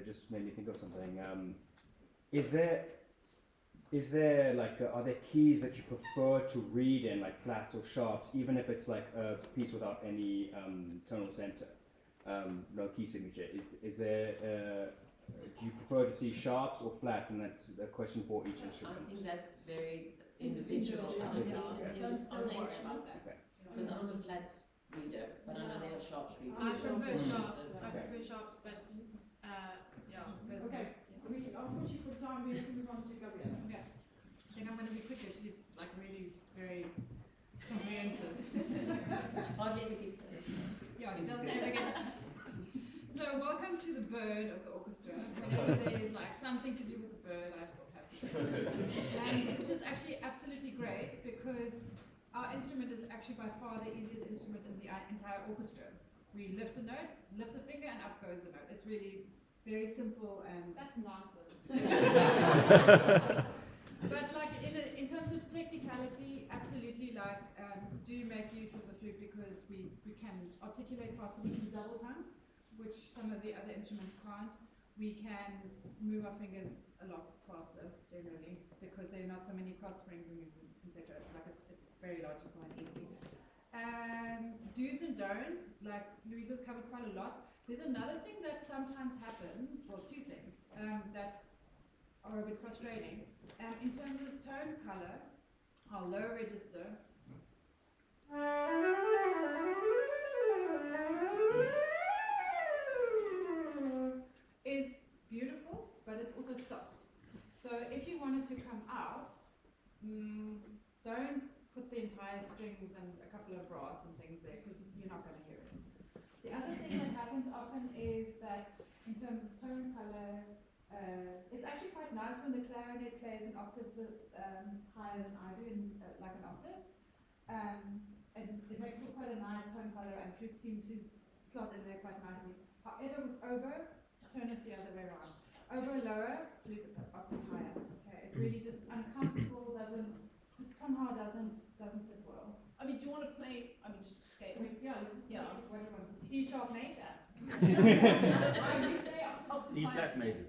Just made me think of something. Is there like are there keys that you prefer to read in, like flats or sharps, even if it's like a piece without any tonal center, no key signature? Is there? Do you prefer to see sharps or flats? And that's a question for each instrument. I think that's very individual. Is it? Okay. Don't worry about that. Because I'm a flat reader, but I know there are sharps readers. I prefer sharps. I prefer sharps, but yeah. Okay. Unfortunately for time, we have to move on to Gabriella. Okay. I think I'm going to be quicker. She's like really very comprehensive. Hardly ever gets it. Yeah, she doesn't ever get it. So welcome to the bird of the orchestra. Whenever there is like something to do with the bird, I feel happy. Which is actually absolutely great because our instrument is actually by far the easiest instrument in the entire orchestra. We lift a note, lift a finger, and up goes the note. It's really very simple and... That's nonsense. But like in terms of technicality, absolutely like do make use of the flute because we can articulate faster with the double tongue, which some of the other instruments can't. We can move our fingers a lot faster generally because there are not so many cross finger movements, etc. It's like it's very logical and easy. Do's and don'ts, like Louisa's covered quite a lot. There's another thing that sometimes happens, well, two things that are a bit frustrating. In terms of tone color, our low register is beautiful, but it's also soft. So if you want it to come out, don't put the entire strings and a couple of brass and things there because you're not going to hear it. The other thing that happens often is that in terms of tone color, it's actually quite nice when the clarinet plays an octave higher than I do, like an octaves. And it makes for quite a nice tone color, and flutes seem to slot in there quite nicely. However, with oboe, turn it the other way around. Oboe lower, flute octave higher. Okay, it really just uncomfortable, somehow doesn't sit well. I mean, do you want to play? I mean, just a scale. Yeah, let's just what do you want? C sharp major. So I would play octave E higher. flat major.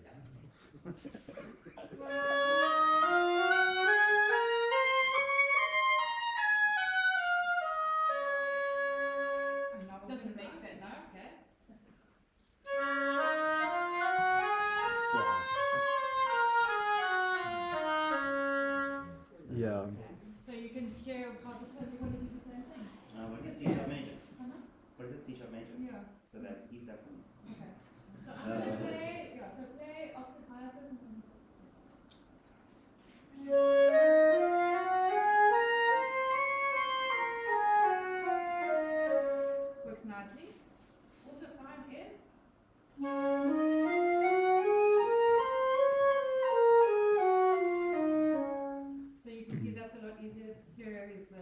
Doesn't make sense. No? Okay. Yeah. So you can hear how the tone, you're going to do the same thing. What is C sharp major? Uh-huh. What is it, C sharp major? Yeah. So that's E flat. Okay. So I'm going to play, play octave higher first. Works nicely. Also fine is so you can see that's a lot easier. Here is the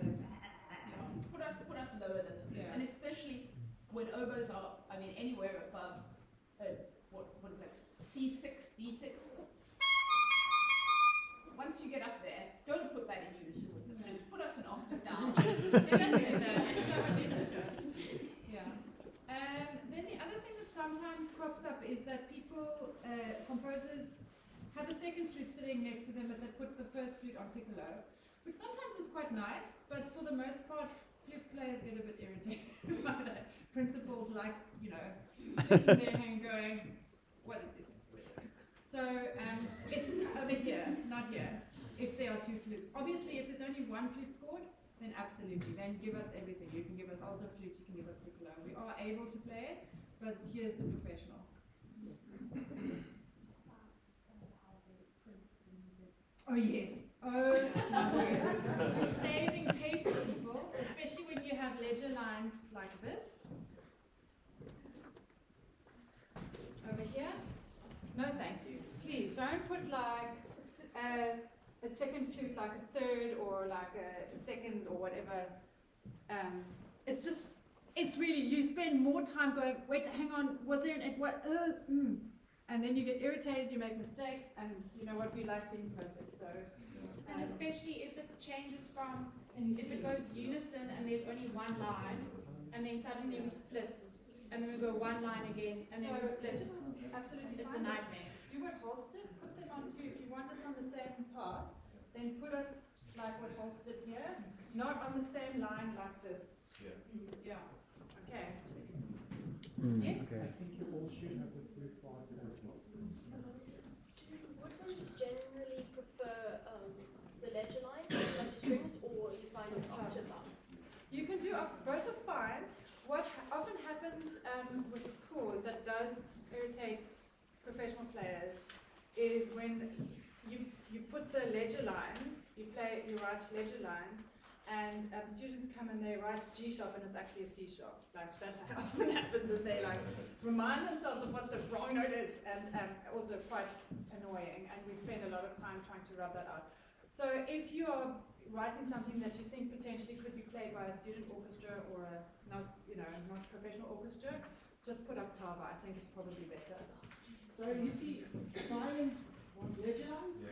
Put us lower than the flutes, and especially when oboes are, I mean, anywhere above what is that? C6, D6. Once you get up there, don't put that in unison with the flute. Put us an octave down. It's so much easier to us. Yeah. Then the other thing that sometimes crops up is that people, composers, have a second flute sitting next to them, but they put the first flute on piccolo, which sometimes is quite nice, but for the most part, flute players get a bit irritated by that. Principals like, sitting there and going, what did you think? So it's over here, not here, if there are two flutes. Obviously, if there's only one flute scored, then absolutely, then give us everything. You can give us alto flute, you can give us piccolo. We are able to play it, but here's the professional. Oh yes. Oh my word. Saving paper, people, especially when you have ledger lines like this. Over here. No, thank you. Please don't put like a second flute, like a third or like a second or whatever. It's really, you spend more time going, wait, hang on, was there an what? And then you get irritated, you make mistakes, and you know what, we like being perfect. So, and especially if it changes from, if it goes unison and there's only one line, and then suddenly we split, and then we go one line again, and then we split. Absolutely, it's a nightmare. Do what Holst did. Put them on two. If you want us on the same part, then put us like what Holst did here, not on the same line like this. Yeah. Yeah. Okay. Yes. Okay. I think you all should have the flute part. Woodwinds generally prefer the ledger line, like strings, or you find an octave line? You can do both are fine. What often happens with scores that does irritate professional players is when you put the ledger lines, you write ledger lines, and students come and they write G sharp and it's actually a C sharp. Like that often happens, and they like remind themselves of what the wrong note is, and also quite annoying. And we spend a lot of time trying to rub that out. So if you are writing something that you think potentially could be played by a student orchestra or a not professional orchestra, just put octava. I think it's probably better. So you see, violins want ledger lines.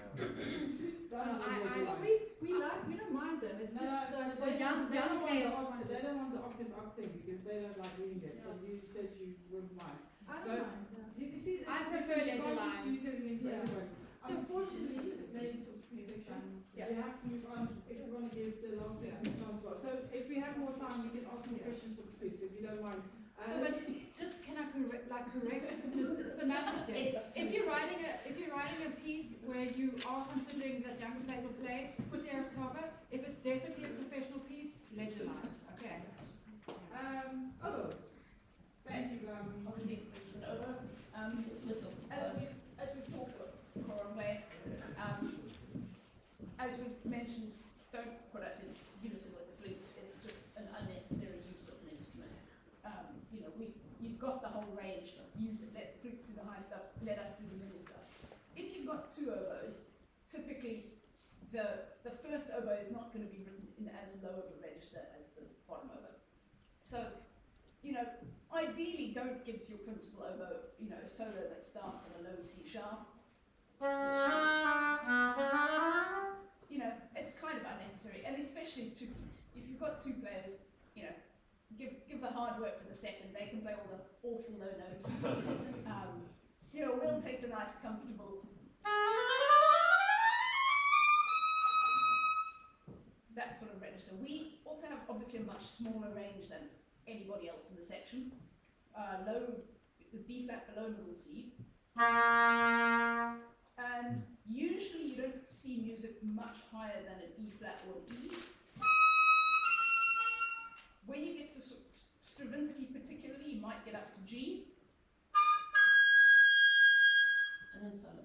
Flutes don't want ledger lines. We don't mind them. It's No, just but for young players. they don't want the octave up thing because they don't like reading it. Yeah. And you said you wouldn't mind. I So, don't mind. Yeah. You see, I it's prefer different. You ledger can't lines. just use everything for Yeah. everybody. So- Unfortunately, ladies of section, Yeah. we have to move on if we want to give the last person a chance as well. So if we have more time, you can ask more questions for the flutes if you don't mind. So, but just can I correct just semantics here? If you're writing a piece where you are considering that younger players will play, put the octava. If it's definitely a professional piece, ledger lines. Okay. Others. Thank you. Obviously, this is an oboe. As we've talked about choral play, as we've mentioned, don't put us in unison with the flutes. It's just an unnecessary use of an instrument. You've got the whole range. Use it. Let the flutes do the high stuff. Let us do the middle stuff. If you've got two oboes, typically the first oboe is not going to be written in as low of a register as the bottom oboe. So, ideally, don't give your principal oboe, a solo that starts on a low C sharp. It's kind of unnecessary, and especially tutis. If you've got two players, give the hard work to the second. They can play all the awful low notes. We'll take the nice, comfortable. That sort of register. We also have obviously a much smaller range than anybody else in the section. The B flat below middle C. And usually you don't see music much higher than an E flat or an E. When you get to Stravinsky particularly, you might get up to G. And then solo.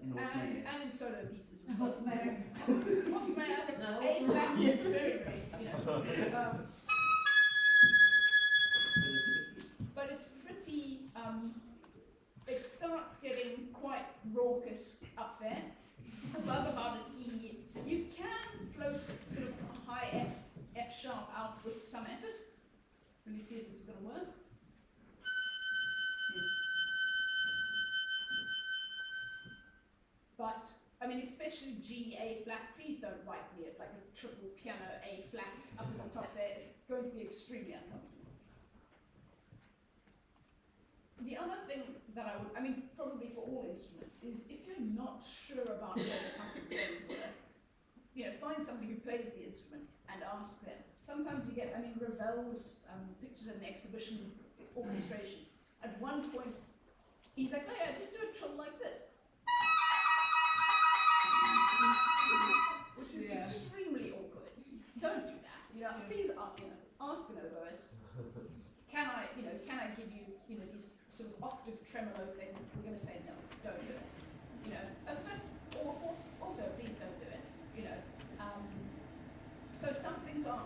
And in solo pieces as well. Hofmeier. Hofmeier, No, A flat is very, very, but it's pretty, it starts getting quite raucous up there. Above about an E. You can float sort of a high F sharp out with some effort. Let me see if this is going to work. But, especially G, A flat, please don't write me it like a triple piano A flat up at the top there. It's going to be extremely uncomfortable. The other thing that probably for all instruments, is if you're not sure about whether something's going to work, find somebody who plays the instrument and ask them. Sometimes you get, Ravel's pictures of an exhibition orchestration. At one point, he's like, oh yeah, just do a trill like this. Which is extremely awkward. Don't do that. Please ask an oboist. Can I give you, this sort of octave tremolo thing? We're going to say no, don't do it. A fifth or a fourth, also please don't do it. So some things are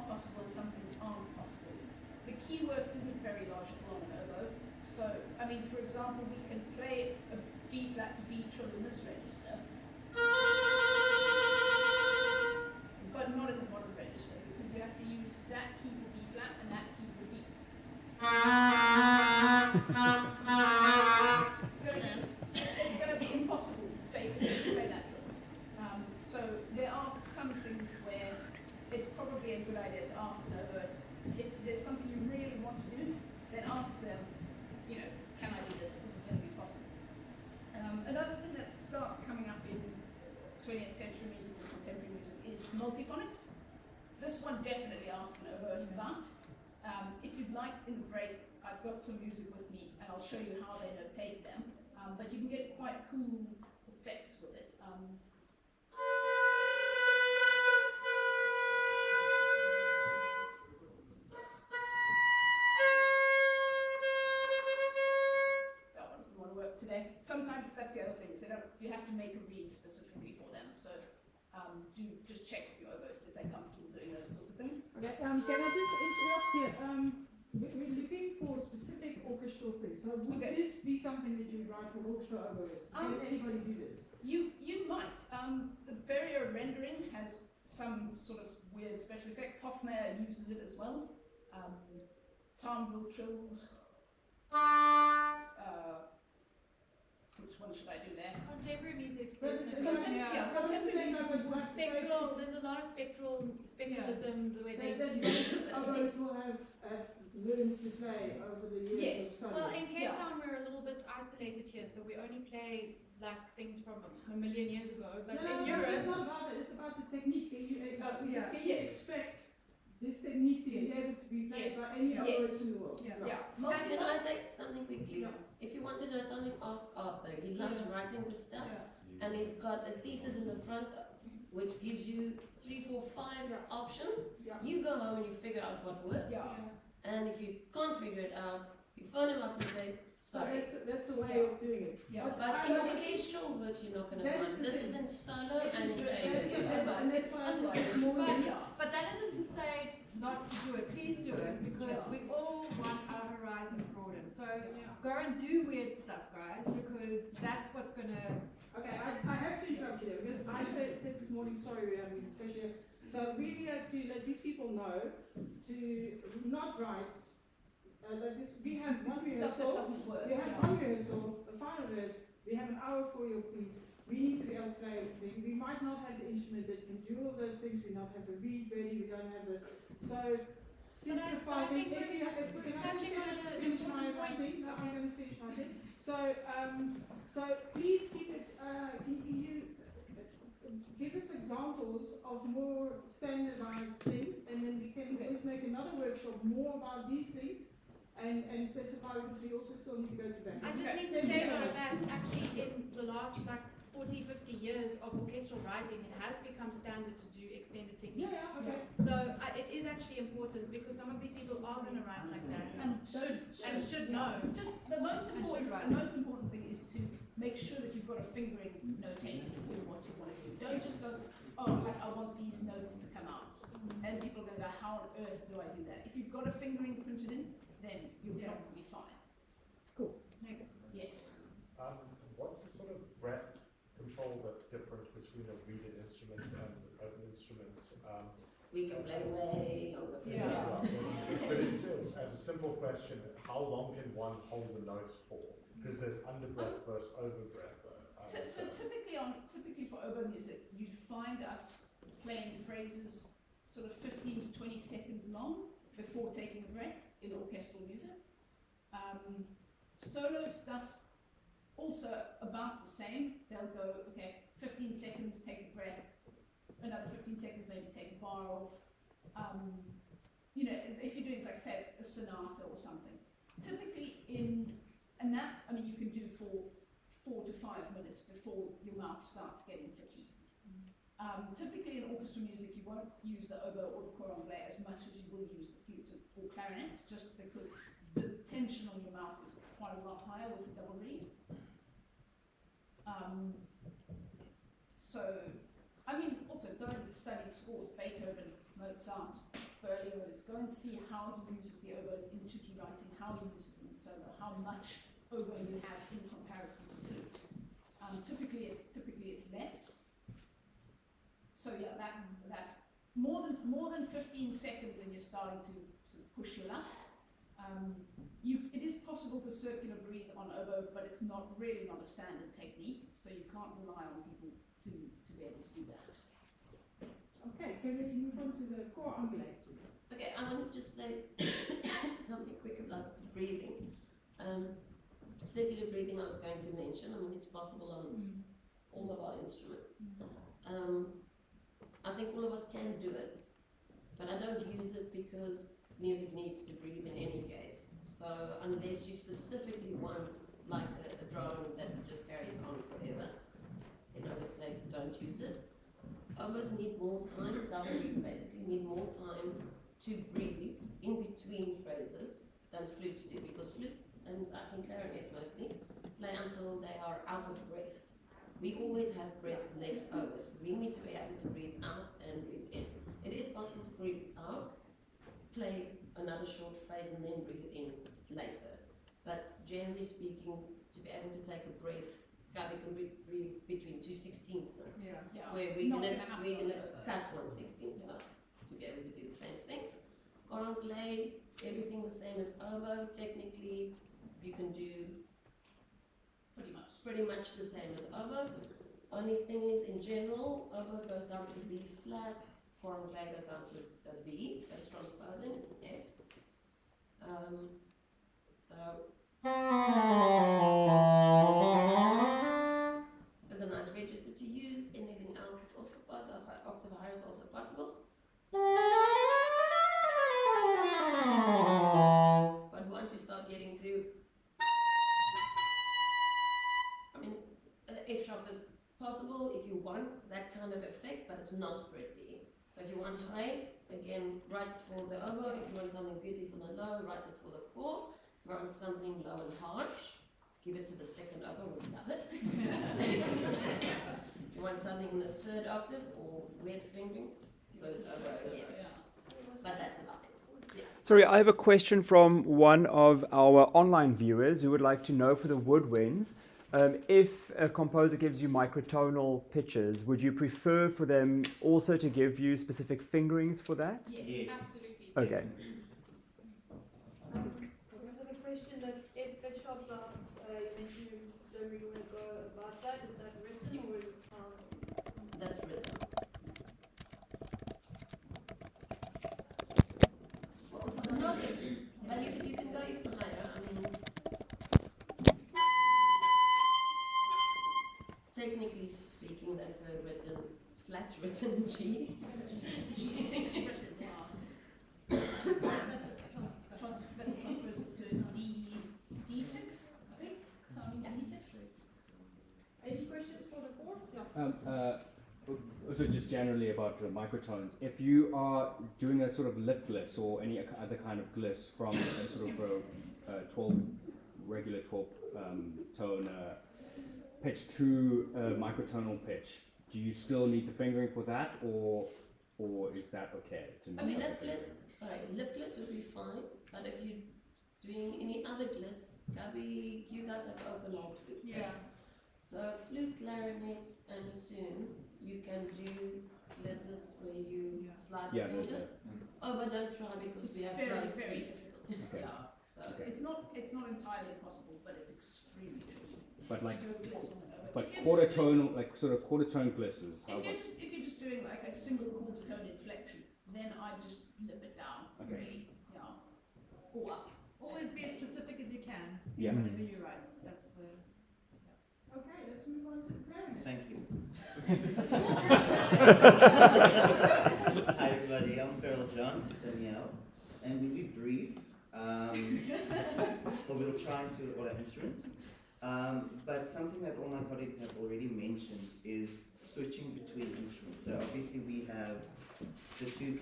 possible, some things aren't possible. The keyword isn't very logical on an oboe. So, for example, we can play a B flat to B trill in this register, but not in the bottom register, because you have to use that key for B flat and that key for B. It's going to be impossible, basically, to play that trill. So there are some things where it's probably a good idea to ask an oboist. If there's something you really want to do, then ask them, can I do this? Is it going to be possible? Another thing that starts coming up in 20th century music and contemporary music is multiphonics. This one definitely ask an oboist about. If you'd like, in the break, I've got some music with me, and I'll show you how they notate them. But you can get quite cool effects with it. That one doesn't want to work today. Sometimes that's the other thing, is you have to make a read specifically for them. So do just check with your oboist if they're comfortable doing those sorts of things. Okay, can I just interrupt you? We're looking for specific orchestral things. So would this be something that you would write for orchestra oboists? Um, Can anybody do this? You might. The barrier rendering has some sort of weird special effects. Hofmeyr uses it as well. Tarnville trills. Which one should I do there? Contemporary music. Contemporary music. Spectral. There's a lot of spectralism. The way they use it. Oboists will have learned to play over the years. Yes. Of study. Well, in Cape Town we're a little bit isolated here, so we only play like things from a million years ago. But in Europe, it's not about that. It's about the technique. Can you yes. expect this technique to be able to be played by any oboist in the world? Can I say something quickly? If you want to know something, ask Arthur. He loves writing this stuff, and he's got a thesis in the front, which gives you 3, 4, 5 options. You go home and you figure out what works, and if you can't figure it out, you phone him up and say, sorry. So that's a way of doing it. But some orchestral works you're not going to find. This is in solo and in chambers. But that isn't to say not to do it. Please do it, because we all want our horizons broadened. So go and do weird stuff, guys, because that's what's going to... Okay, I have to interrupt you there, because I said this morning, sorry, we're having a discussion. So really to let these people know to not write. We have one rehearsal. Stuff that doesn't work. We have one rehearsal, a final rehearsal. We have an hour for your piece. We need to be able to play everything. We might not have the instrument that can do all those things. We not have the reed ready. We don't have the simplify things. If we're touching on finish my thing, I'm going to finish my thing. So please keep it. Give us examples of more standardized things, and then we can always make another workshop more about these things. And specify, because we also still need to go to that. I just need to say though that actually in the last 40, 50 years of orchestral writing, it has become standard to do extended techniques. So it is actually important, because some of these people are going to write like that and should know. Just the most important thing is to make sure that you've got a fingering notated for what you want to do. Don't just go, I want these notes to come out. And people are going to go, how on earth do I do that? If you've got a fingering printed in, then you'll probably be fine. Cool. Next. Yes. What's the sort of breath control that's different between a reeded instrument and an instrument? We can play way longer. But as a simple question, how long can one hold the notes for? Because there's underbreath versus overbreath. So typically for oboe music, you'd find us playing phrases sort of 15 to 20 seconds long before taking a breath in orchestral music. Solo stuff, also about the same. They'll go, 15 seconds, take a breath, another 15 seconds, maybe take a bar off. If you're doing, like, say, a sonata or something. Typically and that, you can do for 4 to 5 minutes before your mouth starts getting fatigued. Typically in orchestra music, you won't use the oboe or the cor anglais as much as you will use the flutes or clarinets, just because the tension on your mouth is quite a lot higher with the double reed. Also go and study scores, Beethoven, Mozart, Berlioz, go and see how he uses the oboes in tutti writing, how he uses them in solo, how much oboe you have in comparison to flute. Typically it's less. So that's that. More than 15 seconds, and you're starting to sort of push your luck. It is possible to circular breathe on oboe, but it's not a standard technique, so you can't rely on people to be able to do that. Okay, can we move on to the cor anglais, please? Okay, I want to just say something quick about breathing. Circular breathing I was going to mention. It's possible on all of our instruments. I think all of us can do it, but I don't use it because music needs to breathe in any case. So unless you specifically want like a drone that just carries on forever, let's say don't use it. Oboes need more time, double reed basically need more time to breathe in between phrases than flutes do, because flutes, and I think clarinets mostly, play until they are out of breath. We always have breath left over, so we need to be able to breathe out and breathe in. It is possible to breathe out, play another short phrase and then breathe in later. But generally speaking, to be able to take a breath. Gabi can breathe between 2/16 notes. Yeah. Where we're Not gonna gonna cut happen. 1/16 note to be able to do the same thing. Currently, everything the same as oboe. Technically, you can do pretty much the same as oboe. Only thing is, in general, oboe goes down to B flat, currently goes down to a B, that is transposing, it's an F. There's a nice register to use. Anything else is also possible. Octave higher is also possible. But once you start getting to, I mean, F sharp is possible if you want that kind of effect, but it's not pretty. So if you want high, again, write it for the oboe. If you want something beautiful and low, write it for the core. If you want something low and harsh, give it to the second oboe, we'll love it. If you want something in the third octave or weird fingerings, first oboe again. But that's about it. Yeah. Sorry, I have a question from one of our online viewers who would like to know for the woodwinds. If a composer gives you microtonal pitches, would you prefer for them also to give you specific fingerings for that? Yes, absolutely. Okay. So the question that if the shop you mentioned you don't really want to go about that, is that written or is it sound? That's written. Well, it's not written, but you can go even higher. I mean, technically speaking, that's a written, flat written G. G6 written, yeah. That transposes to D6, I think. Sounding D6. Any questions for the core? Also just generally about microtones. If you are doing a sort of lip gliss or any other kind of gliss from a sort of regular 12 tone pitch to a microtonal pitch, do you still need the fingering for that, or is that okay? I mean, lip gliss would be fine, but if you're doing any other gliss, Gabi, you guys have open all flutes. Yeah. So flute, clarinet, and bassoon, you can do glisses where you slide the finger. Oh, but don't try because we have very, closed very feet. difficult. Yeah. So it's not entirely impossible, but it's extremely tricky. But like, to do a gliss on it. but quarter tone, like sort of quarter tone glisses. If you're just doing like a single quarter tone inflection, then I just lip it down. Okay. Really, yeah. Or up. Always be as specific as you can. Yeah. Whenever you write. That's the. Okay, let's move on to the clarinet. Thank you. Hi everybody, I'm Feral John, Danielle, and we'll be brief. So we'll try to order instruments. But something that all my colleagues have already mentioned is switching between instruments. So obviously we have the two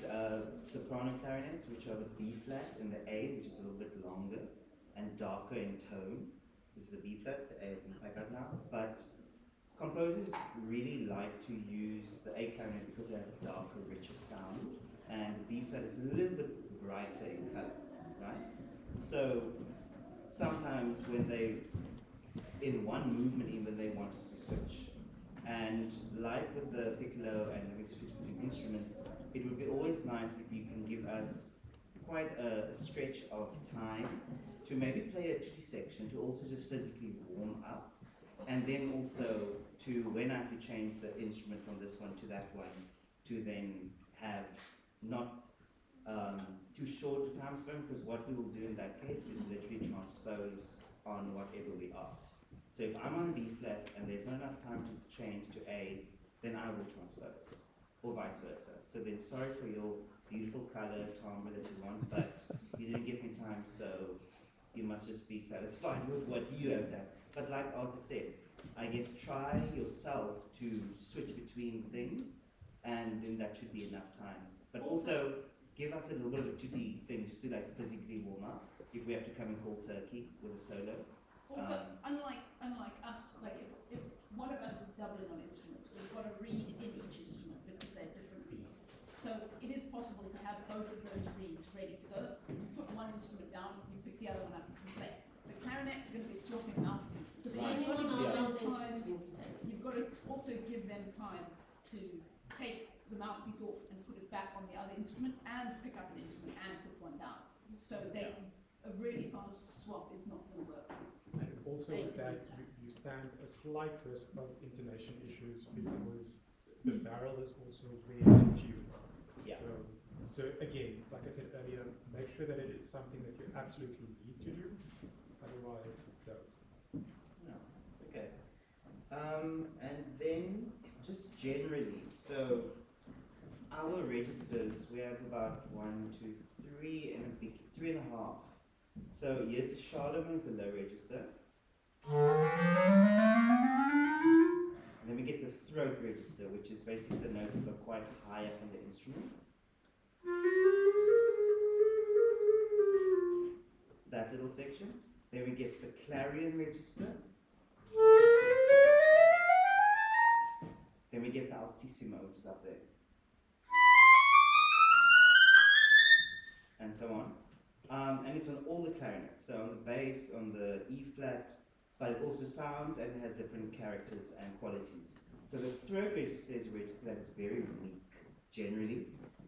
soprano clarinets, which are the B flat and the A, which is a little bit longer and darker in tone. This is the B flat, the A I can pick up now. But composers really like to use the A clarinet because it has a darker, richer sound, and the B flat is a little bit brighter in color, right? So sometimes when they, in one movement even, they want us to switch. And like with the piccolo and having to switch between instruments, it would be always nice if you can give us quite a stretch of time to maybe play a tutti section, to also just physically warm up, and then also to, when I have to change the instrument from this one to that one, to then have not too short a time span, because what we will do in that case is literally transpose on whatever we are. So if I'm on B flat and there's not enough time to change to A, then I will transpose, or vice versa. So then sorry for your beautiful color timbre that you want, but you didn't give me time, so you must just be satisfied with what you have done. But like Arthur said, I guess try yourself to switch between things, and then that should be enough time. But also give us a little bit of a tutti thing just to like physically warm up if we have to come and cold turkey with a solo. Also, unlike us, like if one of us is doubling on instruments, we've got a reed in each instrument because they're different reeds. So it is possible to have both of those reeds ready to go. You put one instrument down, you pick the other one up and play. The clarinet's going to be swapping mouthpieces. So Right. you've got to give Yeah. them time. You've got to also give them time to take the mouthpiece off and put it back on the other instrument, and pick up an instrument and put one down. So a really fast swap is not going to work. And also with that, you stand a slight risk of intonation issues because the barrel is also very tuned. Yeah. So again, like I said earlier, make sure that it is something that you absolutely need to do. Otherwise, don't. No. Okay. And then just generally, so our registers, we have about 1, 2, 3, and a big 3.5. So here's the Charlemagne, is a low register. And then we get the throat register, which is basically the notes that are quite high up in the instrument. That little section. Then we get the clarion register. Then we get the altissimo, which is up there. And so on. And it's on all the clarinets, so on the bass, on the E flat, but it also sounds and has different characters and qualities. So the throat register is a register that is very weak, generally,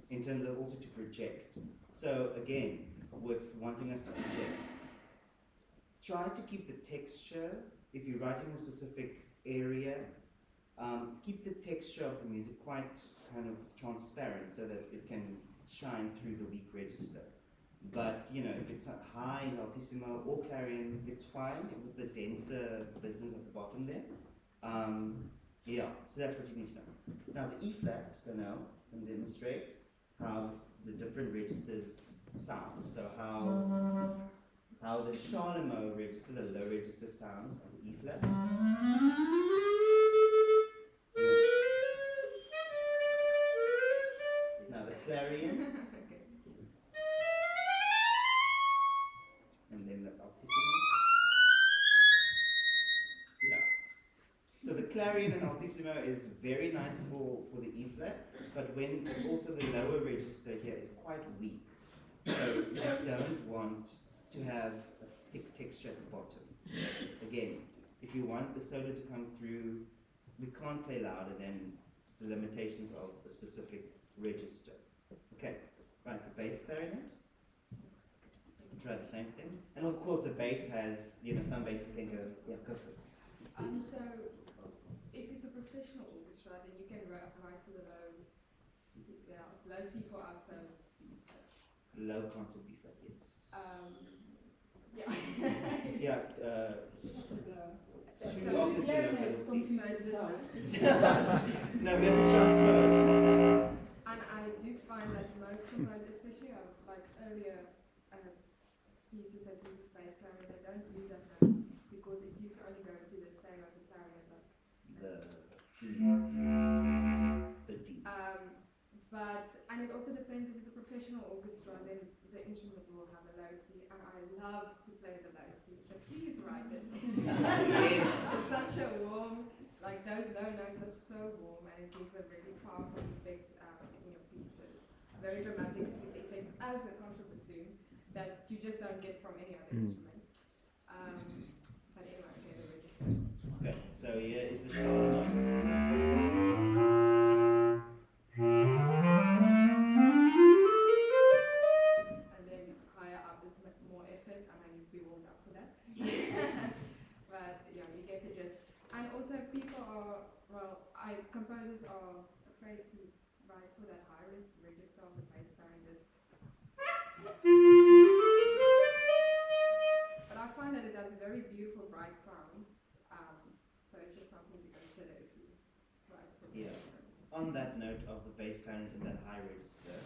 in terms of also to project. So again, with wanting us to project, try to keep the texture, if you're writing a specific area, keep the texture of the music quite kind of transparent so that it can shine through the weak register. But, you know, if it's a high in altissimo or clarion, it's fine with the denser business at the bottom there. Yeah, so that's what you need to know. Now the E flat, so now it's going to demonstrate how the different registers sound. So how the Charlemagne register, the low register sounds on the E flat. Now the clarion. And then the altissimo. Yeah. So the clarion and altissimo is very nice for the E flat, but when also the lower register here is quite weak. So you don't want to have a thick texture at the bottom. Again, if you want the solo to come through, we can't play louder than the limitations of a specific register. Okay, right, the bass clarinet. Try the same thing. And of course the bass has, you know, some basses can go, yeah, go for it. So, if it's a professional orchestra, then you can write to the low C, low C for us, so it's B flat. Low concert B flat, yes. Yeah. Yeah, So, clarinet's confused. No, we have to transpose. And I do find that most composers, especially like earlier pieces that use the space clarinet, they don't use that note because it used to only go to the same as a clarinet, like the D. And it also depends if it's a professional orchestra, then the instrument will have a low C, and I love to play the low C, so please write it. Yes. It's such a warm, like those low notes are so warm, and it gives a really powerful effect in your pieces. Very dramatic effect as a contrabassoon that you just don't get from any other instrument. But anyway, okay, the registers. Okay, so here is the Charlemagne. And then higher up is more effort, and I need to be warmed up for that. Yes. But yeah, you get the gist. And also people are, composers are afraid to write for that high register of the bass clarinet. But I find that it does a very beautiful bright sound. So it's just something to consider if you write for the Yeah. On that note of the bass clarinet in that high register,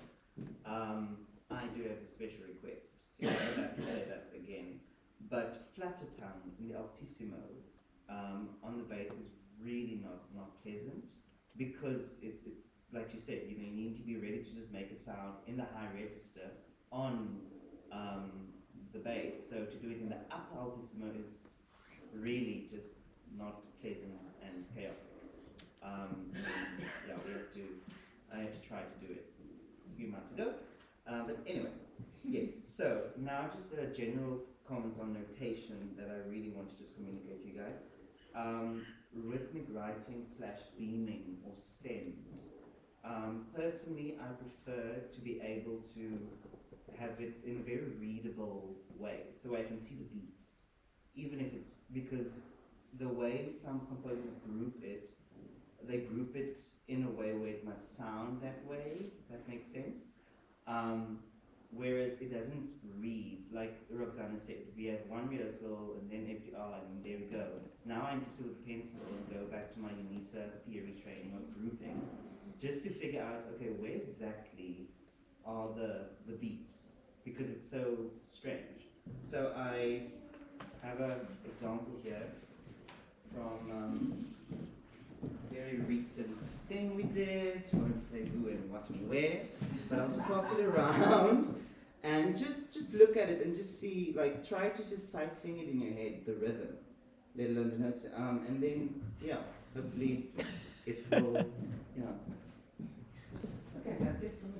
I do have a special request. I don't have to say that again. But flatter tongue in the altissimo on the bass is really not pleasant, because it's like you said, you know, you need to be ready to just make a sound in the high register on the bass. So to do it in the upper altissimo is really just not pleasant and chaotic. Yeah, I had to try to do it a few months ago. But anyway, yes, so now just a general comment on notation that I really want to just communicate to you guys. Rhythmic writing / beaming or stems. Personally, I prefer to be able to have it in a very readable way, so I can see the beats, even if it's, because the way some composers group it, they group it in a way where it must sound that way, if that makes sense. Whereas it doesn't read, like Roxana said, we have one rehearsal and then FDR and there we go. Now I need to sit with a pencil and go back to my UNISA theory training of grouping, just to figure out, okay, where exactly are the beats, because it's so strange. So I have an example here from a very recent thing we did. I won't say who and what and where, but I'll just pass it around and just look at it and just see, like, try to just sight sing it in your head, the rhythm, let alone the notes, and then, yeah, hopefully it will, you know. Okay, that's it from me.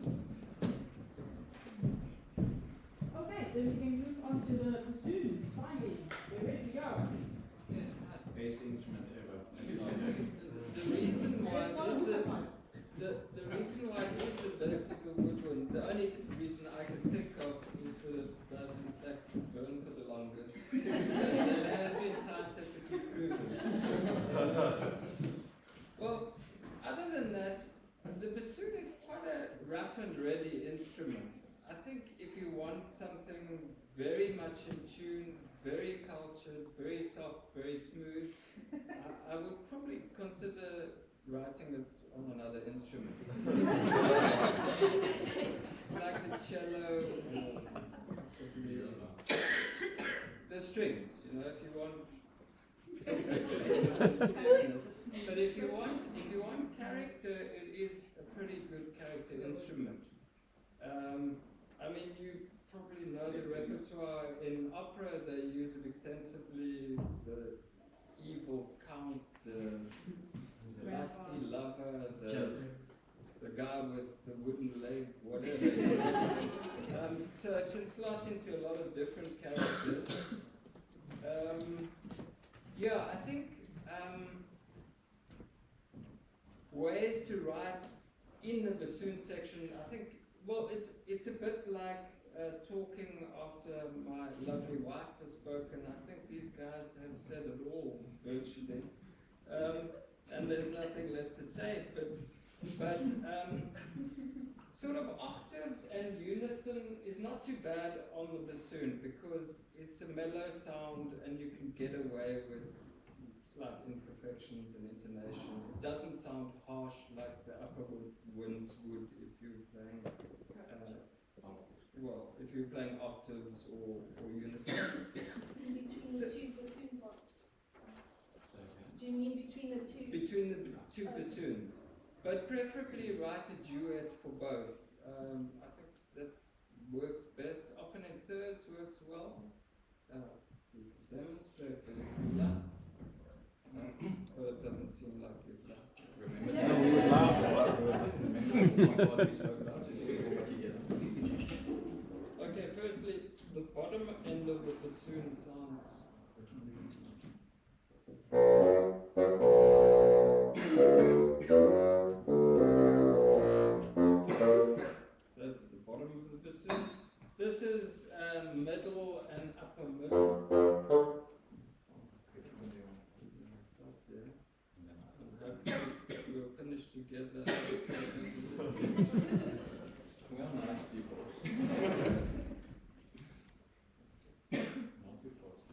Okay, then we can move on to the bassoons. Finally, we're ready to go. Yeah, best instrument ever. The reason why it is the reason why it is the best of the woodwinds, the only reason I can think of is that it does in fact burn for the longest. That has been scientifically proven. Well, other than that, the bassoon is quite a rough and ready instrument. I think if you want something very much in tune, very cultured, very soft, very smooth, I would probably consider writing it on another instrument. Like the cello, the strings, you know, if you want. But if you want character, it is a pretty good character instrument. I mean, you probably know the repertoire. In opera, they use it extensively. The evil count, the lusty lover, the guy with the wooden leg, whatever. So it can slot into a lot of different characters. Yeah, I think ways to write in the bassoon section, I think, well, it's a bit like talking after my lovely wife has spoken. I think these guys have said it all, virtually. And there's nothing left to say, but sort of octaves and unison is not too bad on the bassoon, because it's a mellow sound and you can get away with slight imperfections and intonation. It doesn't sound harsh like the upper winds would if you're playing, if you're playing octaves or unison. In between the two bassoon parts? Do you mean between the two? Between the two bassoons. But preferably write a duet for both. I think that works best. Often in thirds works well. You can demonstrate that if you like. But it doesn't seem like you've laughed. Remember, we would laugh. What we spoke about is okay, firstly, the bottom end of the bassoon sounds. That's the bottom of the bassoon. This is middle and upper middle. Stop there. We'll finish together. We are nice people. Not too close.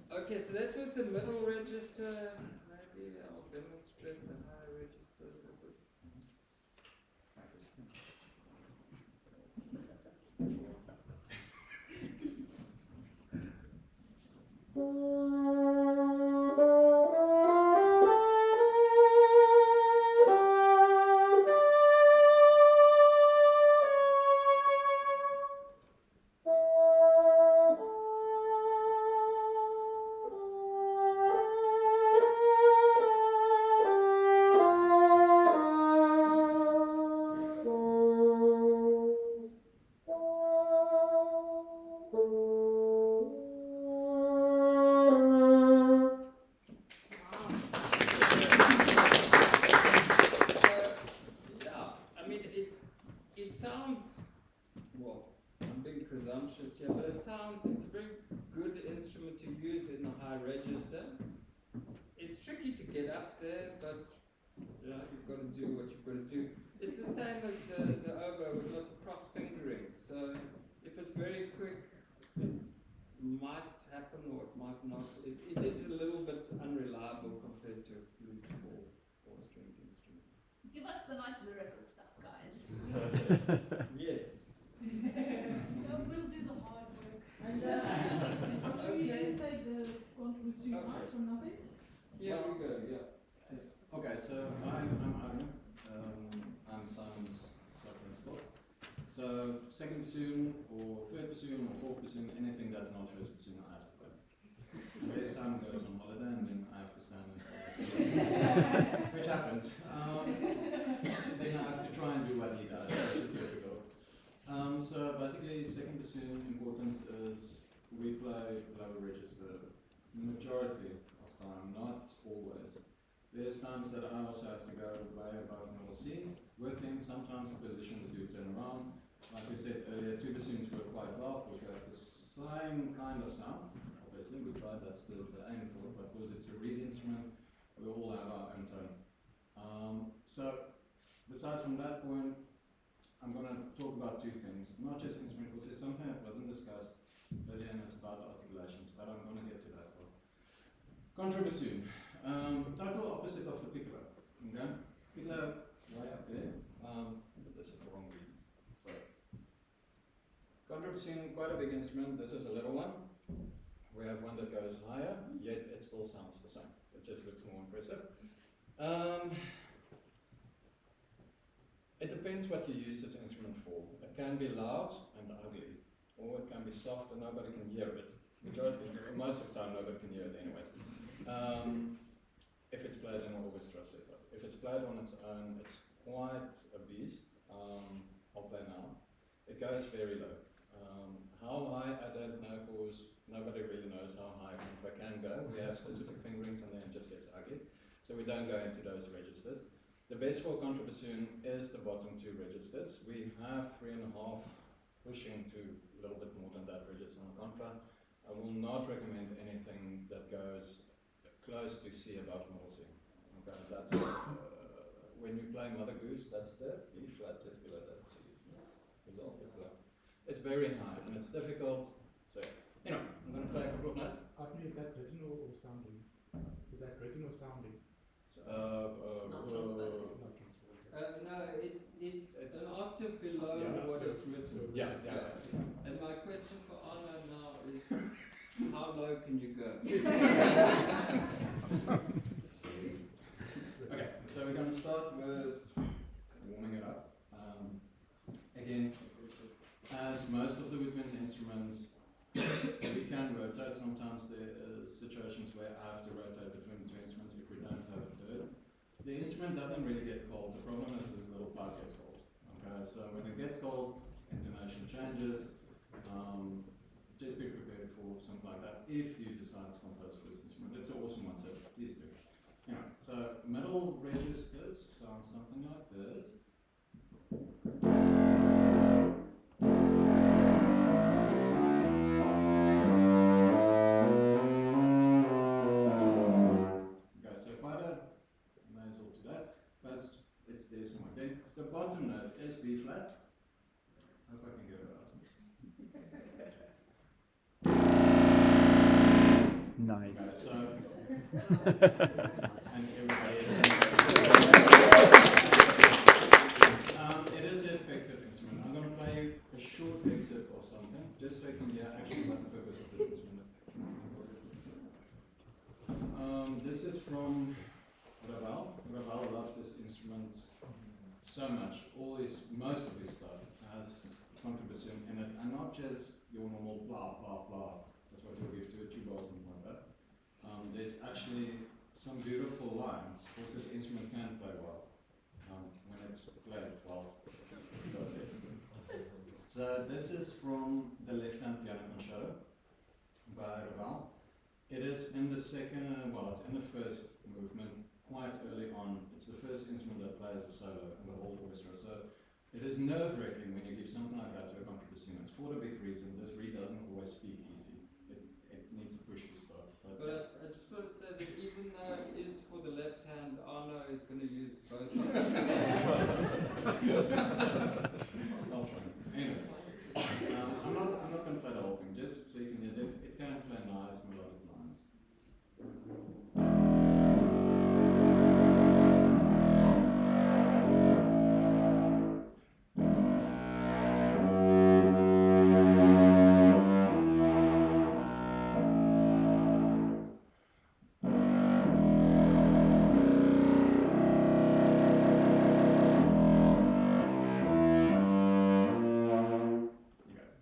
Okay, so that was the middle register. Maybe I'll demonstrate the high register a little bit. I mean, it sounds, well, I'm being presumptuous here, but it's a very good instrument to use in a high register. It's tricky to get up there, but you've got to do what you've got to do. It's the same as the oboe with lots of cross fingering. So if it's very quick, it might happen or it might not. It is a little bit unreliable compared to a flute or stringed instrument. Give us the nice lyrical stuff, guys. Yes. We'll do the hard work. And you can take the contribution out for nothing? Yeah, we go, yeah. Okay, so I'm Aaron. I'm Simon's sub-principal. So second bassoon or third bassoon or fourth bassoon, anything that's not first bassoon, I have to play. Unless Simon goes on holiday and then I have to stand and play, which happens. Then I have to try and do what he does, which is difficult. So basically, second bassoon importance is we play lower register majority of time, not always. There's times that I also have to go way above middle C with him. Sometimes the positions do turn around. Like we said earlier, two bassoons work quite well because we have the same kind of sound. Obviously, we tried, that's the aim for it, but because it's a reed instrument, we all have our own tone. So, besides from that point, I'm going to talk about two things. Not just instrument, because it's something that wasn't discussed earlier, and it's about articulations, but I'm going to get to that one. Contrabassoon. Total opposite of the piccolo. Okay? Piccolo, way up there. This is the wrong reed. Sorry. Contrabassoon, quite a big instrument. This is a little one. We have one that goes higher, yet it still sounds the same. It just looks more impressive. It depends what you use this instrument for. It can be loud and ugly, or it can be soft and nobody can hear it. Most of the time nobody can hear it anyways. If it's played in an orchestra setup. If it's played on its own, it's quite a beast. I'll play now. It goes very low. How high, I don't know, because nobody really knows how high contra can go. We have specific fingerings and then it just gets ugly. So we don't go into those registers. The best for contrabassoon is the bottom two registers. We have 3.5, pushing to a little bit more than that register on contra. I will not recommend anything that goes close to C above middle C. Okay, that's when you play Mother Goose, that's the B flat if below that C. It's very high and it's difficult. So, I'm going to play a couple of notes. Is that written or sounding? Is that written or sounding? No, it's an octave below what it's written. Yeah. And my question for Anna now is, how low can you go? Okay, so we're going to start with warming it up. Again, as most of the woodwind instruments, we can rotate. Sometimes there are situations where I have to rotate between the two instruments if we don't have a third. The instrument doesn't really get cold. The problem is this little part gets cold. Okay, so when it gets cold, intonation changes. Just be prepared for something like that if you decide to compose for this instrument. It's an awesome one, so please do. Anyway, so middle registers sound something like this. Okay, so quite a nasal to that, but it's there somewhere. Then the bottom note is B flat. I hope I can get it out. Nice. Okay, so and everybody it is an effective instrument. I'm going to play a short excerpt of something, just so you can hear actually what the purpose of this instrument is. This is from Ravel. Ravel loved this instrument so much. Most of his stuff has contrabassoon in it, and not just your normal blah blah blah. That's what you'll give to a tuba or something like that. There's actually some beautiful lines. Of course, this instrument can play well when it's played well. So So this is from the left-hand piano concerto by Ravel. It is in the second, well, it's in the first movement quite early on. It's the first instrument that plays a solo in the whole orchestra. So it is nerve-wracking when you give something like that to a contrabassoon. It's for the big reason. This reed doesn't always speak easy. It needs a push to start. But I just want to say that even though it is for the left hand, Arno is going to use both hands. I'll try. Anyway, I'm not going to play the whole thing, just so you can hear it. It can play nice melodic lines.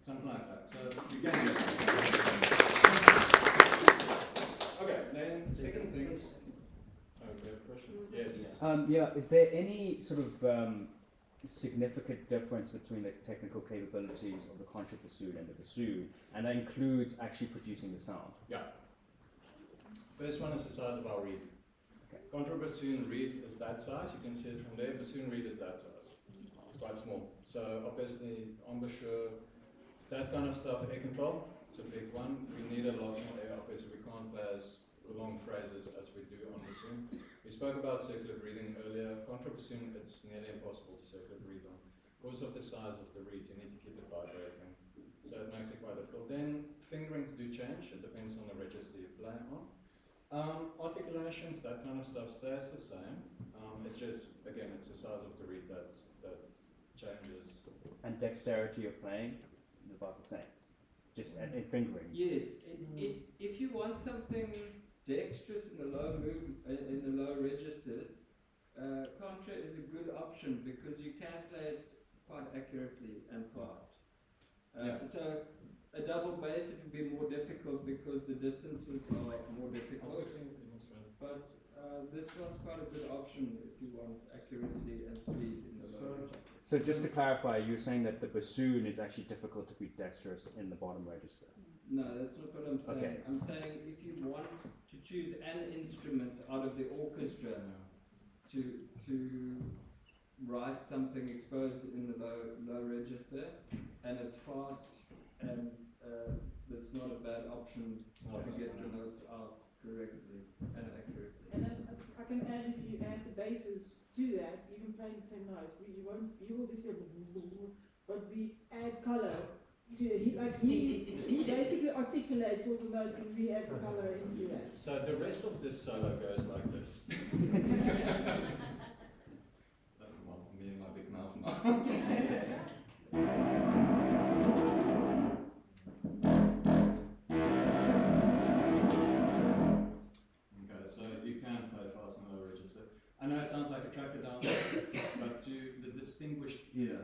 Something like that. So you can get it. Okay, then second thing. Oh, we have a question? Yes. Yeah, is there any sort of significant difference between the technical capabilities of the contrabassoon and the bassoon, and that includes actually producing the sound? Yeah. First one is the size of our reed. Okay. Contrabassoon reed is that size, you can see it from there. Bassoon reed is that size. It's quite small. So obviously, embouchure, that kind of stuff, air control, it's a big one. We need a lot more air. Obviously, we can't play as long phrases as we do on bassoon. We spoke about circular breathing earlier. Contrabassoon, it's nearly impossible to circular breathe on. Because of the size of the reed, you need to keep it vibrating. So it makes it quite difficult. Then fingerings do change. It depends on the register you play on. Articulations, that kind of stuff stays the same. It's just, again, it's the size of the reed that changes. And dexterity of playing is about the same, just in fingering. Yes, if you want something dexterous in the low in the low registers, contra is a good option because you can play it quite accurately and fast. So a double bass it would be more difficult because the distances are more difficult. But this one's quite a good option if you want accuracy and speed in the low register. So just to clarify, you're saying that the bassoon is actually difficult to be dexterous in the bottom register? No, that's not what I'm saying. Okay. I'm saying if you want to choose an instrument out of the orchestra to write something exposed in the low register, and it's fast, and that's not a bad option to get the notes out correctly and accurately. And then I can add, if you add the basses to that, even playing the same notes, you will just hear, but we add color to it. He basically articulates all the notes and we add the color into that. So the rest of this solo goes like this. Well, me and my big mouth now. Okay, so you can play fast and low register. I know it sounds like a tracker down, but to the distinguished ear.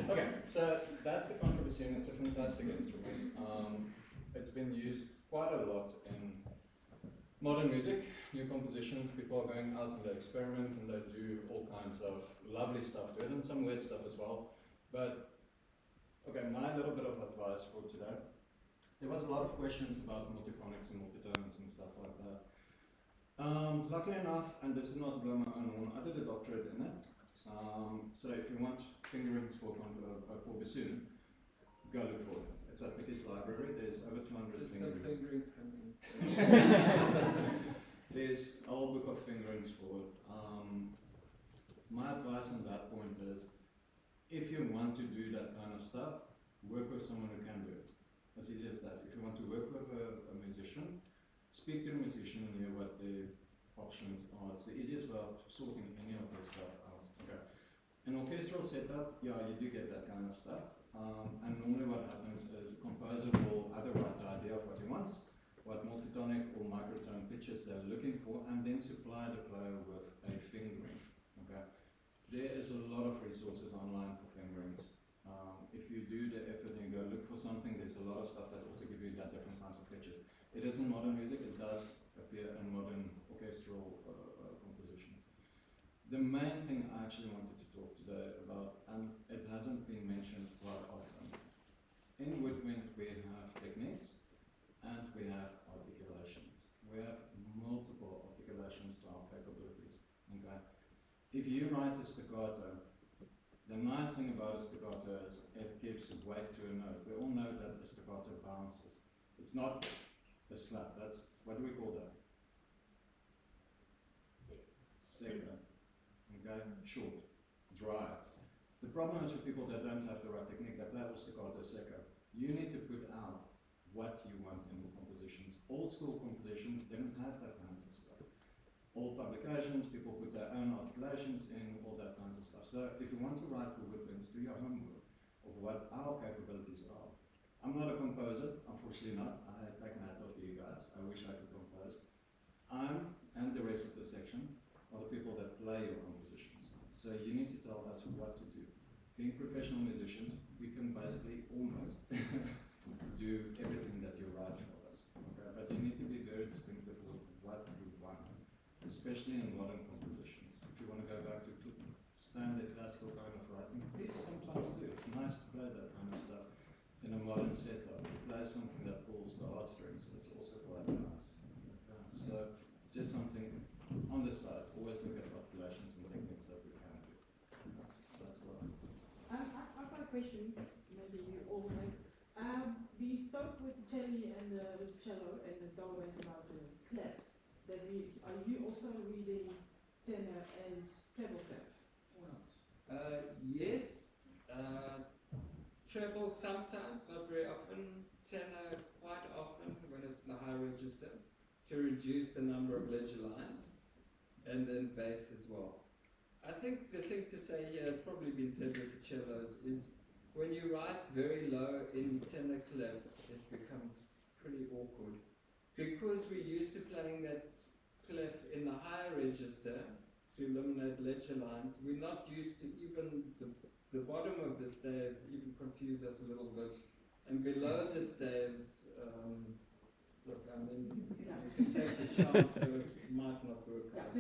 Okay, so that's the contrabassoon. It's a fantastic instrument. It's been used quite a lot in modern music, new compositions. People are going out and they experiment and they do all kinds of lovely stuff to it and some weird stuff as well. But, okay, my little bit of advice for today. There was a lot of questions about multiphonics and multitones and stuff like that. Luckily enough, and this is not to blow my own horn, I did a doctorate in it. So if you want fingerings for bassoon, go look for it. It's at Picky's library. There's over 200 fingerings. There's a whole book of fingerings for it. My advice on that point is, if you want to do that kind of stuff, work with someone who can do it. As easy as that. If you want to work with a musician, speak to the musician and hear what the options are. It's the easiest way of sorting any of this stuff out. Okay. An orchestral setup, yeah, you do get that kind of stuff. And normally what happens is a composer will either write the idea of what he wants, what multitonic or microtone pitches they're looking for, and then supply the player with a fingering. Okay. There is a lot of resources online for fingerings. If you do the effort and you go look for something, there's a lot of stuff that also give you that different kinds of pitches. It is in modern music, it does appear in modern orchestral compositions. The main thing I actually wanted to talk today about, and it hasn't been mentioned quite often. In woodwind we have techniques and we have articulations. We have multiple articulation style capabilities. Okay? If you write a staccato, the nice thing about a staccato is it gives weight to a note. We all know that a staccato bounces. It's not a slap. That's, what do we call that? Secco. Okay? Short. Dry. The problem is with people that don't have the right technique, that level staccato secco. You need to put out what you want in the compositions. Old school compositions didn't have that kind of stuff. Old publications, people put their own articulations in, all that kind of stuff. So if you want to write for woodwinds, do your homework of what our capabilities are. I'm not a composer, unfortunately not. I take my hat off to you guys. I wish I could compose. And the rest of the section are the people that play your compositions. So you need to tell us what to do. Being professional musicians, we can basically almost do everything that you write for us. Okay? But you need to be very distinctive with what you want, especially in modern compositions. If you want to go back to standard classical kind of writing, please sometimes do. It's nice to play that kind of stuff in a modern setup. To play something that pulls the heartstrings, it's also quite nice. Okay? So just something on the side, always look at populations and techniques that we can do. That's what I think. I've got a question, maybe you all make. We spoke with the cello and the cello and the doorways about the clefs. Are you also reading tenor and treble clef or not? Yes. Treble sometimes, not very often. Tenor quite often when it's in the high register to reduce the number of ledger lines, and then bass as well. I think the thing to say here has probably been said with the cellos is when you write very low in tenor clef, it becomes pretty awkward. Because we're used to playing that clef in the higher register to eliminate ledger lines, we're not used to even the bottom of the staves even confuse us a little bit. And below the staves, look, I mean, you can take the chance, but it might not work out.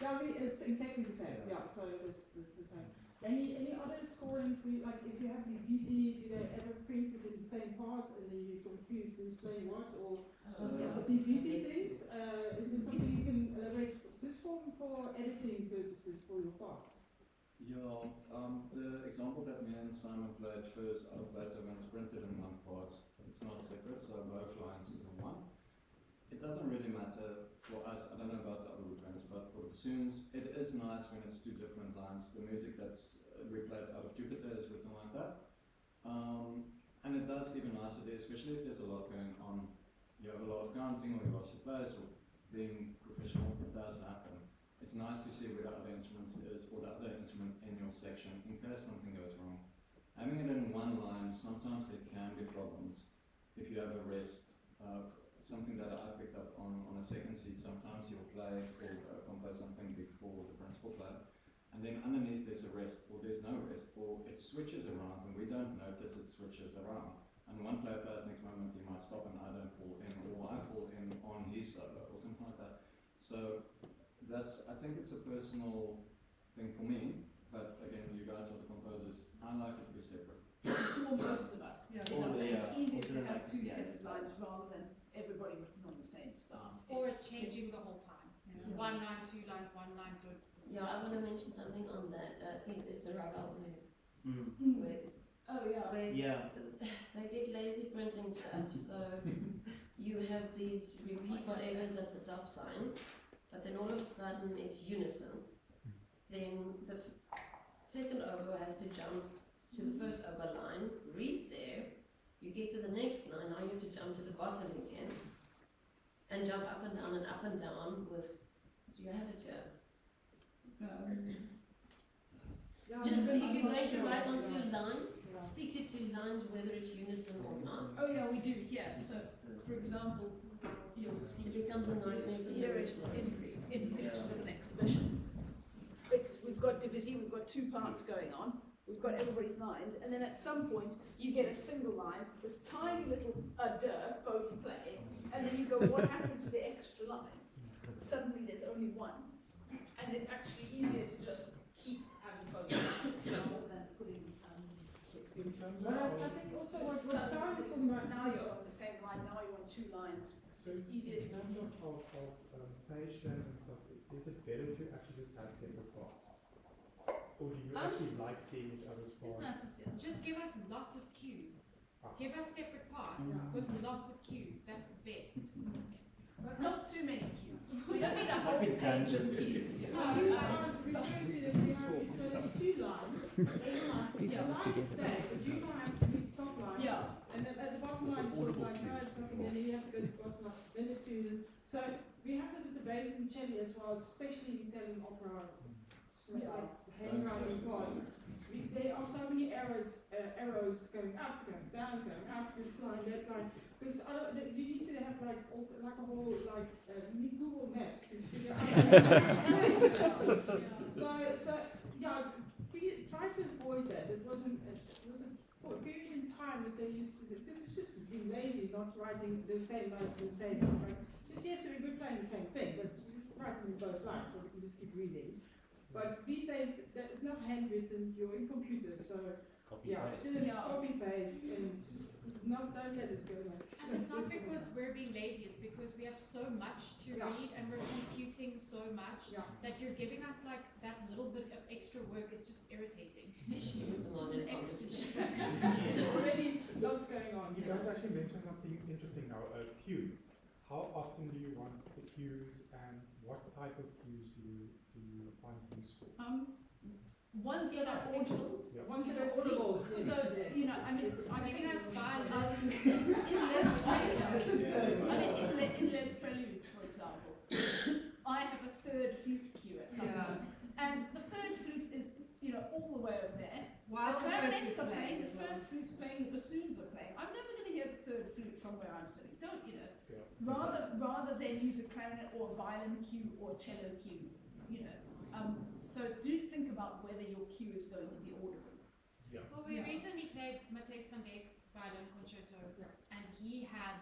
Yeah, it's exactly the same. Yeah, so it's the same. Any other scoring for you? Like if you have the VC, do they ever print it in the same part and then you confuse who's playing what? Or the VC things? Is there something you can elaborate just for editing purposes for your parts? Yeah, the example that me and Simon played first out of Beethoven is printed in one part. It's not separate, so both lines is in one. It doesn't really matter for us, I don't know about the other woodwinds, but for the bassoons, it is nice when it's two different lines. The music that's we played out of Jupiter is written like that. And it does give a nice idea, especially if there's a lot going on. You have a lot of counting or you lost your place or being professional, it does happen. It's nice to see where the other instrument is or the other instrument in your section in case something goes wrong. Having it in one line, sometimes there can be problems. If you have a rest, something that I picked up on a second seat, sometimes you'll play or compose something big for the principal player, and then underneath there's a rest, or there's no rest, or it switches around, and we don't notice it switches around. And one player plays next moment, he might stop and I don't fall in, or I fall in on his solo, or something like that. So I think it's a personal thing for me, but again, you guys are the composers, I like it to be separate. For most of us, it's easier to have two separate lines rather than everybody written on the same stuff. Or changing the whole time. Yeah. 1 line, 2 lines, 1 line, good. Yeah, I want to mention something on that. I think it's the Ragal where they get lazy printing stuff. So you have these repeat whatevers at the top signs, but then all of a sudden it's unison. Then the second oboe has to jump to the first oboe line, read there, you get to the next line, now you have to jump to the bottom again, and jump up and down with, do you have it here? Just if you're going to write on 2 lines, stick to 2 lines whether it's unison or not. Oh yeah, we do here. So, for example, you'll see it becomes a nightmare to here in pictures of an exhibition. We've got division, we've got 2 parts going on. We've got everybody's lines, and then at some point you get a single line, this tiny little both play, and then you go, what happened to the extra line? Suddenly there's only one, and it's actually easier to just keep rather than putting But I think also what Karen is talking about now you're on the same line, now you're on 2 lines. So It's easier in to terms of page turns and stuff, is it better to actually just have separate parts? Or do you actually like seeing each other's parts? Just give us lots of cues. Give us separate parts with lots of cues. That's the best. But not too many cues. We don't need a whole Happy page of tangent. cues. You are referring to the theory, so there's 2 lines. It's a line stays, but you don't have to be the top line. Yeah. And then at the bottom line, it's sort of like, no, it's nothing, then you have to go to the bottom line. Then there's 2. So we have to do the bass and cello as well, especially in Italian opera, like handwriting parts. There are so many arrows going up, going down, going up, this line, that line. Because you need to have like a whole you need Google Maps to figure out. So yeah, we try to avoid that. It was a period in time that they used to do, because it's just being lazy, not writing the same notes in the same time. Right? Just yes, we're playing the same thing, but just write them in both lines so we can just keep reading. But these days, it's not handwritten, you're in computer, so Copy paste. just copy paste and just don't let us go like. And it's not because we're being lazy, it's because we have so much to read and we're computing so much that you're giving us like that little bit of extra work. It's just irritating. Especially with just an extra step. Already lots going on. You guys actually mentioned something interesting now, a cue. How often do you want the cues and what type of cues do you find useful? Ones that are audible, ones that are firstly. audible. So, you know, I mean, I think Giving us in less preludes, for example, I have a 3rd flute cue at some point. And the 3rd flute is, you know, all the way over there. While the the clarinets first are flute's playing, playing the as well. 1st flute's playing, the bassoons are playing. I'm never going to hear the 3rd flute from where I'm sitting. Don't, you know. Rather than use a clarinet or a violin cue or a cello cue, you know. So do think about whether your cue is going to be audible. Yeah. Well, we recently played Matthijs van Dijk's violin concerto, and he had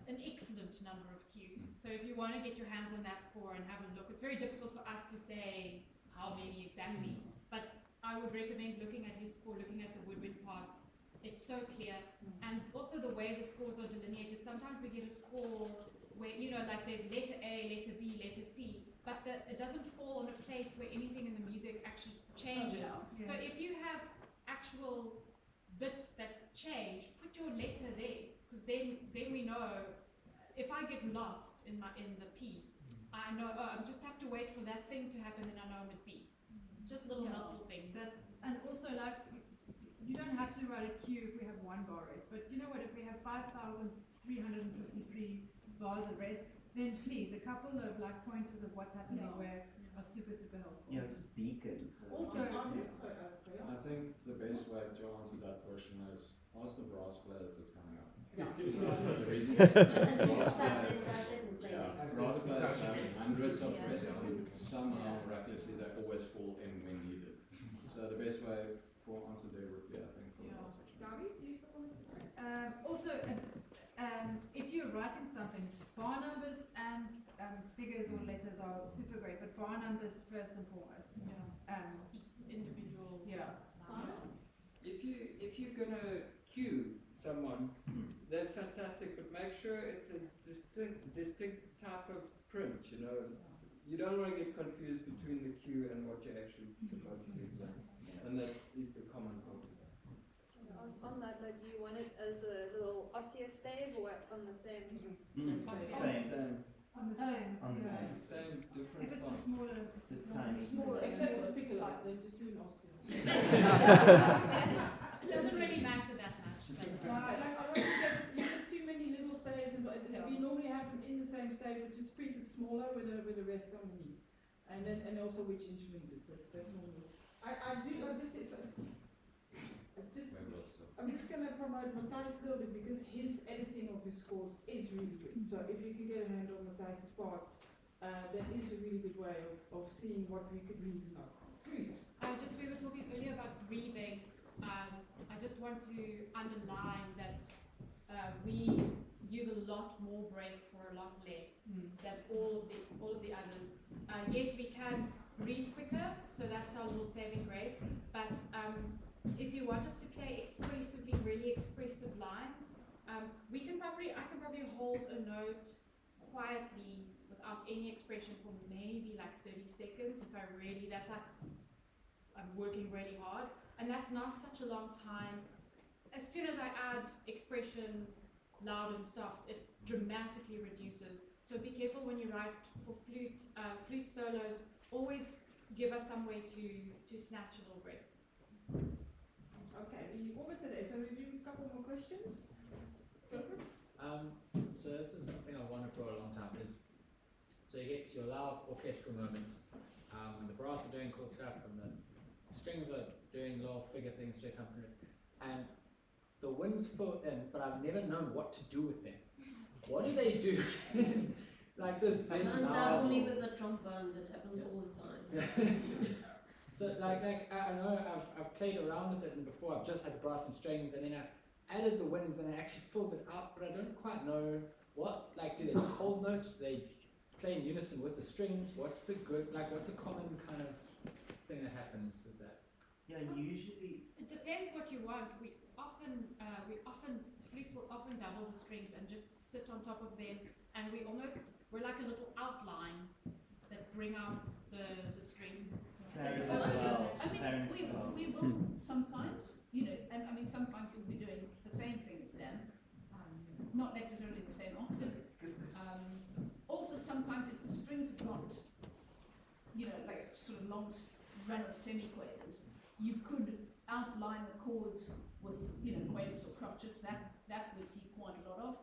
an excellent number of cues. So if you want to get your hands on that score and have a look, it's very difficult for us to say how many exactly, but I would recommend looking at his score, looking at the woodwind parts. It's so clear, and also the way the scores are delineated. Sometimes we get a score where, you know, like there's letter A, letter B, letter C, but it doesn't fall on a place where anything in the music actually changes. So if you have actual bits that change, put your letter there, because then we know. If I get lost in the piece, I know, I just have to wait for that thing to happen, and I know I'm at B. It's just little helpful things. And also, like, you don't have to write a cue if we have 1 bar rest, but you know what, if we have 5,353 bars of rest, then please, a couple of like pointers of what's happening where are super, super helpful. Yes, beacons. Also, I think the best way to answer that question is ask the brass players that's coming up. Yeah. The reason brass players have hundreds of rests and somehow miraculously they always fall in when needed. So the best way for answer there would be, I think, for the brass section. Gabi, do you still want to also, if you're writing something, bar numbers and figures or letters are super great, but bar numbers first and foremost. Individual. If you're gonna cue someone, that's fantastic, but make sure it's a distinct type of print. You know, you don't want to get confused between the cue and what you're actually supposed to be playing, and that is the common problem. On that, like, do you want it as a little osseous stave or on the same? Same. On the same. Same, different. If it's a smaller, just tiny. Smaller, except for the piccolo, then just do an osteo. It doesn't really matter that much. But I don't think you get too many little staves, and we normally have them in the same stave, but just print it smaller with the rest underneath, and also which instrument it is. That's normal. I'm just going to promote Matthijs a little bit because his editing of his scores is really good. So if you can get a hand on Matthijs's parts, that is a really good way of seeing what we could leave and not. Please. we were talking earlier about breathing. I just want to underline that we use a lot more breath for a lot less than all of the others. Yes, we can breathe quicker, so that's our little saving grace. But if you want us to play expressively, really expressive lines, I can probably hold a note quietly without any expression for maybe like 30 seconds if that's like I'm working really hard, and that's not such a long time. As soon as I add expression, loud and soft, it dramatically reduces. So be careful when you write for flute solos. Always give us some way to snatch a little breath. Okay, we're almost at it. So we do a couple more questions. Go for it. So this is something I've wanted for a long time. So you get your loud orchestral moments when the brass are doing cool stuff and the strings are doing little figure things to accompany it, and the winds fill in, but I've never known what to do with them. What do they do? Like those big Don't loud. double me with the trombones. It happens all the time. So I know I've played around with it, and before I've just had the brass and strings, and then I added the winds and I actually filled it out, but I don't quite know what, like, do they hold notes? Do they play in unison with the strings? What's a common kind of thing that happens with that? Yeah, usually. It depends what you want. Flutes will often double the strings and just sit on top of them, and we're like a little outline that bring out the strings. We will sometimes, and I mean sometimes we'll be doing the same thing as them, not necessarily the same octave. Also sometimes if the strings have got, like a sort of long run of semiquavers, you could outline the chords with, quavers or crotchets. That we see quite a lot of.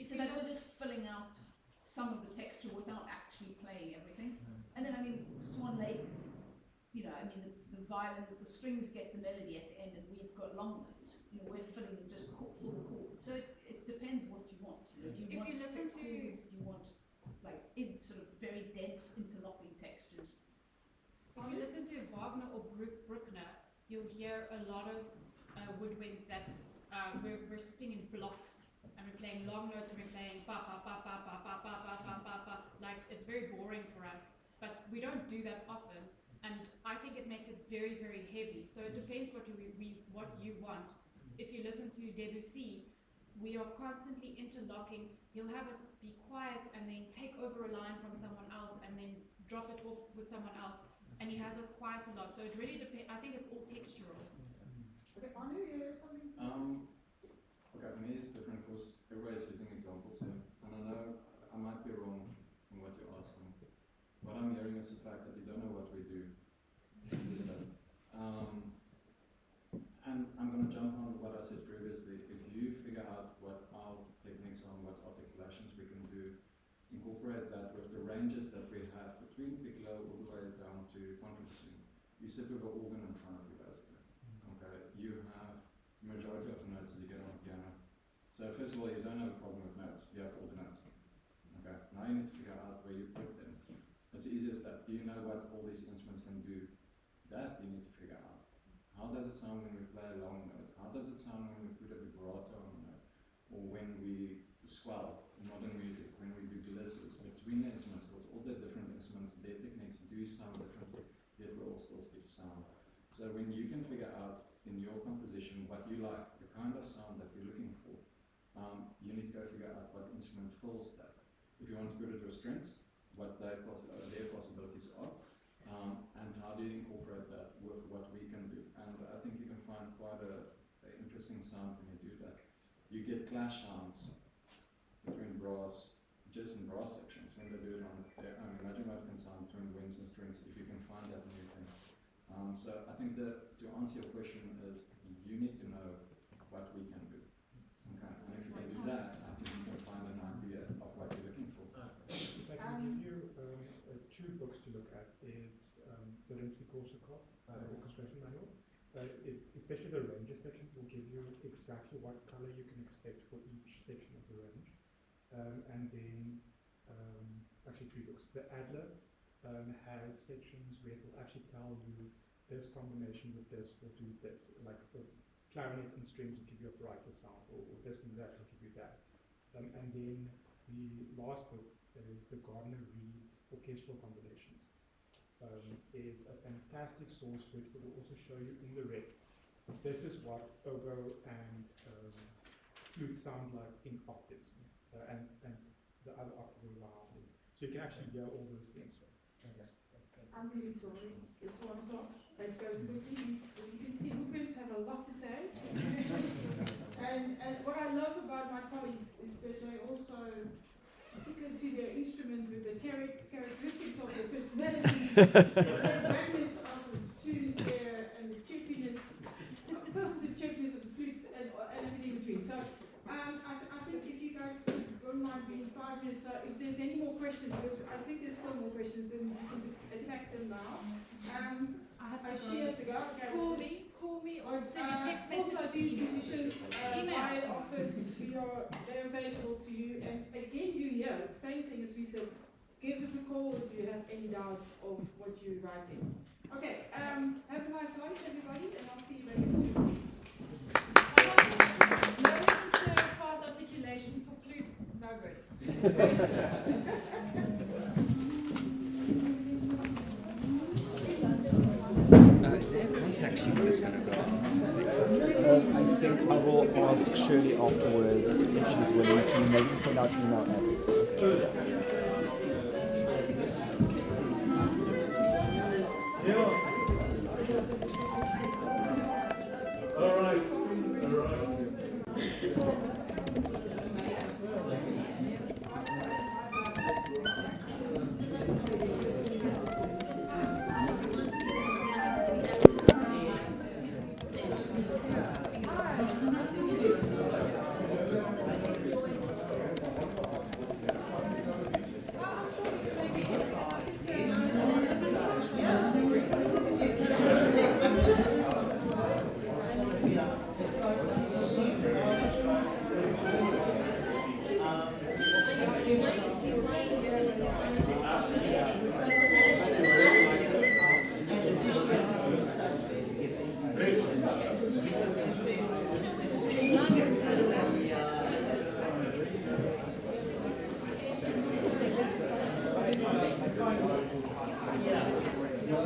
So that we're just filling out some of the texture without actually playing everything. And then, Swan Lake, the violin, the strings get the melody at the end, and we've got long notes. We're filling in just full chords. So it depends what you want. Do you want thick chords? Do you want sort of very dense interlocking textures? If you listen to Wagner or Bruckner, you'll hear a lot of woodwind that's we're sitting in blocks. And we're playing long notes, and we're playing ba ba ba ba ba ba ba ba ba ba ba. Like, it's very boring for us, but we don't do that often, and I think it makes it very, very heavy. So it depends what you want. If you listen to Debussy, we are constantly interlocking. He'll have us be quiet and then take over a line from someone else and then drop it off with someone else, and he has us quiet a lot. So it really depends. I think it's all textural. Okay, Anu, you had something? Okay, for me it's different because everybody's using examples here, and I know I might be wrong in what you're asking. What I'm hearing is the fact that you don't know what we do. And I'm going to jump on what I said previously. If you figure out what our techniques are and what articulations we can do, incorporate that with the ranges that we have between piccolo all the way down to contrabass. You sit with an organ in front of you basically. Okay, you have majority of the notes that you get on the piano. So first of all, you don't have a problem with notes, you have all the notes. Okay, now you need to figure out where you put them. It's the easiest step. Do you know what all these instruments can do? That you need to figure out. How does it sound when we play a long note? How does it sound when we put a vibrato on a note? Or when we swell in modern music, when we do glisses between the instruments, because all the different instruments, their techniques do sound differently, yet we all still give sound. So when you can figure out in your composition what you like, the kind of sound that you're looking for, you need to go figure out what instrument fills that. If you want to put it with strings, what their possibilities are, and how do you incorporate that with what we can do. And I think you can find quite an interesting sound when you do that. You get clash sounds between brass, just in brass sections, when they do it on their own. Imagine what can sound between winds and strings if you can find that in your thing. So I think that to answer your question is you need to know what we can do. Okay, and if you can do that, I think you can find an idea of what you're looking for. If I can give you two books to look at, it's the Rimsky-Korsakov orchestration manual. Especially the ranges section will give you exactly what color you can expect for each section of the range. And then, actually three books. The Adler has sections where it will actually tell you this combination with this will do this, like the clarinet and strings will give you a brighter sound, or this and that will give you that. And then the last book is the Gardner Reed's orchestral combinations. is a fantastic source which will also show you in the red. This is what oboe and flute sound like in octaves, and the other octave around it. So you can actually hear all those things. Okay. I'm really sorry. It's 1 o'clock. Let's go quickly. You can see Ruben's have a lot to say. and what I love about my colleagues is that they also, particular to their instrument with the characteristics of their personality, the brightness of the bassoons there, and the chippiness, positive chippiness of the flutes, and everything in between. So I think if you guys don't mind being 5 minutes, if there's any more questions, because I think there's still more questions, then you can just attack them now. She has to go. Okay. Call me, or send me text message. Also, these musicians Email. via the office, they're available to you. And again, you hear same thing as we said. Give us a call if you have any doubts of what you're writing. Okay. Have a nice lunch, everybody, and I'll see you very soon. No register, fast articulation for flutes, no good. Is there a contact sheet that's going to go on or something? I think I will ask Shirley afterwards if she's willing to maybe send out email addresses.